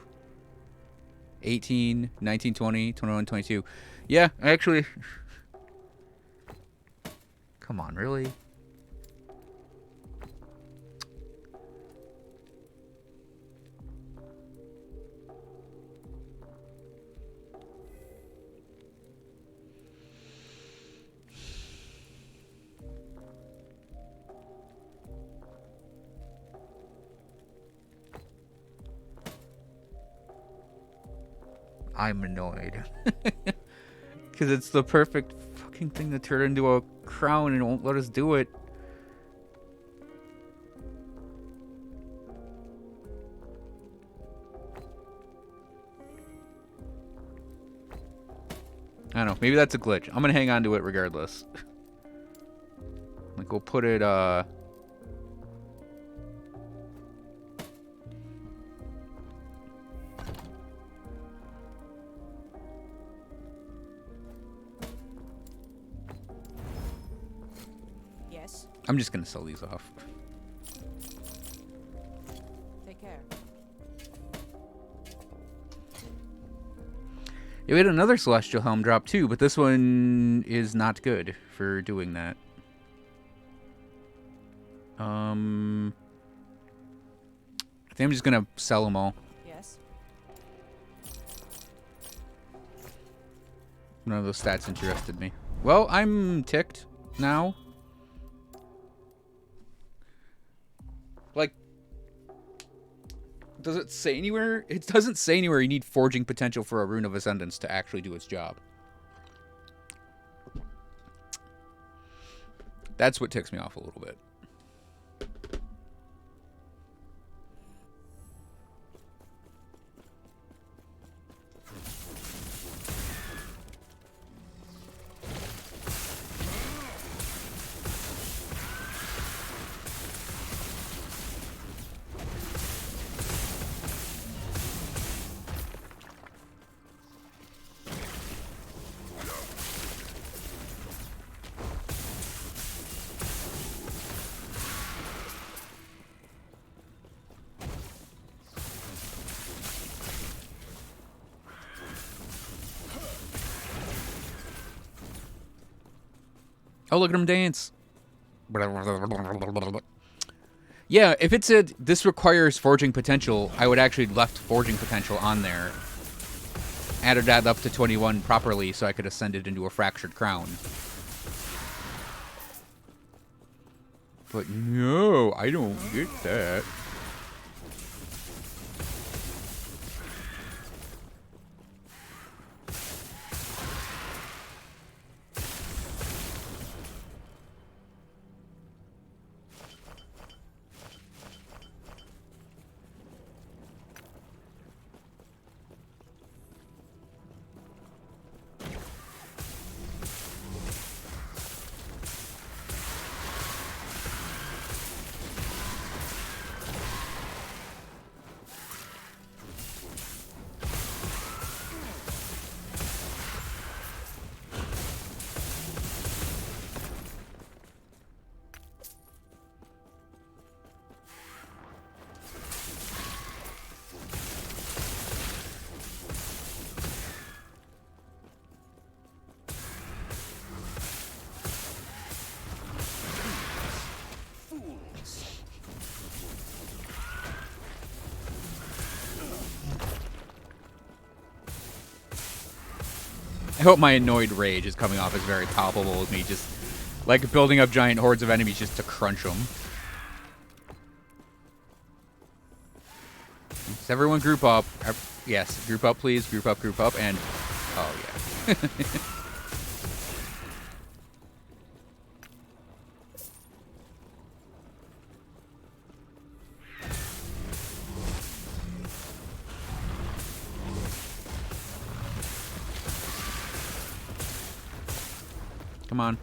18, 19, 20, 21, 22. Yeah, actually... come on, really? I'm annoyed. Because it's the perfect fucking thing to turn into a crown and it won't let us do it. I don't know. Maybe that's a glitch. I'm going to hang on to it regardless. Like, we'll put it, Yes. I'm just going to sell these off. Take care. Yeah, we had another Celestial Helm drop too, but this one is not good for doing that. I think I'm just going to sell them all. Yes. None of those stats interested me. Well, I'm ticked now. Like, does it say anywhere? It doesn't say anywhere you need forging potential for a Rune of Ascendance to actually do its job. That's what ticks me off a little bit. Oh, look at him dance. Yeah, if it said this requires forging potential, I would actually left forging potential on there. Added that up to 21 properly so I could ascend it into a fractured crown. But no, I don't get that. I hope my annoyed rage is coming off as very palpable with me just, like, building up giant hordes of enemies just to crunch them. Does everyone group up? Yes, group up, please. Group up, and... Oh, yeah. Come on.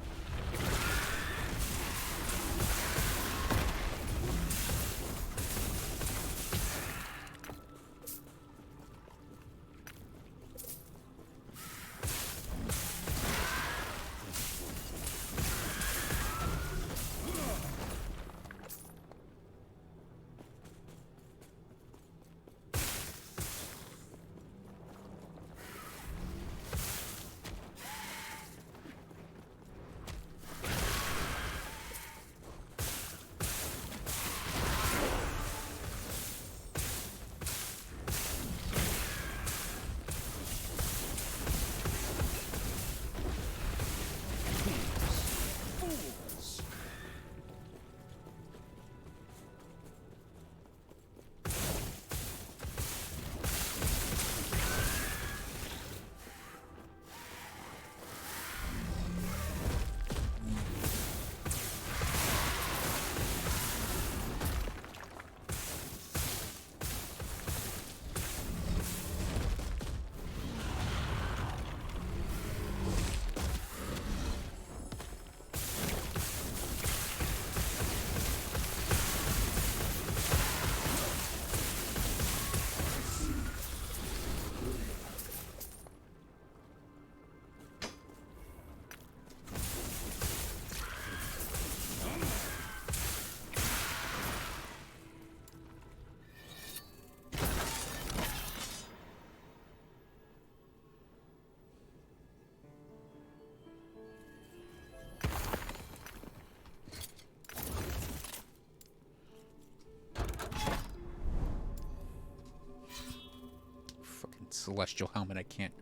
Celestial helmet, I can't.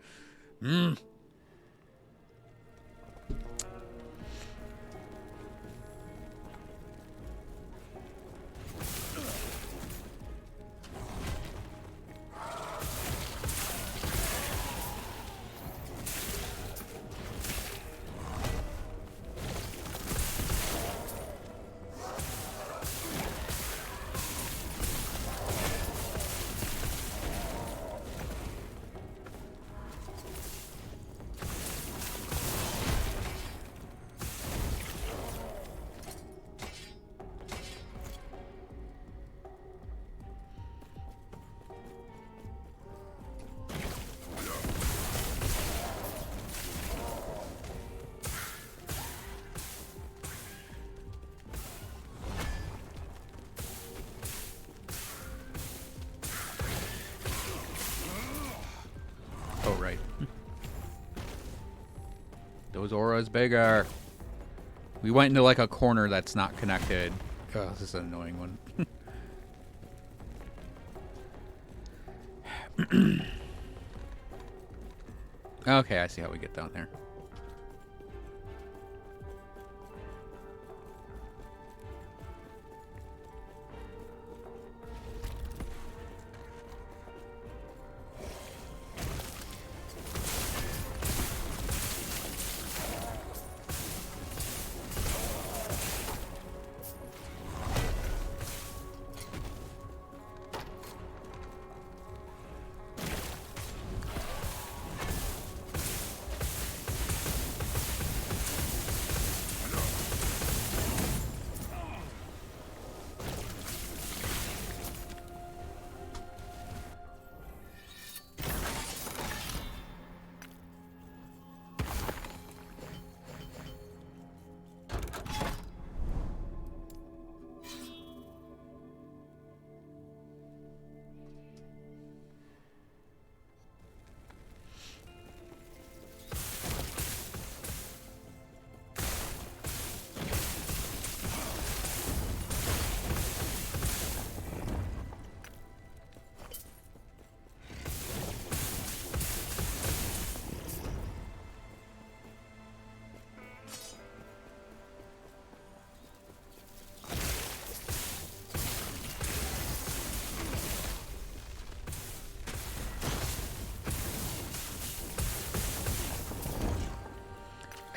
Oh, right. Those auras bigger. We went into like a corner that's not connected. Oh, this is an annoying one. Okay, I see how we get down there.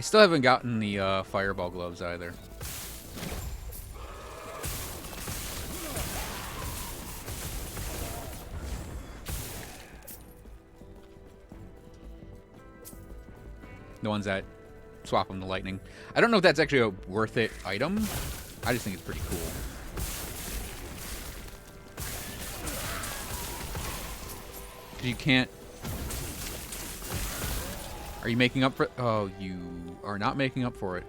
still haven't gotten the fireball gloves either. The ones that swap them to lightning. I don't know if that's actually a worth it item. I just think it's pretty cool. You can't... Are you making up for... Oh, you are not making up for it.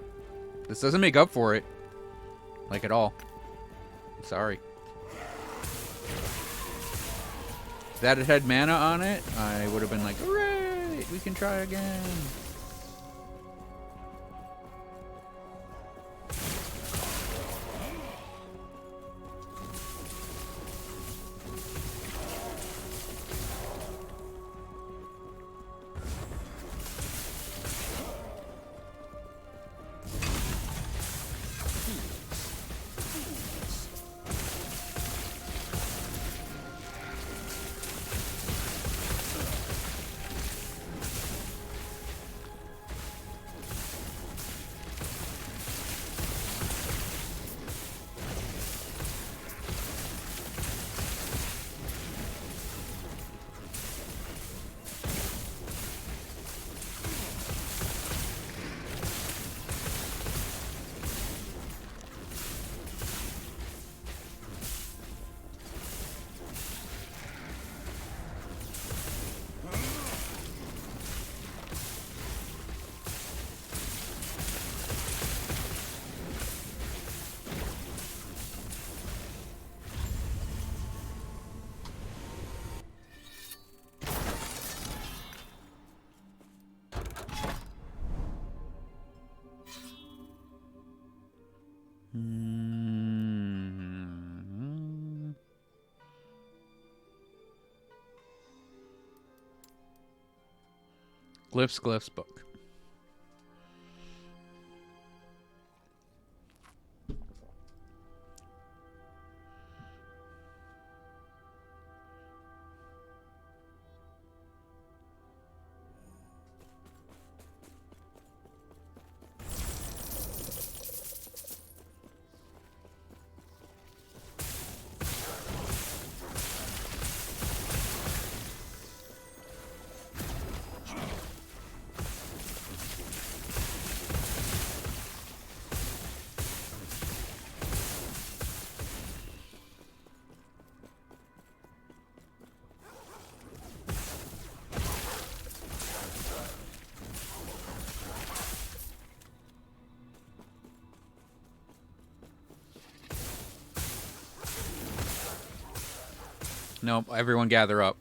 This doesn't make up for it. Like, at all. I'm sorry. If that had mana on it, I would have been like, hooray! We can try again. Glyphs book. Nope, everyone gather up.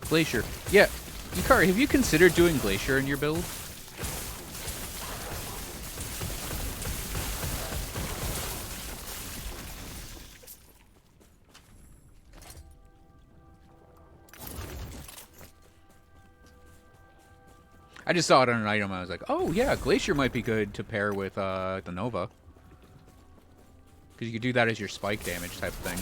Glacier. Yeah. Yukari, have you considered doing Glacier in your build? I just saw it on an item. I was like, oh, yeah, Glacier might be good to pair with the Nova. Because you could do that as your spike damage type of thing.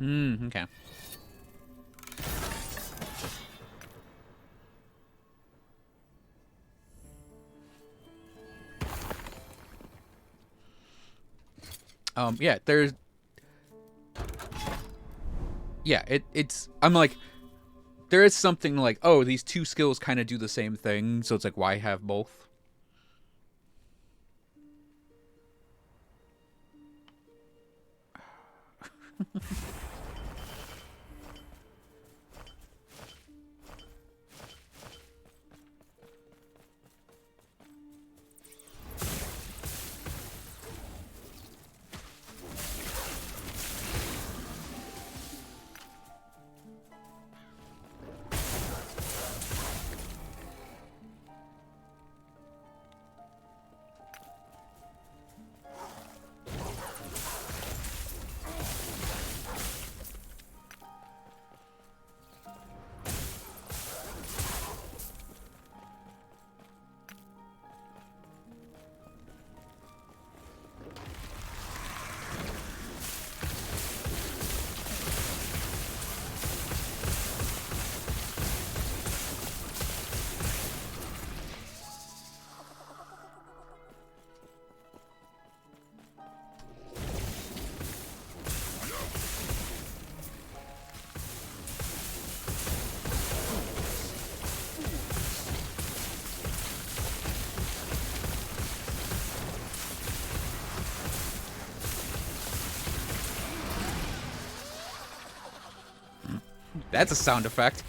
Okay. Yeah, there's... Yeah, it's... I'm like... There is something like, oh, these two skills kind of do the same thing, so it's like, why have both? That's a sound effect.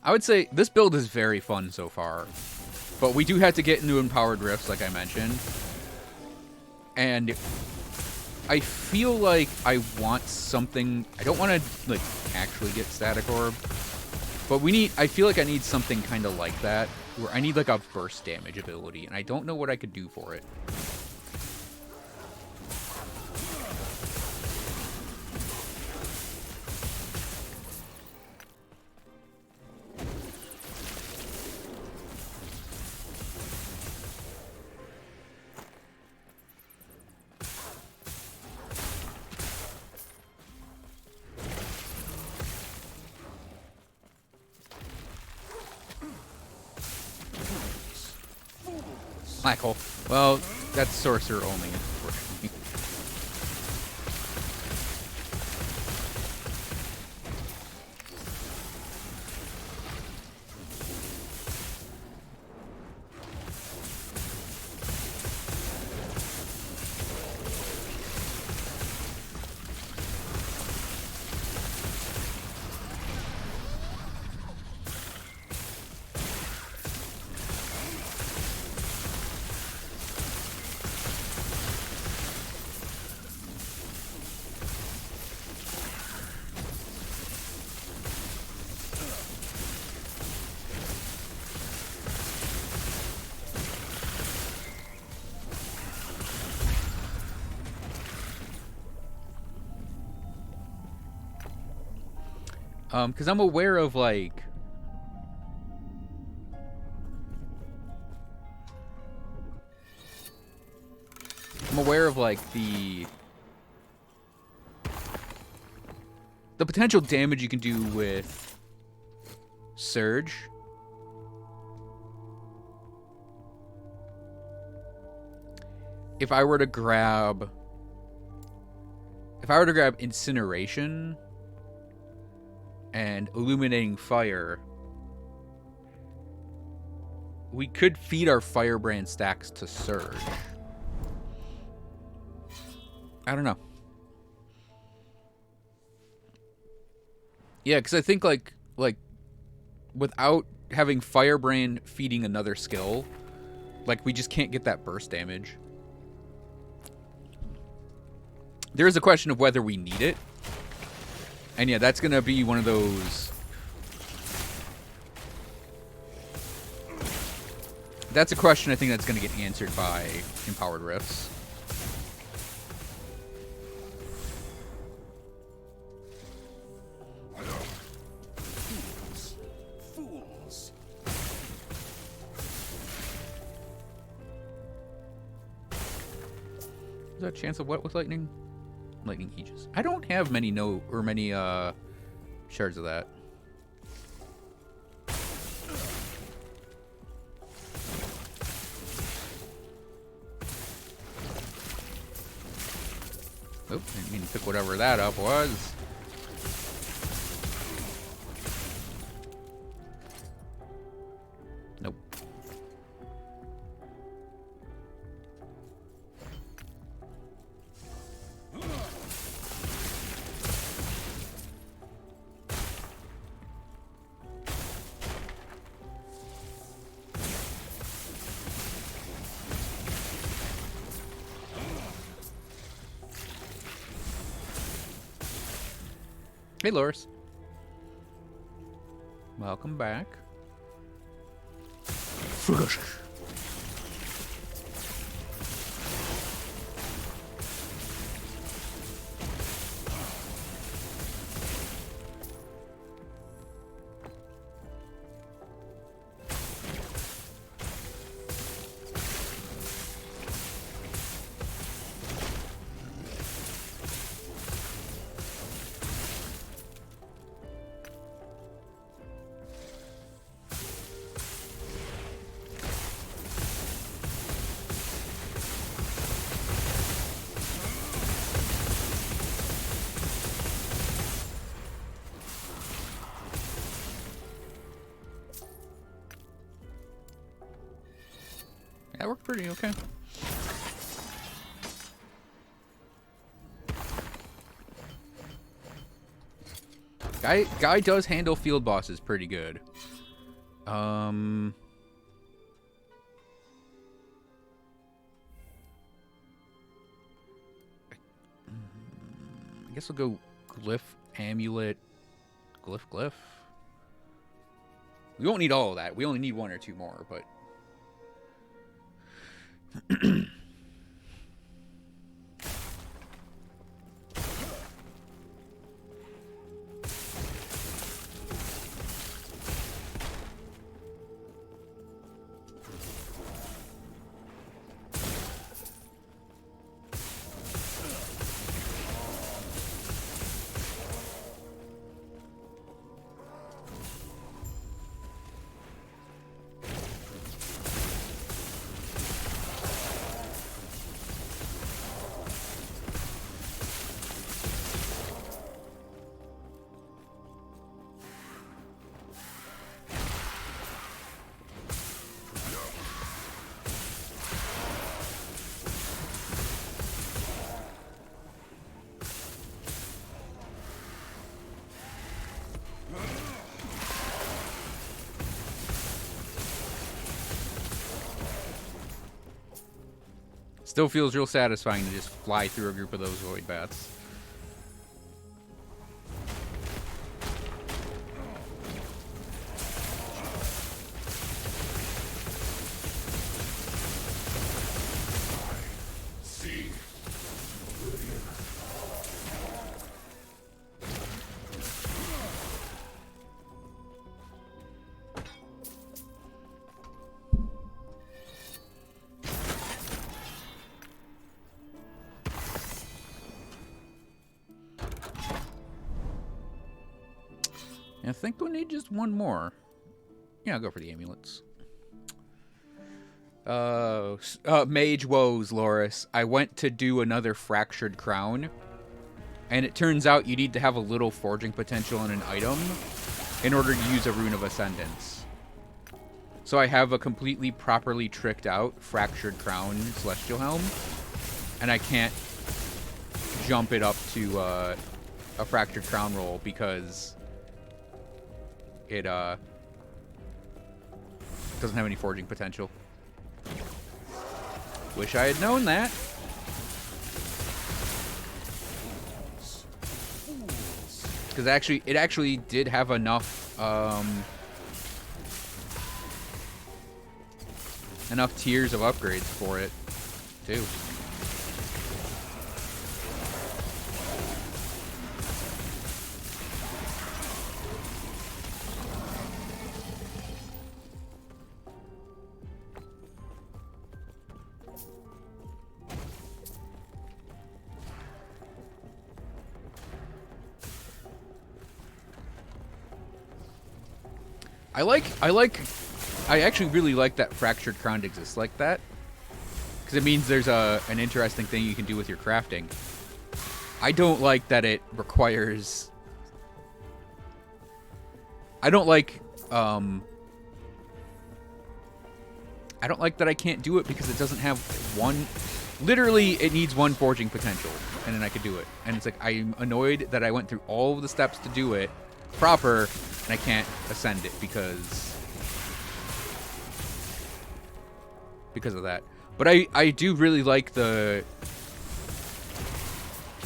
I would say this build is very fun so far, but we do have to get into empowered rifts, like I mentioned. And I feel like I want something... I don't want to, like, actually get Static Orb, but I feel like I need something kind of like that, where I need, like, a burst damage ability, and I don't know what I could do for it. Black hole. Well, that's Sorcerer only, unfortunately. Because I'm aware of, like... I'm aware of, like, the potential damage you can do with Surge. If I were to grab Incineration and Illuminating Fire, we could feed our Firebrand stacks to Surge. I don't know. Yeah, because I think, like, without having Firebrand feeding another skill, like, we just can't get that burst damage. There is a question of whether we need it. And yeah, that's going to be one of those... That's a question I think that's going to get answered by Empowered Rifts. the chance of what with lightning? Lightning Aegis. I don't have many shards of that. Oop, didn't mean to pick whatever that up was. Nope. Hey, Loris. Welcome back. That worked pretty okay. Guy does handle field bosses pretty good. I guess we'll go glyph, amulet, glyph. We won't need all of that. We only need one or two more, but still feels real satisfying to just fly through a group of those void bats. I think we need just one more. Yeah, I'll go for the amulets. Mage woes, Loris. I went to do another fractured crown, and it turns out you need to have a little forging potential in an item in order to use a Rune of Ascendance. So I have a completely properly tricked out fractured crown celestial helm, and I can't jump it up to a fractured crown roll because it doesn't have any forging potential. Wish I had known that. Because it actually did have enough enough tiers of upgrades for it too. I actually really like that Fractured Crown exists like that. Because it means there's an interesting thing you can do with your crafting. I don't like that it requires... I don't like that I can't do it because it doesn't have one... Literally, it needs one forging potential, and then I could do it. And it's like, I'm annoyed that I went through all of the steps to do it proper, and I can't ascend it because of that. But I do really like the...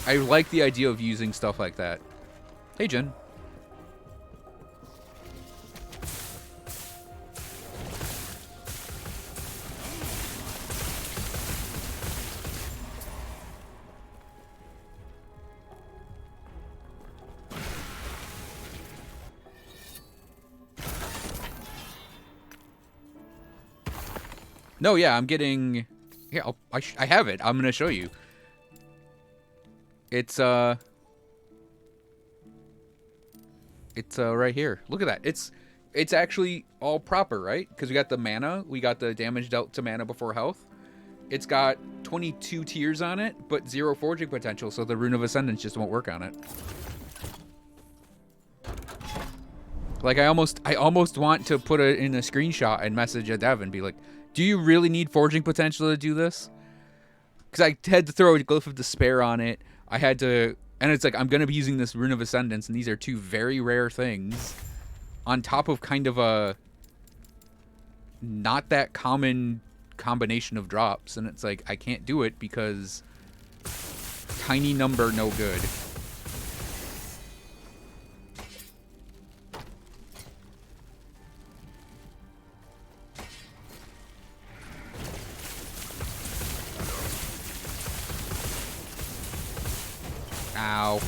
I like the idea of using stuff like that. Hey, Jen. No, yeah, I'm getting... Yeah, I have it. I'm going to show you. It's right here. Look at that. It's actually all proper, right? Because we got the mana. We got the damage dealt to mana before health. It's got 22 tiers on it, but 0 forging potential, so the Rune of Ascendance just won't work on it. Like, I almost want to put it in a screenshot and message a dev and be like, do you really need forging potential to do this? Because I had to throw a Glyph of Despair on it. I had to... And it's like, I'm going to be using this Rune of Ascendance, and these are two very rare things. On top of kind of a... not that common combination of drops. And it's like, I can't do it because... tiny number, no good. Ow.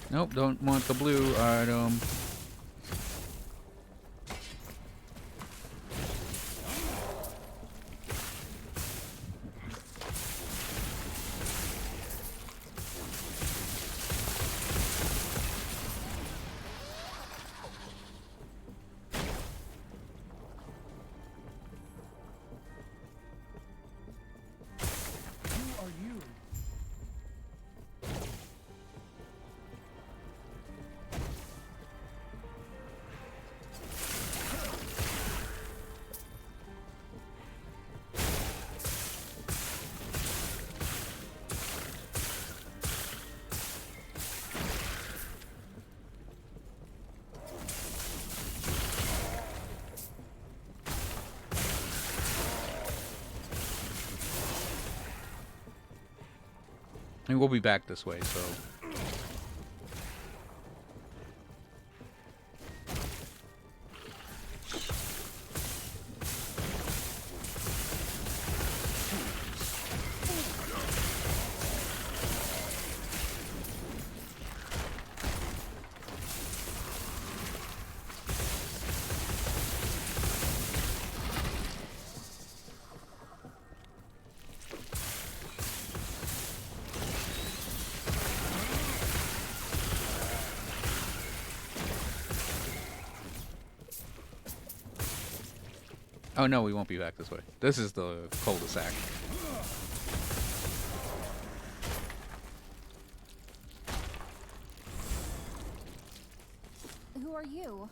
Nope, don't want the blue item. And we'll be back this way, so... Oh no, we won't be back this way. This is the cul-de-sac. Who are you?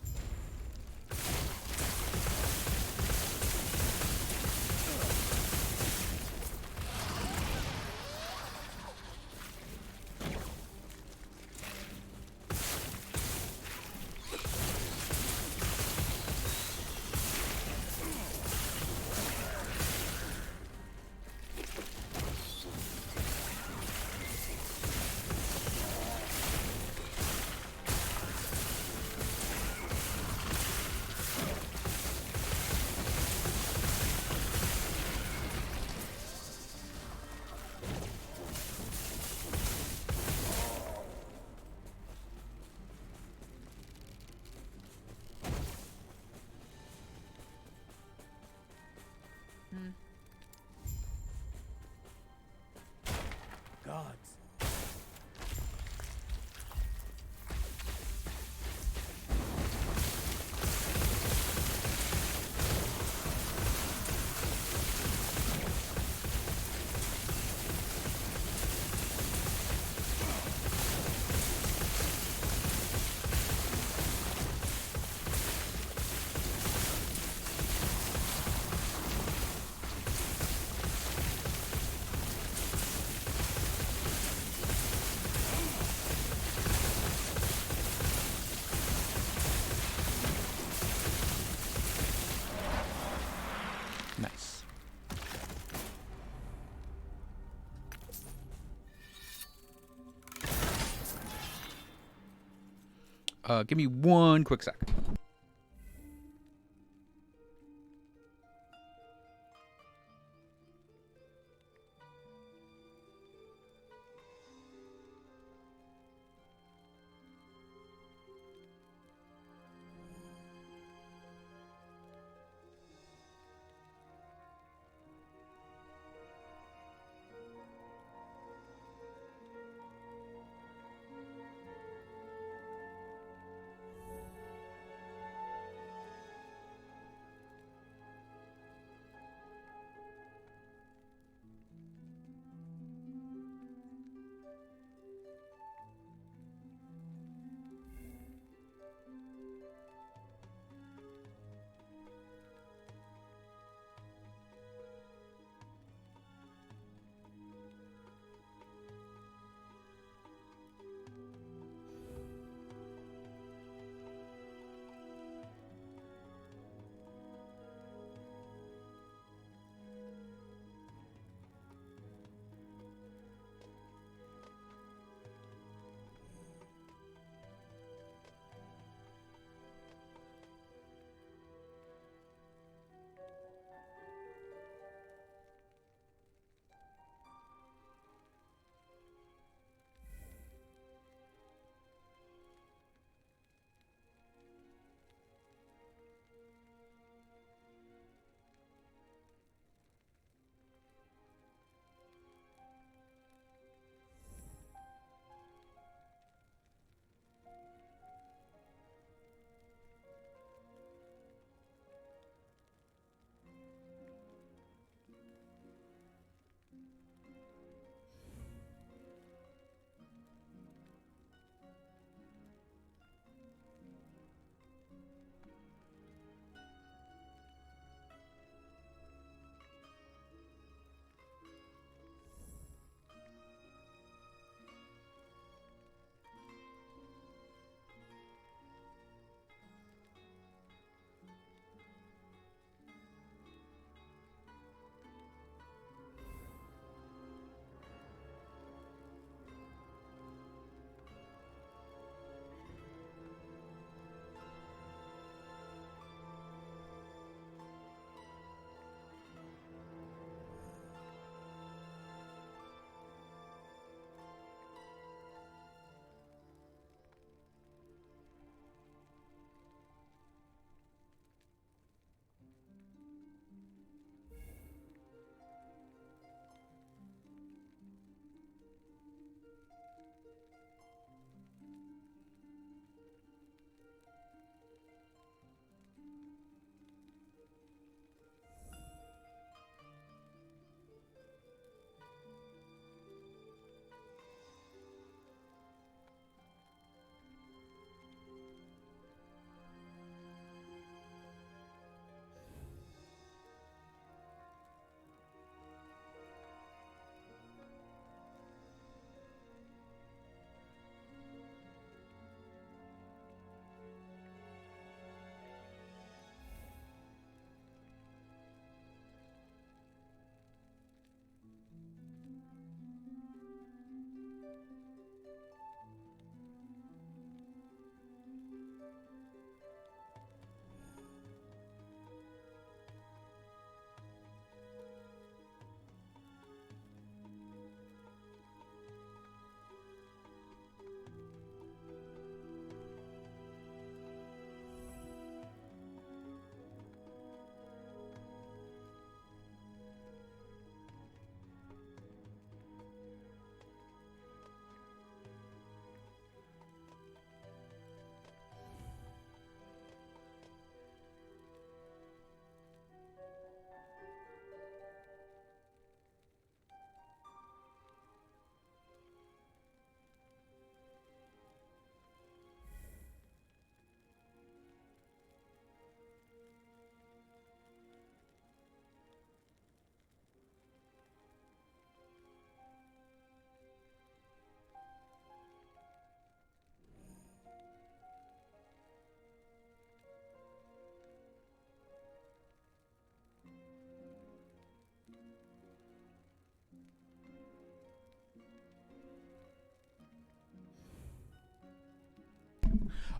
Gods. Nice. Give me one quick sec.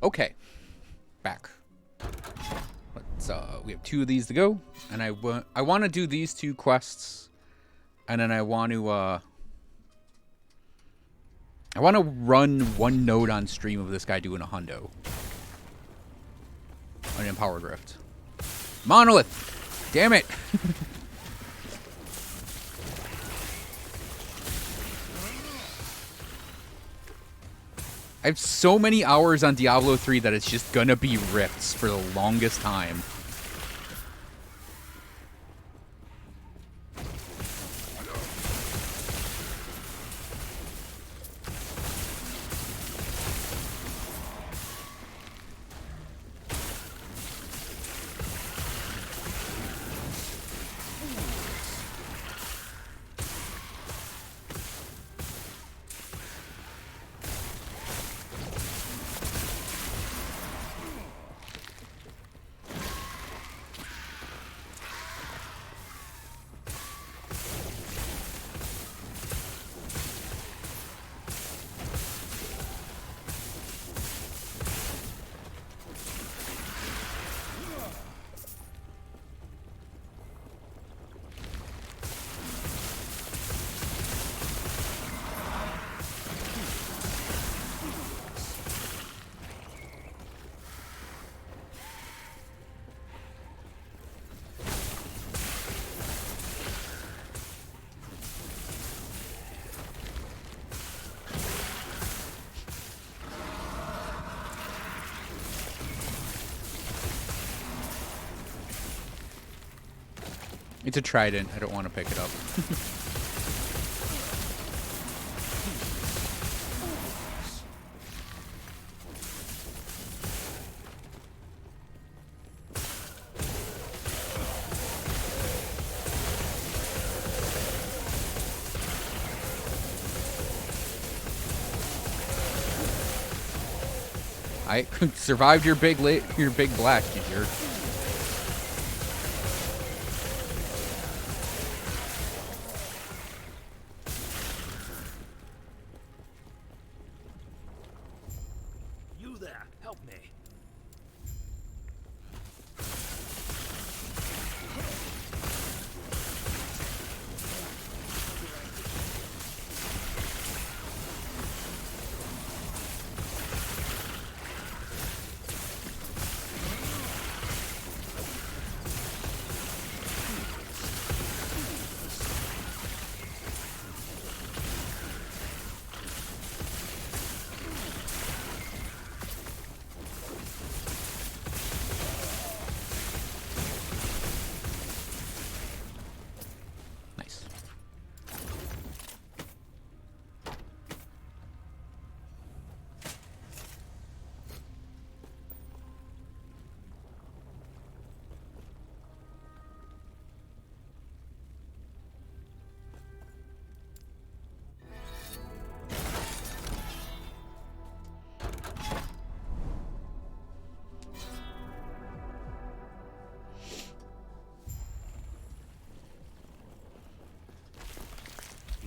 Okay, back. Let's we have 2 of these to go, and I want to do these 2 quests, and then I want to run 1 node on stream of this guy doing a hundo. An Empowered Rift. Monolith! Damn it! I have so many hours on Diablo 3 that it's just gonna be rifts for the longest time. It's a trident. I don't want to pick it up. I survived your big blast, you jerk. You there, help me. Nice.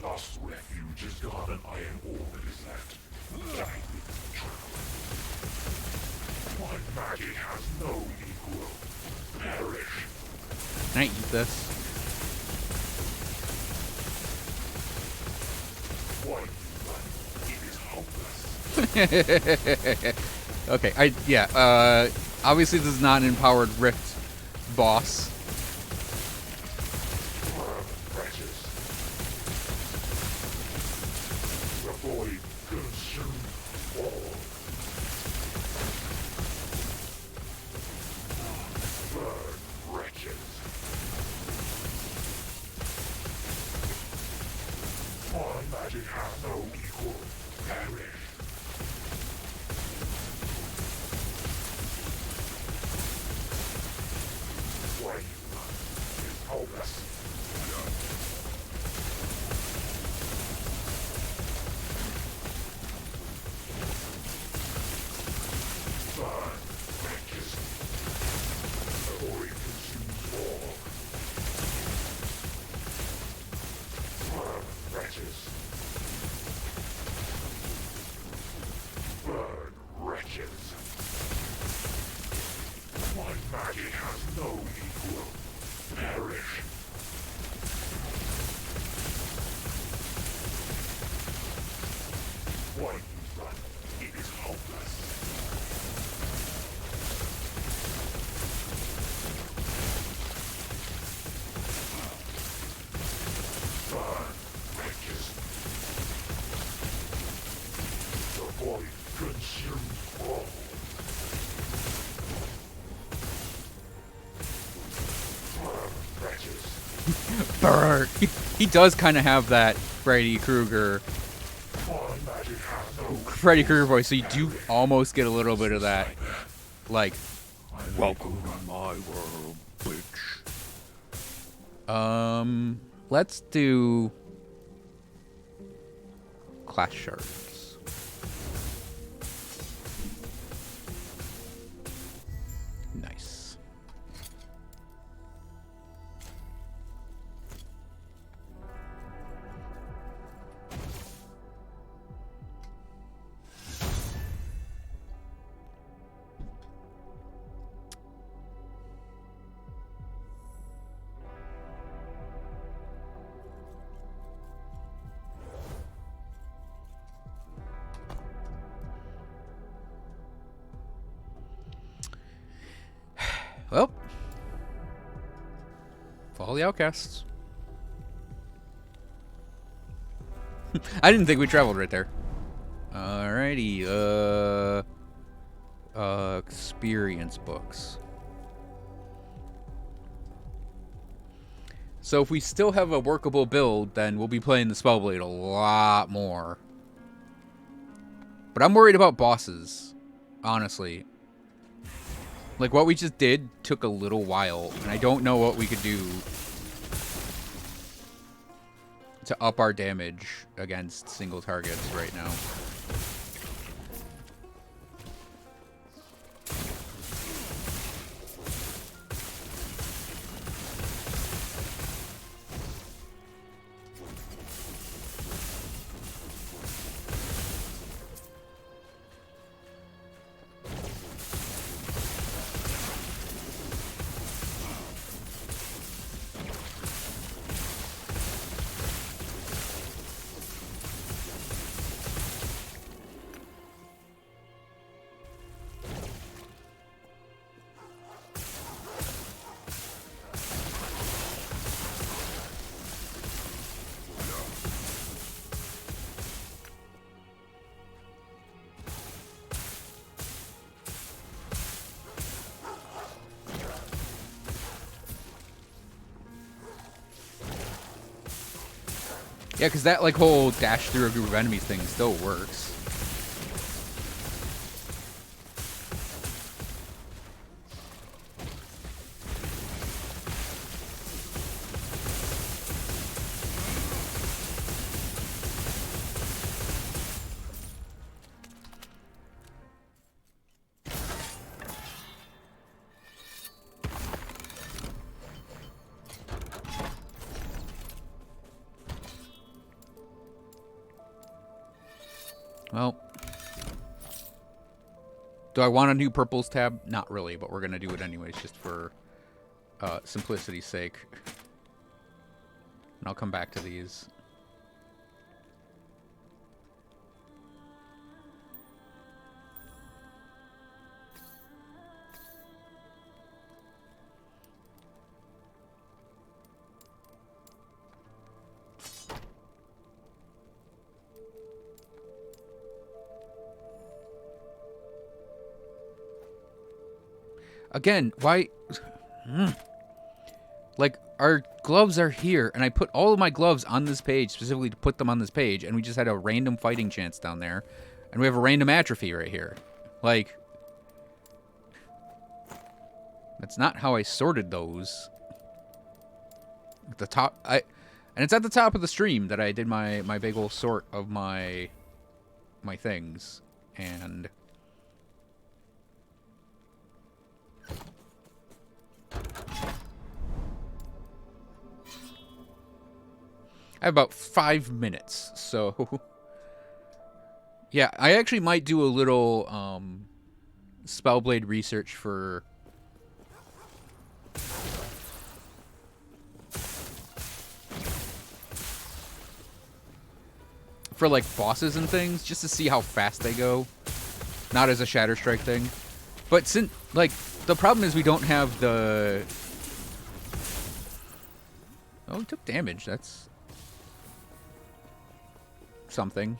Lost refuge has got an iron ore that is left. Die with the truth. My magic has no equal. Perish. Can I eat this? Why you run? It is hopeless. Okay, obviously this is not an Empowered Rift boss. Wretches. The void consume all. Burn, wretches. My magic has no equal. Perish. Why you Magic has no equal. Perish. Why you run? It is hopeless. Burn, wretches. The void consumes all. Burn, wretches. Burr. He does kind of have that Freddy Krueger voice, so you do almost get a little bit of that, like, welcome to my world, bitch. Let's do class shards. Nice. Well, follow the outcasts. I didn't think we traveled right there. Alrighty, experience books. So if we still have a workable build, then we'll be playing the Spellblade a lot more. But I'm worried about bosses, honestly. Like, what we just did took a little while, and I don't know what we could do to up our damage against single targets right now. Yeah, because that, like, whole dash through a group of enemies thing still works. Well, do I want a new purples tab? Not really, but we're going to do it anyways, just for simplicity's sake. And I'll come back to these. Again, why... Like, our gloves are here, and I put all of my gloves on this page, specifically to put them on this page, and we just had a random fighting chance down there, and we have a random atrophy right here. Like, that's not how I sorted those. At the top, and it's at the top of the stream that I did my big old sort of my things, and... I have about 5 minutes, so... Yeah, I actually might do a little Spellblade research for for like bosses and things, just to see how fast they go. Not as a Shatter Strike thing. But since, like, the problem is we don't have the... Oh, he took damage. That's something.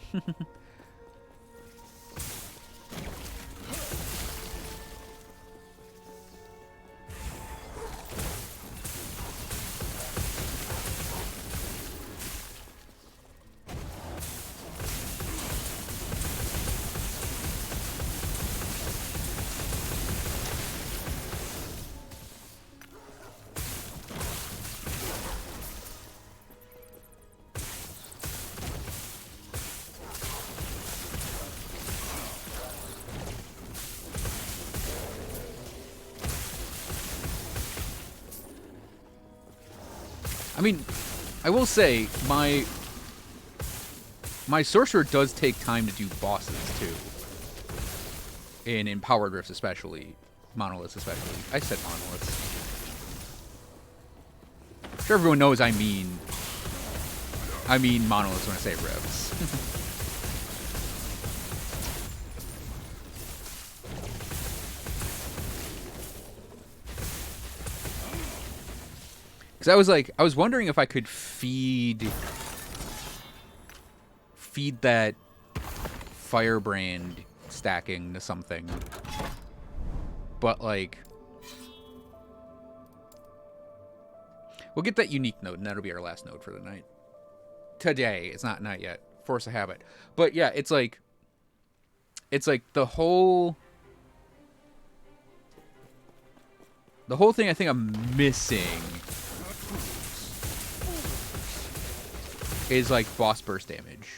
I mean, I will say, my Sorcerer does take time to do bosses, too. In Empowered Rifts, especially. Monoliths, especially. I said Monoliths. I'm sure everyone knows I mean Monoliths when I say Rifts. Because I was wondering if I could feed that Firebrand stacking to something. But, like, we'll get that unique node, and that'll be our last node for the night. Today. It's not yet. Force a habit. But, yeah, it's like the whole thing I think I'm missing is, like, boss burst damage.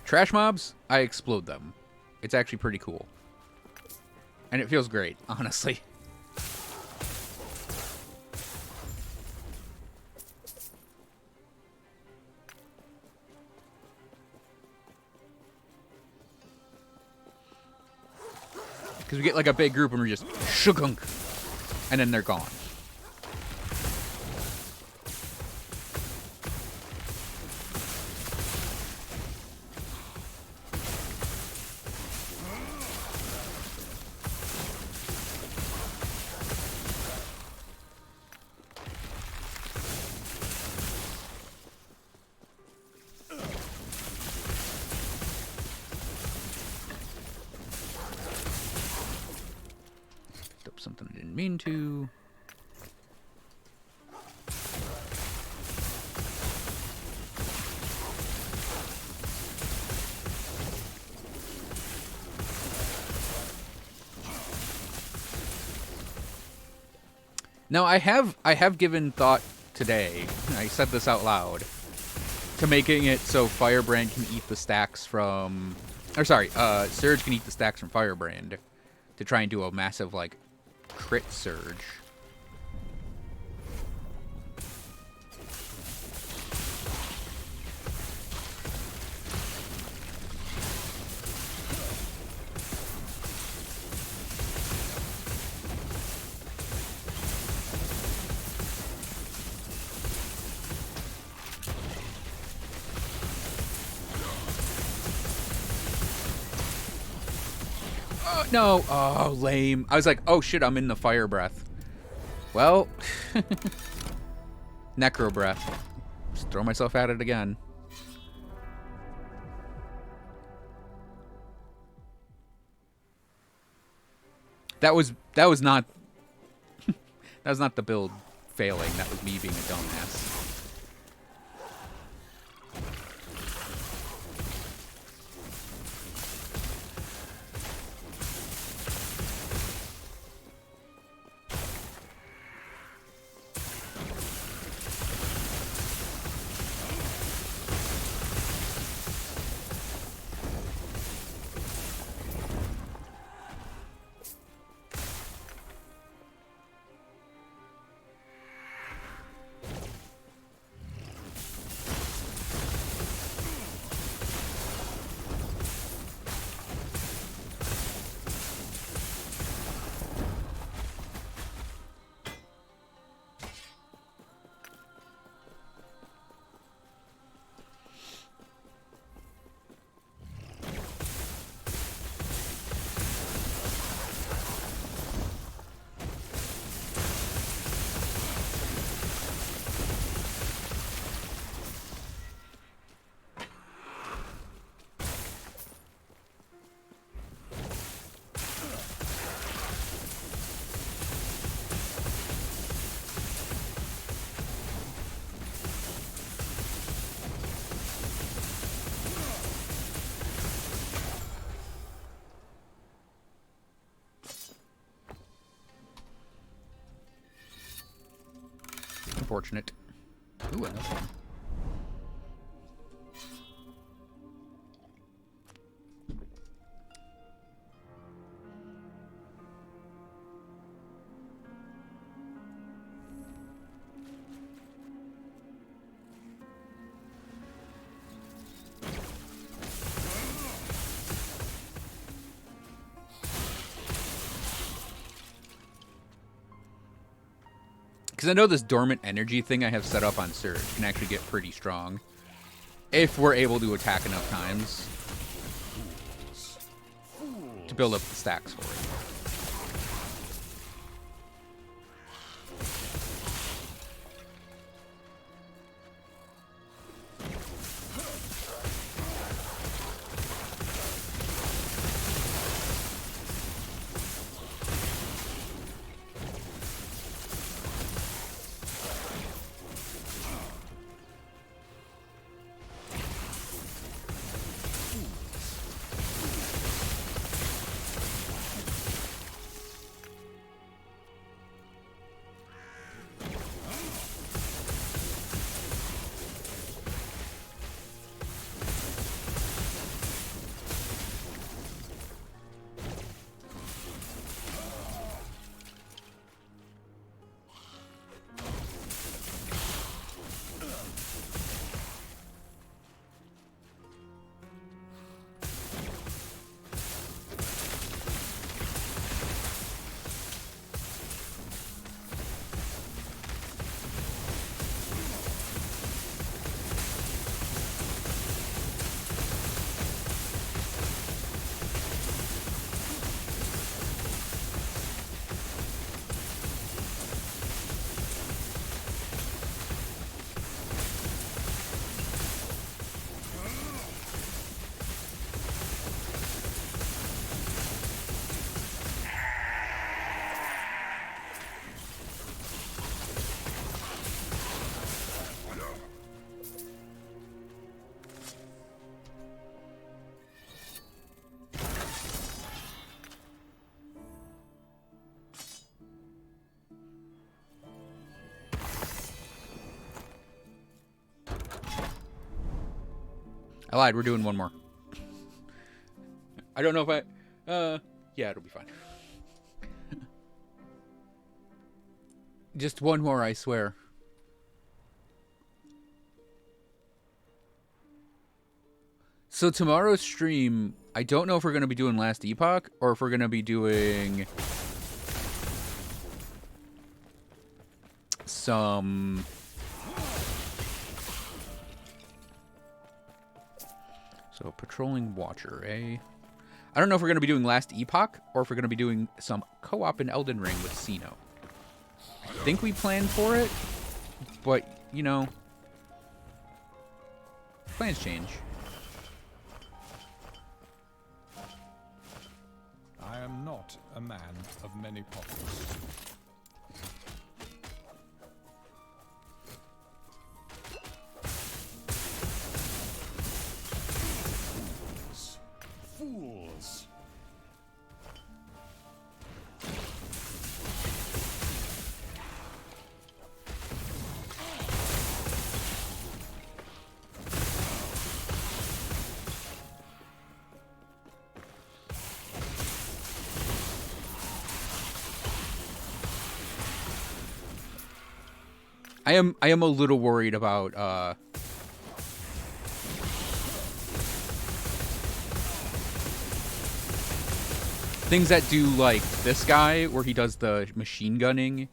Trash mobs, I explode them. It's actually pretty cool. And it feels great, honestly. Because we get like a big group and we're just shugunk, and then they're gone. Something I didn't mean to. Now I have given thought today, I said this out loud, to making it so Firebrand can eat the stacks from, or sorry, Surge can eat the stacks from Firebrand to try and do a massive, like, crit surge. Oh, no. Oh, lame. I was like, oh shit, I'm in the fire breath. Well, necro breath. Just throw myself at it again. That was not that was not the build failing. That was me being a dumbass. unfortunate. Ooh, another one. Because I know this dormant energy thing I have set up on Surge can actually get pretty strong if we're able to attack enough times to build up the stacks for it. I lied, we're doing one more. I don't know if yeah, it'll be fine. Just one more, I swear. So tomorrow's stream, I don't know if we're going to be doing Last Epoch or if we're going to be doing some... So, Patrolling Watcher, eh? I don't know if we're going to be doing Last Epoch or if we're going to be doing some co-op in Elden Ring with Sino. I think we planned for it, but, you know, plans change. I am not a man of many pockets. Fools! I am a little worried about things that do like this guy where he does the machine gunning,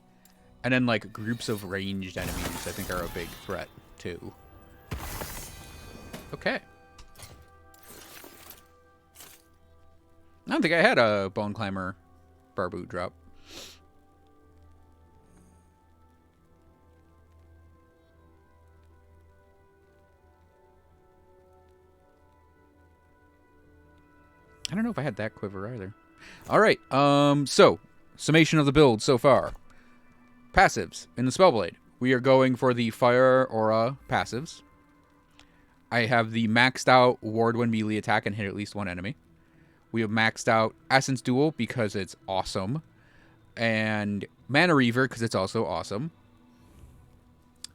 and then like groups of ranged enemies I think are a big threat too. Okay. I don't think I had a Bone Climber Barboot drop. I don't know if I had that quiver either. All right. So, summation of the build so far. Passives. In the Spellblade, we are going for the Fire Aura passives. I have the maxed out Ward 1 melee attack and hit at least one enemy. We have maxed out Essence Duel because it's awesome. And Mana Reaver because it's also awesome.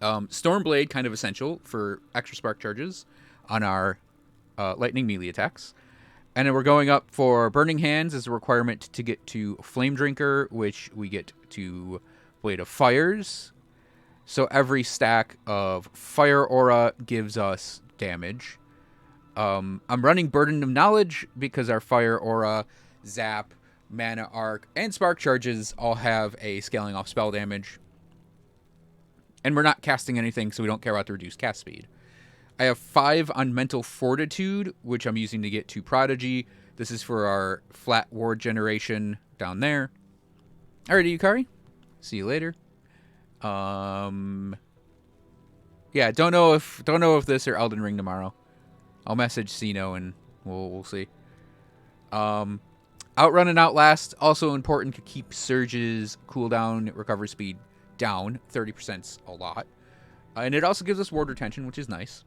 Stormblade, kind of essential for extra spark charges on our lightning melee attacks. And then we're going up for Burning Hands as a requirement to get to Flame Drinker, which we get to Blade of Fires. So every stack of Fire Aura gives us damage. I'm running Burden of Knowledge because our Fire Aura, Zap, Mana Arc, and Spark Charges all have a scaling off spell damage. And we're not casting anything, so we don't care about the reduced cast speed. I have 5 on Mental Fortitude, which I'm using to get to Prodigy. This is for our flat ward generation down there. Alrighty, Yukari. See you later. Yeah, don't know if this or Elden Ring tomorrow. I'll message Sino and we'll see. Outrun and Outlast, also important to keep Surge's cooldown recovery speed down. 30%'s a lot. And it also gives us ward retention, which is nice.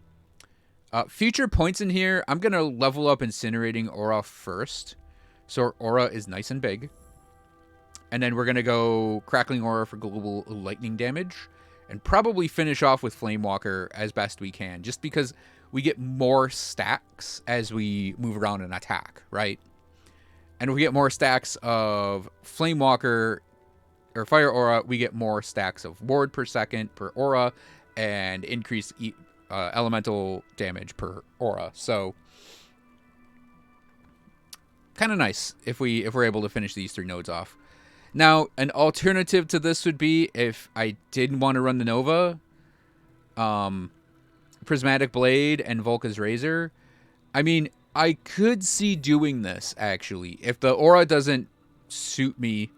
Future points in here, I'm going to level up Incinerating Aura first. So our Aura is nice and big. And then we're going to go Crackling Aura for global lightning damage. And probably finish off with Flame Walker as best we can. Just because we get more stacks as we move around and attack, right? And if we get more stacks of Flame Walker or Fire Aura, we get more stacks of ward per second per aura. And increased elemental damage per aura. So kind of nice if we're able to finish these 3 nodes off. Now, an alternative to this would be if I didn't want to run the Nova, Prismatic Blade and Volca's Razor. I mean, I could see doing this, actually. If the aura doesn't suit me,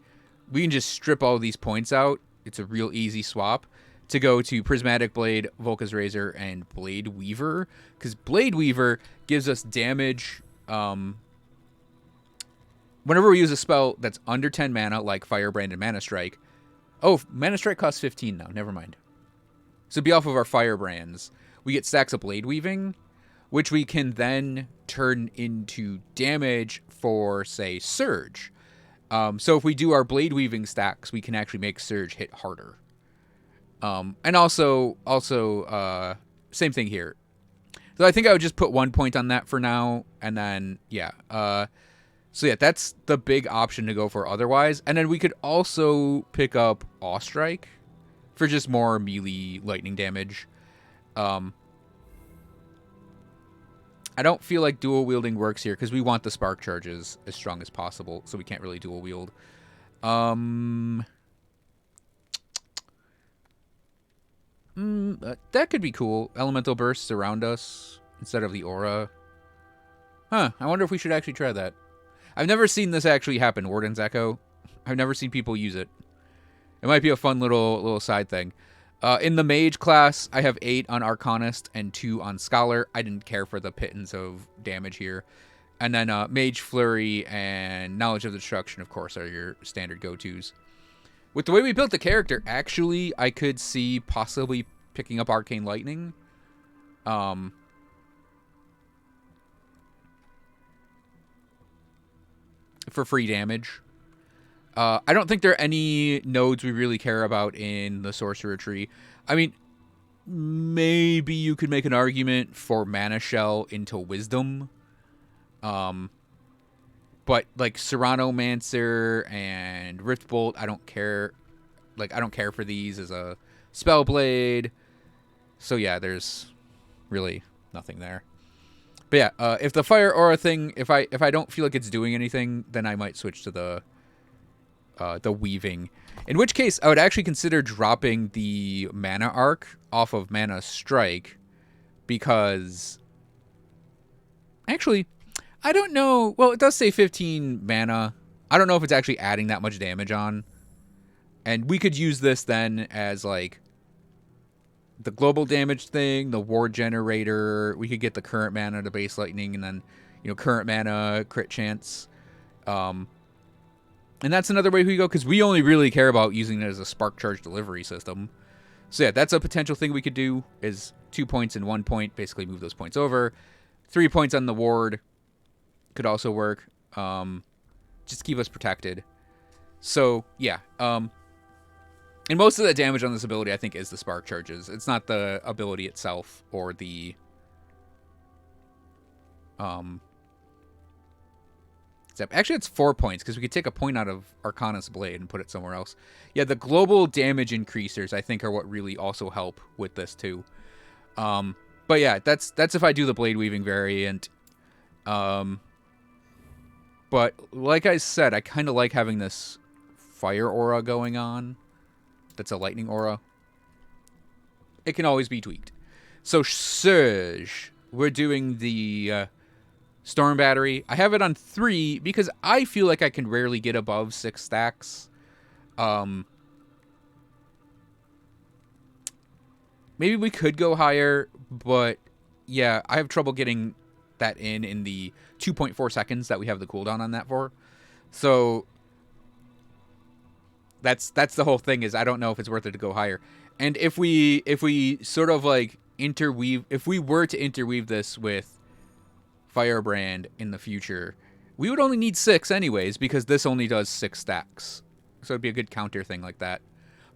we can just strip all these points out. It's a real easy swap to go to Prismatic Blade, Volca's Razor, and Blade Weaver. Because Blade Weaver gives us damage whenever we use a spell that's under 10 mana, like Firebrand and Mana Strike. Oh, Mana Strike costs 15 now. Never mind. So be off of our Firebrands. We get stacks of Blade Weaving, which we can then turn into damage for, say, Surge. So if we do our Blade Weaving stacks, we can actually make Surge hit harder. And also, same thing here. So I think I would just put 1 point on that for now, and then, yeah. So yeah, that's the big option to go for otherwise. And then we could also pick up Awe Strike for just more melee lightning damage. I don't feel like dual wielding works here because we want the spark charges as strong as possible, so we can't really dual wield. That could be cool. Elemental bursts around us instead of the aura. Huh, I wonder if we should actually try that. I've never seen this actually happen, Warden's Echo. I've never seen people use it. It might be a fun little side thing. In the Mage class, I have 8 on Arcanist and 2 on Scholar. I didn't care for the pittance of damage here. And then Mage Flurry and Knowledge of Destruction, of course, are your standard go-tos. With the way we built the character, actually, I could see possibly picking up Arcane Lightning. For free damage. I don't think there are any nodes we really care about in the Sorcerer tree. I mean, maybe you could make an argument for Mana Shell into Wisdom. But like Serranomancer and Riftbolt, I don't care. Like, I don't care for these as a Spellblade. So yeah, there's really nothing there. But yeah, if the Fire Aura thing, if I don't feel like it's doing anything, then I might switch to the Weaving. In which case, I would actually consider dropping the Mana Arc off of Mana Strike, because actually, I don't know. Well, it does say 15 mana. I don't know if it's actually adding that much damage on. And we could use this then as like the global damage thing, the ward generator. We could get the current mana to base lightning, and then, you know, current mana, crit chance. And that's another way we go, because we only really care about using it as a spark charge delivery system. So yeah, that's a potential thing we could do, is 2 points and 1 point, basically move those points over. 3 points on the ward could also work. Just keep us protected. So yeah, And most of the damage on this ability, I think, is the spark charges. It's not the ability itself or the actually, it's 4 points because we could take a point out of Arcana's Blade and put it somewhere else. Yeah, the global damage increasers, I think, are what really also help with this too. But yeah, that's if I do the blade weaving variant. But like I said, I kind of like having this fire aura going on. That's a lightning aura. It can always be tweaked. So Surge, we're doing the Storm Battery. I have it on 3 because I feel like I can rarely get above 6 stacks. Maybe we could go higher, but yeah, I have trouble getting that in the 2.4 seconds that we have the cooldown on that for. So that's the whole thing, is I don't know if it's worth it to go higher. And if we sort of like interweave, if we were to interweave this with Firebrand in the future, we would only need 6 anyways, because this only does 6 stacks. So it'd be a good counter thing like that.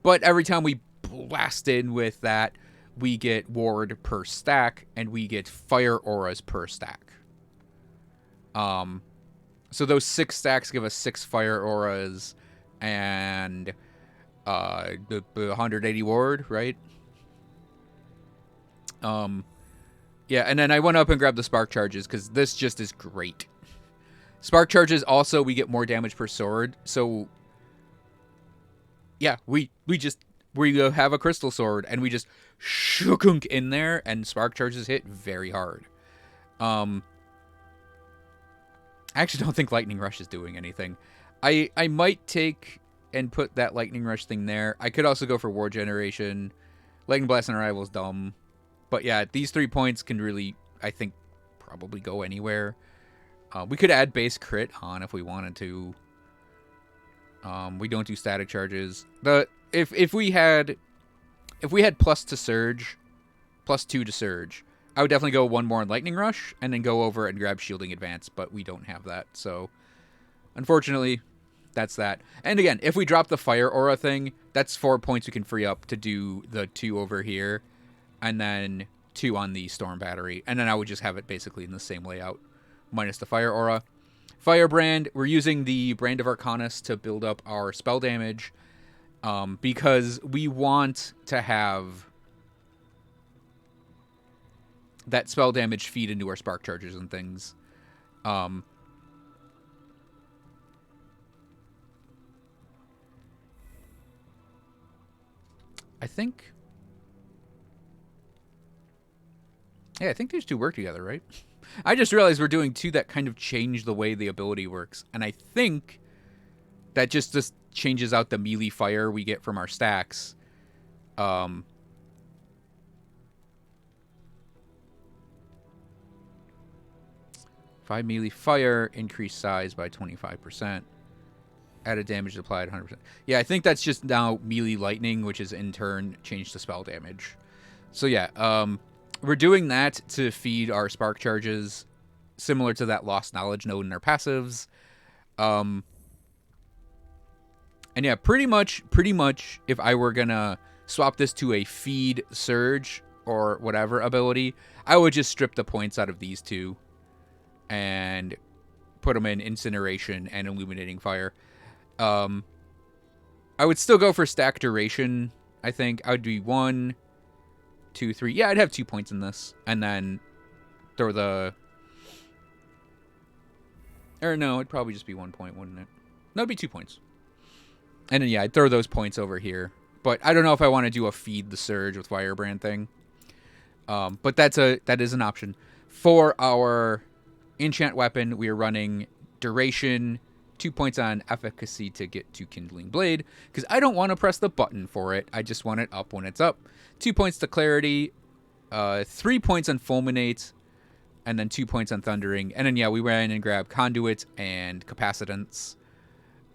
But every time we blast in with that, we get ward per stack, and we get fire auras per stack. So those 6 stacks give us 6 fire auras and the 180 ward, right? Yeah, and then I went up and grabbed the spark charges because this just is great. Spark charges also, we get more damage per sword. So yeah, we have a crystal sword and we just shookunk in there, and spark charges hit very hard. I actually don't think lightning rush is doing anything. I might take and put that lightning rush thing there. I could also go for war generation. Lightning blast and arrival is dumb. But yeah, these 3 points can really, I think, probably go anywhere. We could add base crit on if we wanted to. We don't do static charges. If we had plus to surge, plus 2 to surge, I would definitely go 1 more on lightning rush and then go over and grab shielding advance. But we don't have that, so unfortunately, that's that. And again, if we drop the fire aura thing, that's 4 points we can free up to do the 2 over here. And then 2 on the storm battery. And then I would just have it basically in the same layout, minus the fire aura. Firebrand, we're using the Brand of Arcanus to build up our spell damage. Because we want to have that spell damage feed into our spark charges and things. I think... Yeah, I think these 2 work together, right? I just realized we're doing 2 that kind of change the way the ability works. And I think that just changes out the melee fire we get from our stacks. 5 melee fire, increased size by 25%. Added damage applied 100%. Yeah, I think that's just now melee lightning, which is in turn changed to spell damage. So yeah, we're doing that to feed our spark charges, similar to that lost knowledge node in our passives. And yeah, pretty much, if I were gonna swap this to a feed surge or whatever ability, I would just strip the points out of these 2 and put them in incineration and illuminating fire. I would still go for stack duration. I think I would be 1, 2, 3. Yeah, I'd have 2 points in this, and then throw the. Or no, it'd probably just be 1 point, wouldn't it? No, it'd be 2 points. And then yeah, I'd throw those points over here. But I don't know if I want to do a feed the surge with Firebrand thing. But that is an option. For our enchant weapon, we are running duration, 2 points on efficacy to get to Kindling Blade, because I don't want to press the button for it. I just want it up when it's up. 2 points to clarity, 3 points on fulminate, and then 2 points on thundering. And then yeah, we ran and grabbed conduit and capacitance.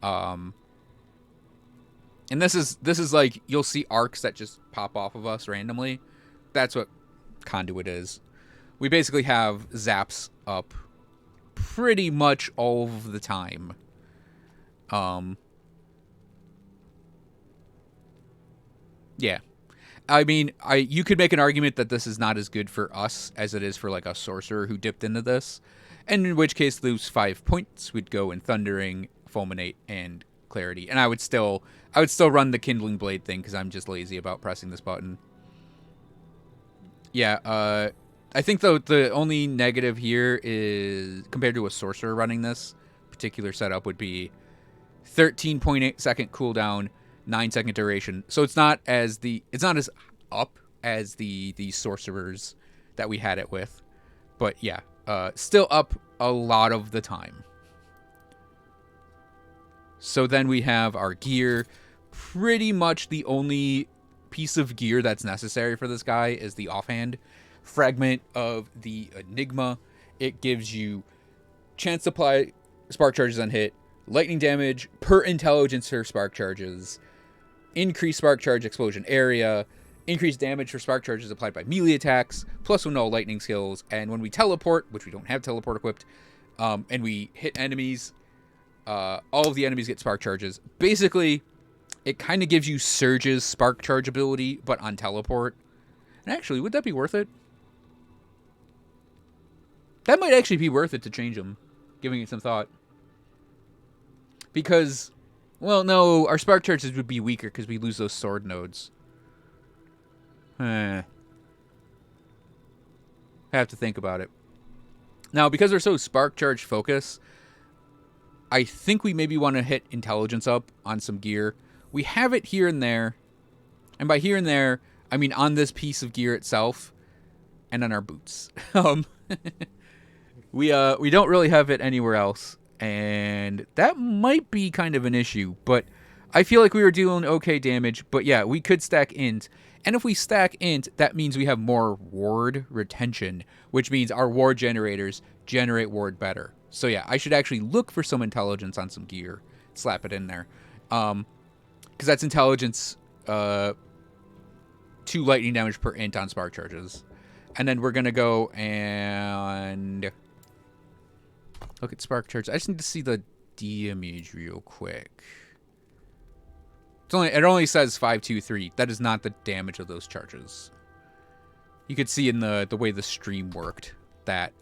And this is like, you'll see arcs that just pop off of us randomly. That's what conduit is. We basically have zaps up pretty much all of the time. Yeah. I mean, you could make an argument that this is not as good for us as it is for like a sorcerer who dipped into this, and in which case lose 5 points. We'd go in Thundering, Fulminate, and Clarity, and I would still run the Kindling Blade thing because I'm just lazy about pressing this button. Yeah, I think though the only negative here is compared to a sorcerer running this particular setup would be 13.8 second cooldown, 9-second duration. So it's not as up as the sorcerers that we had it with. But yeah, still up a lot of the time. So then we have our gear. Pretty much the only piece of gear that's necessary for this guy is the offhand fragment of the Enigma. It gives you chance to apply spark charges on hit, lightning damage per intelligence for spark charges, increased spark charge explosion area, increased damage for spark charges applied by melee attacks, plus with no lightning skills, and when we teleport, which we don't have teleport equipped, and we hit enemies, all of the enemies get spark charges. Basically, it kind of gives you Surge's spark charge ability, but on teleport. And actually, would that be worth it? That might actually be worth it to change them, giving it some thought. Because, well, no, our spark charges would be weaker because we lose those sword nodes. I have to think about it. Now, because we're so spark charge focused, I think we maybe want to hit intelligence up on some gear. We have it here and there. And by here and there, I mean on this piece of gear itself and on our boots. We don't really have it anywhere else. And that might be kind of an issue. But I feel like we were dealing okay damage. But yeah, we could stack int. And if we stack int, that means we have more ward retention. Which means our ward generators generate ward better. So yeah, I should actually look for some intelligence on some gear. Slap it in there. Because that's intelligence 2 lightning damage per int on spark charges. And then we're going to go and look at spark charges. I just need to see the damage real quick. It only says 523. That is not the damage of those charges. You could see in the way the stream worked that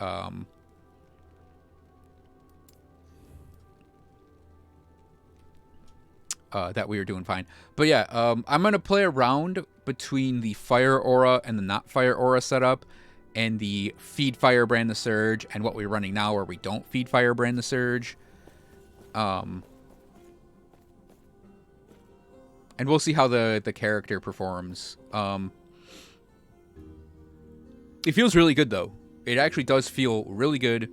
that we were doing fine. But yeah, I'm going to play around between the Fire Aura and the not Fire Aura setup and the Feed Firebrand the Surge and what we're running now where we don't Feed Firebrand the Surge. And we'll see how the character performs. It feels really good, though. It actually does feel really good.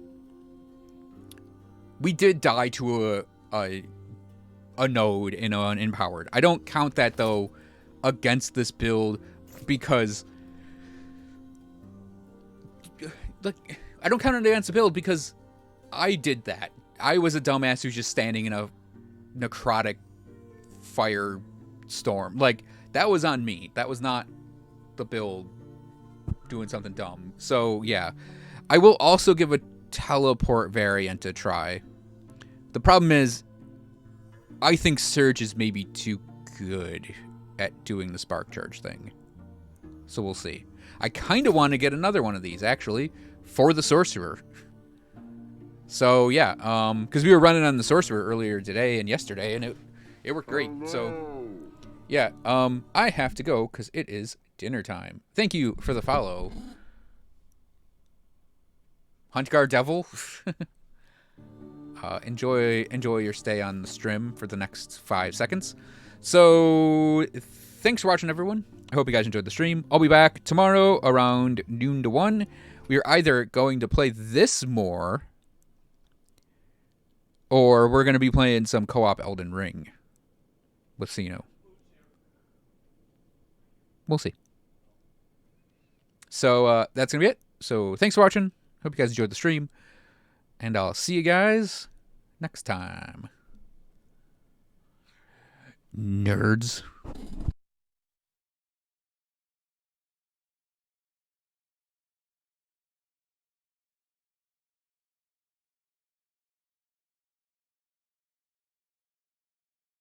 We did die to a node in an empowered. I don't count that though against this build because like I don't count it against the build because I did that. I was a dumbass who's just standing in a necrotic fire storm. Like that was on me. That was not the build doing something dumb. So yeah, I will also give a teleport variant a try. The problem is I think Surge is maybe too good at doing the spark charge thing. So we'll see. I kind of want to get another one of these, actually, for the Sorcerer. So, yeah, because we were running on the Sorcerer earlier today and yesterday, and it worked great. So, yeah, I have to go because it is dinner time. Thank you for the follow. Huntgar Devil. Enjoy your stay on the stream for the next 5 seconds. So, thanks for watching, everyone. I hope you guys enjoyed the stream. I'll be back tomorrow around noon to 1. We are either going to play this more, or we're going to be playing some co-op Elden Ring with Sino. We'll see. So, that's going to be it. So, thanks for watching. Hope you guys enjoyed the stream. And I'll see you guys next time. Nerds.